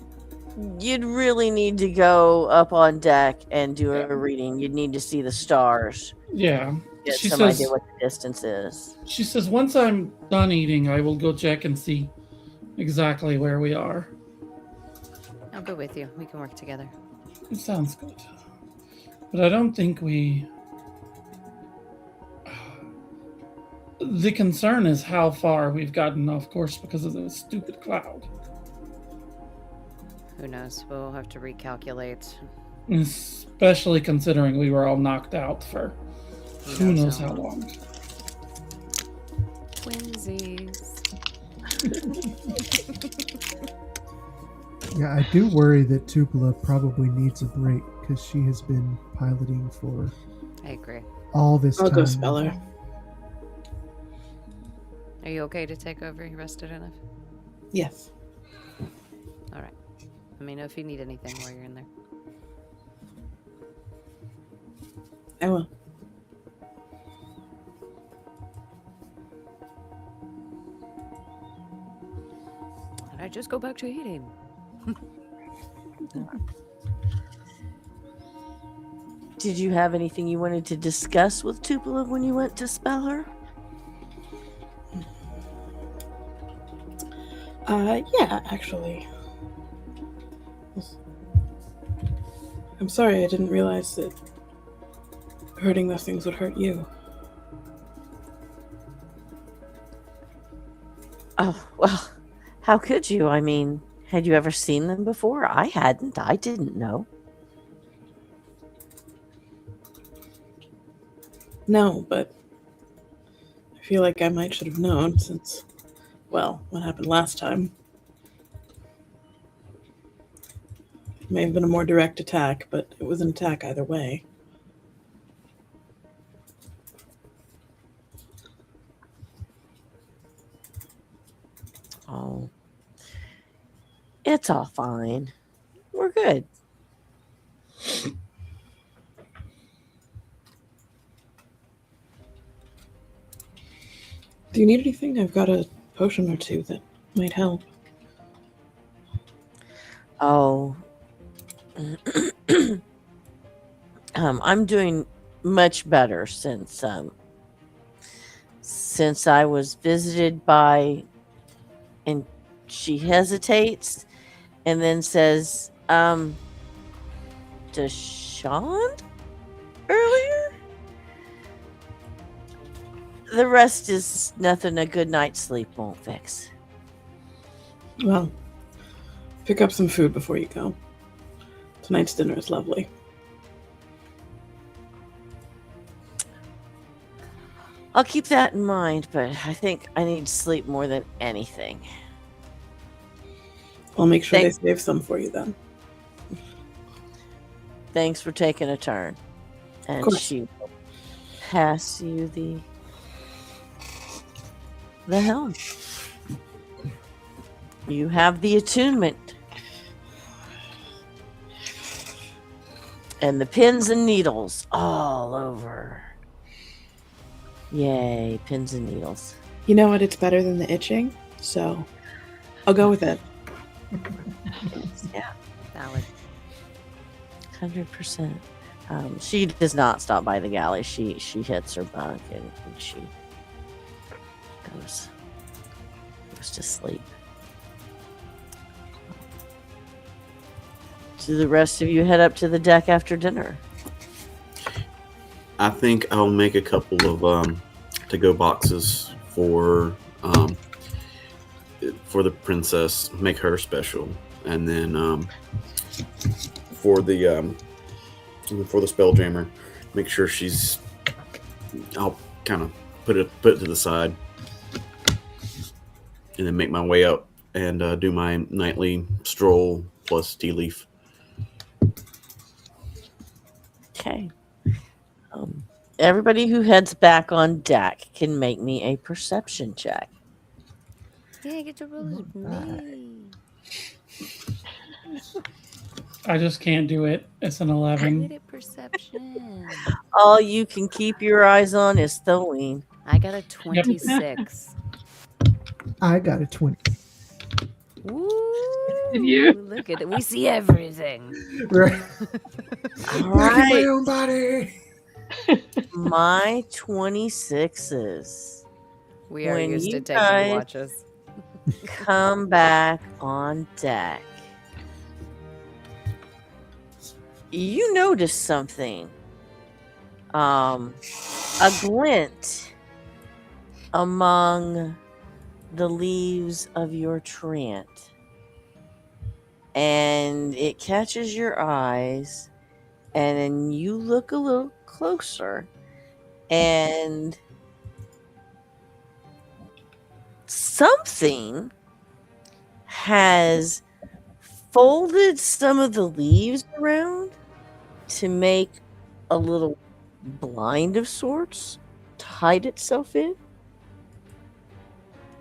You'd really need to go up on deck and do a reading. You'd need to see the stars. Yeah. Get She some says- idea what the distance is. She says, once I'm done eating, I will go check and see exactly where we are. I'll go with you. We can work together. It sounds good. But I don't think we... The concern is how far we've gotten off course because of this stupid cloud. Who knows? We'll have to recalculate. Especially considering we were all knocked out for who knows how long. Twinsies. Yeah, I do worry that Tupela probably needs a break because she has been piloting for I agree. all this I'll time. go spell her. Are you okay to take over? You rested enough? Yes. All right. Let me know if you need anything while you're in there. I will. And I just go back to eating. Did you have anything you wanted to discuss with Tupela when you went to spell her? Yeah, actually. I'm sorry, I didn't realize that hurting those things would hurt you. Oh, well, how could you? I mean, had you ever seen them before? I hadn't. I didn't know. No, but I feel like I might should have known since, well, what happened last time. It may have been a more direct attack, but it was an attack either way. Oh, it's all fine. We're good. Do you need anything? I've got a potion or two that might help. Oh, I'm doing much better since I was visited by, and she hesitates and then says, Deshaun earlier? The rest is nothing a good night's sleep won't fix. Well, pick up some food before you go. Tonight's dinner is lovely. I'll keep that in mind, but I think I need sleep more than anything. I'll make sure Thank- they save some for you then. Thanks for taking a turn. And course. she will pass you the helm. You have the attunement. And the pins and needles all over. Yay, pins and needles. You know what? It's better than the itching, so I'll go with it. Yeah, Valid. 100%. She does not stop by the galley. She hits her bunk and she goes to sleep. Do the rest of you head up to the deck after dinner? I think I'll make a couple of to-go boxes for the princess, make her special, and then for the Spelljammer, make sure she's. I'll kind of put it to the side, and then make my way up and do my nightly stroll plus tea leaf. Okay. Everybody who heads back on deck can make me a perception check. Yeah, get to roll with me. I just can't do it. It's an Good 11. at perception. All you can keep your eyes on is Thelween. I got a 26. I got a 20. Woo! You? Look at it. We see everything. Right. All Back in my right. own body. My 26s. We are When used you to taking guys- watches. Come back on deck. You notice something. A glint among the leaves of your trant. And it catches your eyes. And then you look a little closer. And something has folded some of the leaves around to make a little blind of sorts to hide itself in,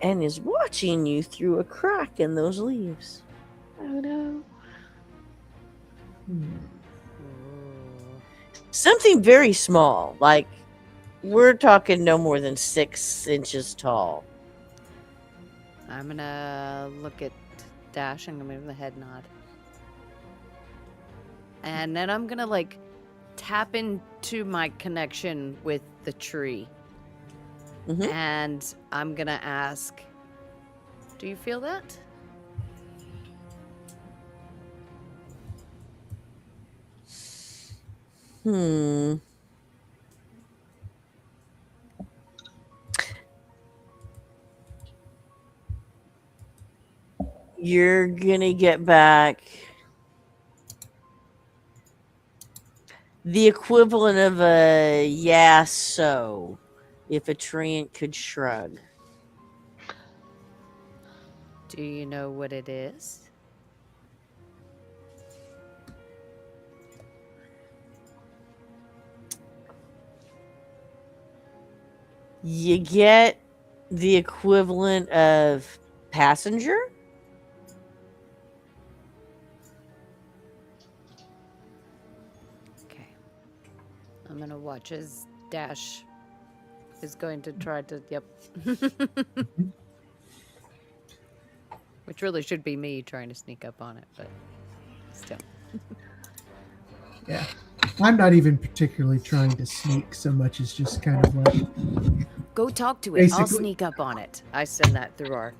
and is watching you through a crack in those leaves. Oh no. Something very small, like we're talking no more than 6 inches tall. I'm gonna look at Dash and I'm gonna give him the head nod. And then I'm gonna like tap into my connection with the tree. Mhm. And I'm gonna ask, do you feel that? You're gonna get back the equivalent of a yeah, so, if a treant could shrug. Do you know what it is? You get the equivalent of passenger. Okay. I'm gonna watch as Dash is going to try to, yep. Which really should be me trying to sneak up on it, but still. Yeah. I'm not even particularly trying to sneak so much as just kind of like Go talk to it. I'll Basically- sneak up on it. I send that through our.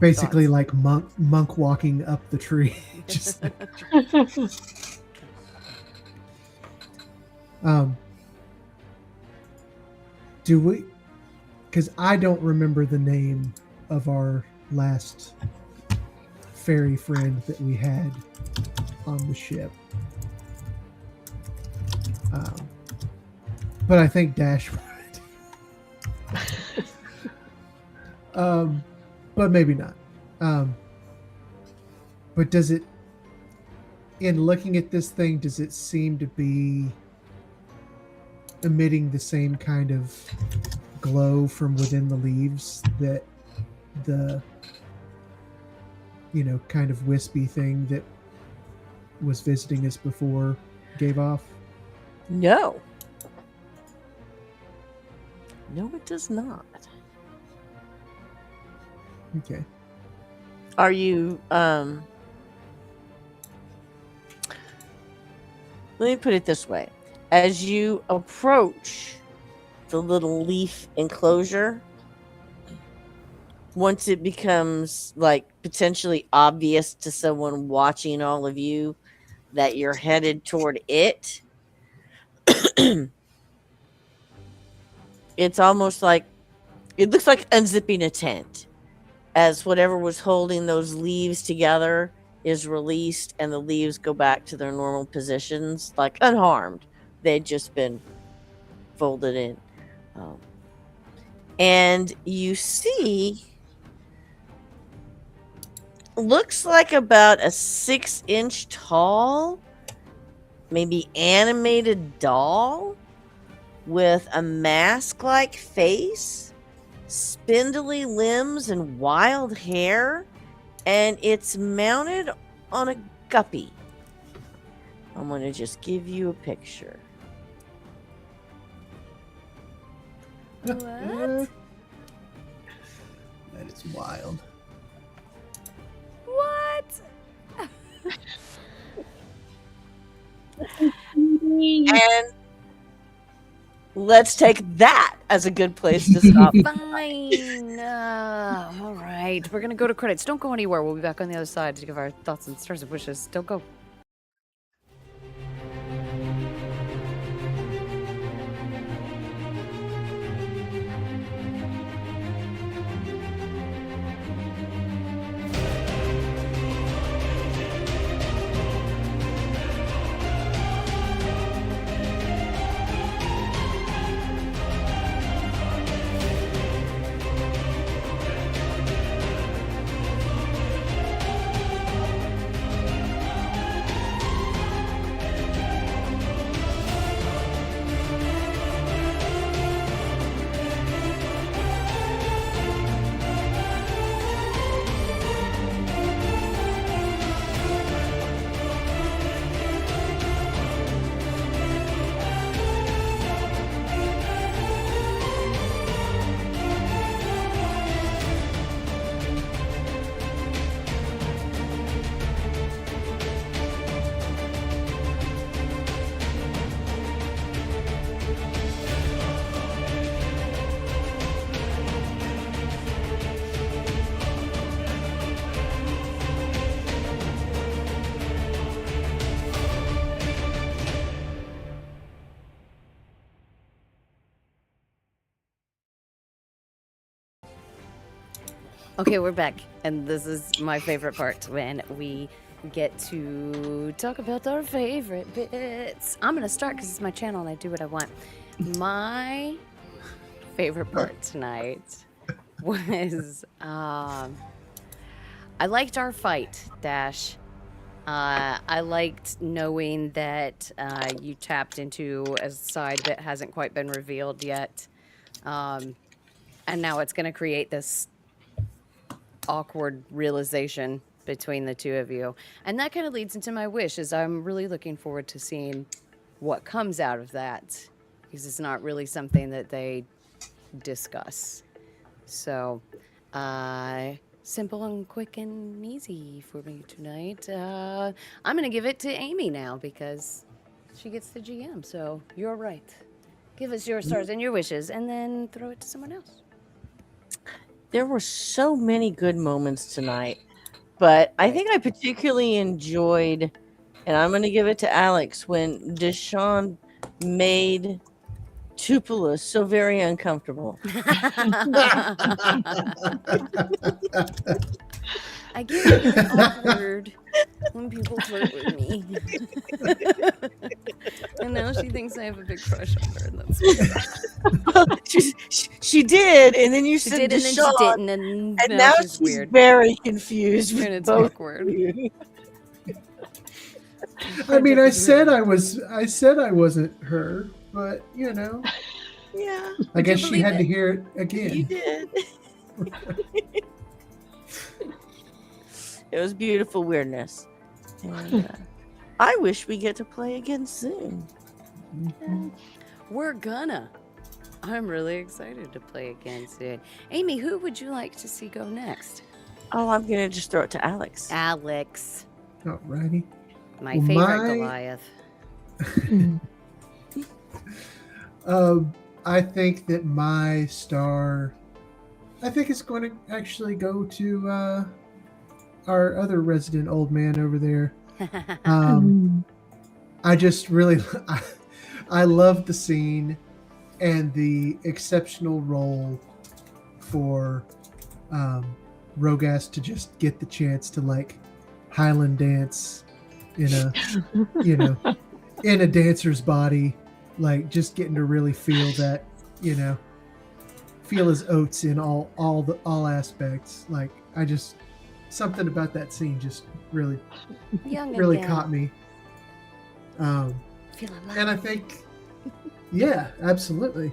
basically Thoughts? like monk walking up the tree. Just do we, because I don't remember the name of our last fairy friend that we had on the ship. But I think Dash would. But maybe not. But does it, in looking at this thing, does it seem to be emitting the same kind of glow from within the leaves that the, kind of wispy thing that was visiting us before gave off? No. No, it does not. Okay. Are you let me put it this way. As you approach the little leaf enclosure, once it becomes like potentially obvious to someone watching all of you that you're headed toward it, it's almost like it looks like unzipping a tent, as whatever was holding those leaves together is released and the leaves go back to their normal positions, like unharmed. They'd just been folded in. And you see, looks like about a 6-inch tall, maybe animated doll with a mask-like face, spindly limbs, and wild hair, and it's mounted on a guppy. I'm going to just give you a picture. What? That is wild. What? And let's take that as a good place to stop. Fine. All right. We're going to go to credits. Don't go anywhere. We'll be back on the other side to give our thoughts and stars and wishes. Don't go. Okay, we're back, and this is my favorite part when we get to talk about our favorite bits. I'm gonna start because it's my channel and I do what I want. My favorite part tonight was I liked our fight, Dash. I liked knowing that you tapped into a side that hasn't quite been revealed yet. And now it's going to create this awkward realization between the two of you. And that kind of leads into my wish, is I'm really looking forward to seeing what comes out of that. Because it's not really something that they discuss. So, simple and quick and easy for me tonight. I'm going to give it to Amy now because she gets the GM. So you're right. Give us your stars and your wishes and then throw it to someone else. There were so many good moments tonight, but I think I particularly enjoyed, and I'm going to give it to Alex, when Deshaun made Tupelo so very uncomfortable. I get really awkward when people flirt with me. And now she thinks I have a big crush on her, and that's weird. she did, and then you She said did, and then she Deshaun, didn't, and now she's weird. very confused. And it's both awkward. I mean, I said I wasn't her, but you know, Yeah, I guess you she had believe to hear it you again. did. It was beautiful weirdness. And, I wish we get to play again soon. We're gonna. I'm really excited to play again soon. Amy, who would you like to see go next? Oh, I'm gonna just throw it to Alex. Alex, Alrighty. my Well, favorite Goliath. I think that my star, I think it's going to actually go to our other resident old man over there. I just really, I love the scene and the exceptional role for Rogas to just get the chance to like Highland dance in a, you know, in a dancer's body, like just getting to really feel that, you know, feel his oats in all aspects. Like I just, something about that scene just really Young really again. caught me. Feel alive. And I think, yeah, absolutely.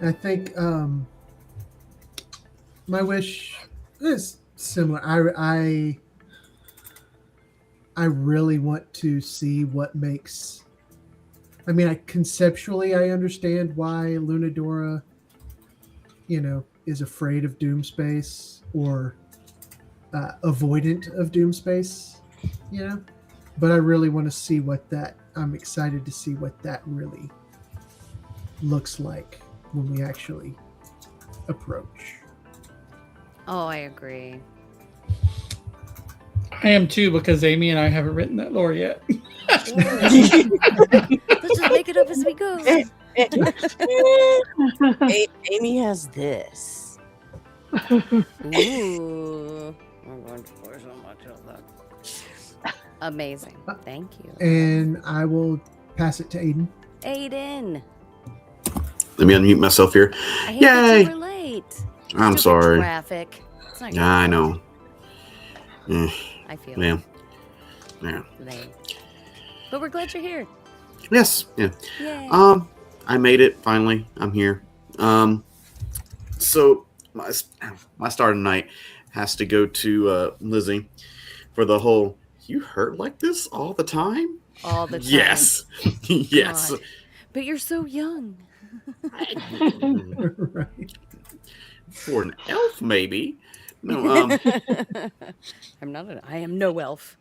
I think my wish is similar. I really want to see what makes. I mean, conceptually I understand why Lunadora, you know, is afraid of Doom Space or avoidant of Doom Space, you know. But I really want to see what that. I'm excited to see what that really looks like when we actually approach. Oh, I agree. I am too, because Amy and I haven't written that lore yet. Let's just make it up as we go. Amy has this. Ooh. I'm going to pour so much of that. Amazing. Thank you. And I will pass it to Aiden. Aiden. Let me unmute myself here. I hate Yay! that you were late. I'm Stupid sorry. Traffic. It's not your Yeah, I fault. know. I feel Yeah. Yeah. lame. But we're glad you're here. Yes. Yeah. Yay. I made it finally. I'm here. So my start of the night has to go to Lizzie for the whole. You hurt like this all the time? All the time. Yes. Yes. God. But you're so young. Right. For an elf, maybe. No. I am no elf.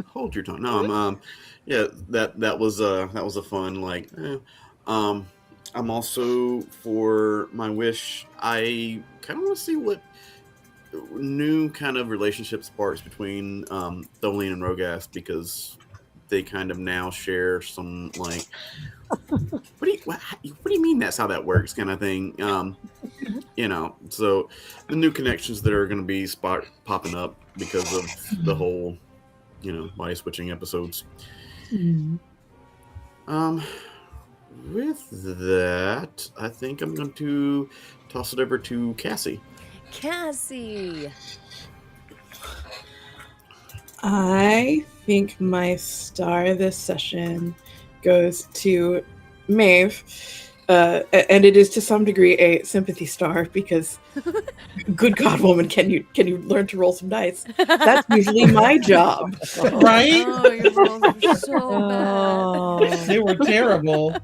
Hold your tongue. No. Yeah. That was a fun like. I'm also for my wish. I kind of want to see what new kind of relationship sparks between Tholene and Rogas, because they kind of now share some like what do you mean that's how that works kind of thing. So the new connections that are going to be popping up because of the whole, body switching episodes. With that, I think I'm going to toss it over to Cassie. Cassie. I think my star this session goes to Maeve. And it is to some degree a sympathy star because, good God, woman, can you learn to roll some dice? That's usually my job, Right? Oh, your rolls are so bad. They were terrible.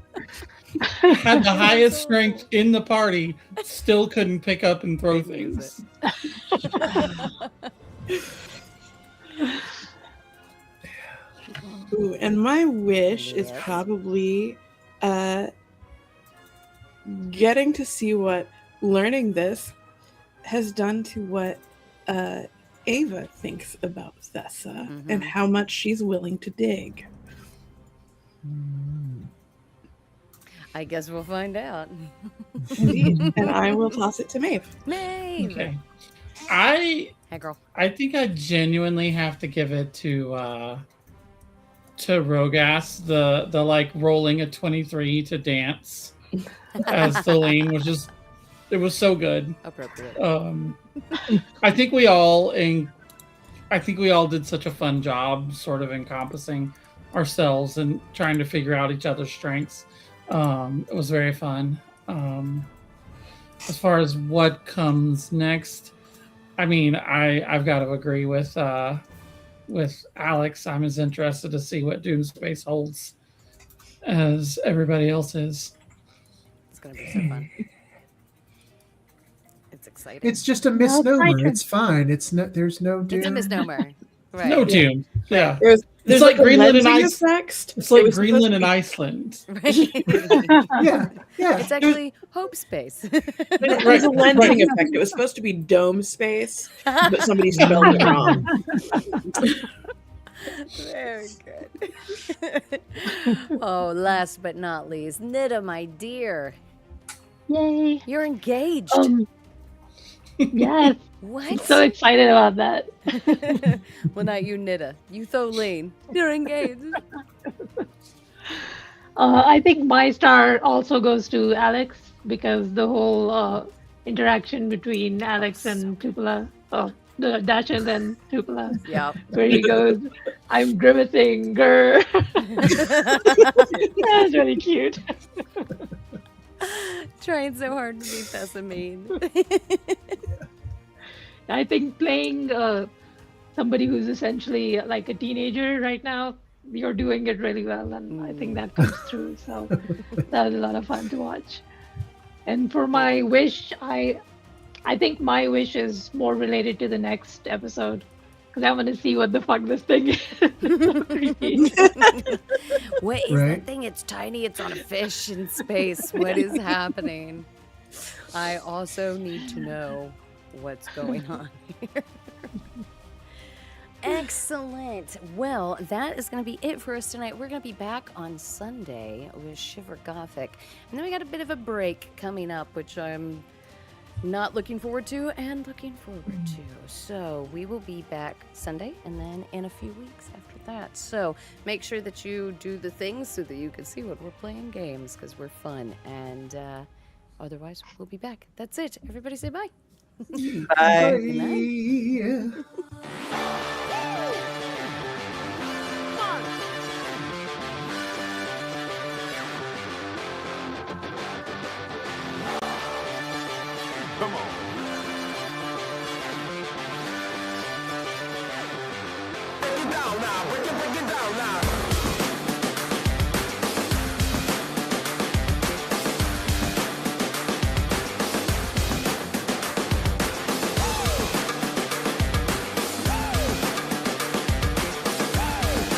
Had the highest strength in the party, still couldn't pick up and throw Didn't use things. Ooh, and my wish is Yes. probably getting to see what learning this has done to what Ava thinks about Thessa and how much she's willing to dig. I guess we'll find out. Indeed. And I will toss it to Maeve. Maeve. Okay. Hey, girl. I think I genuinely have to give it to Rogas, the like rolling a 23 to dance as the lane was just, it was so good. Appropriate. I think we all did such a fun job sort of encompassing ourselves and trying to figure out each other's strengths. It was very fun. As far as what comes next, I mean, I've got to agree with Alex. I'm as interested to see what Doomspace holds as everybody else is. It's gonna be so fun. It's exciting. It's just a misnomer. It's fine. There's no doom. It's a misnomer. Right. No Doom. Yeah. There's like like Greenland a and lensing Ice. effect. It's like It was Greenland and supposed Iceland. Right. Yeah. It's actually Hope Space. to be- There's a lensing effect. It was supposed to be dome space, but somebody spelled it wrong. Very good. Oh, last but not least, Nita, my dear, Yay. you're engaged. Yes. What? I'm so excited about that. Well, not you, Nita. You, Tholeen. You're engaged. I think my star also goes to Alex because the whole interaction between Alex and Tupela, the Dashes and Tupela, Yeah. where he goes, I'm grimacing, grr. That was really cute. Trying so hard to be Pessamine. I think playing somebody who's essentially like a teenager right now, you're doing it really well, and I think that comes through. So that was a lot of fun to watch. And for my wish, I think my wish is more related to the next episode because I want to see what the fuck this thing is. It's so creepy. What is Right. that thing? It's tiny. It's on a fish in space. What is happening? I also need to know what's going on here. Excellent. Well, that is going to be it for us tonight. We're going to be back on Sunday with Shiver Gothic. And then we got a bit of a break coming up, which I'm not looking forward to and looking forward to. So we will be back Sunday and then in a few weeks after that. So make sure that you do the things so that you can see what we're playing games because we're fun. And otherwise, we'll be back. That's it. Everybody say bye. Bye. Good night. Come on.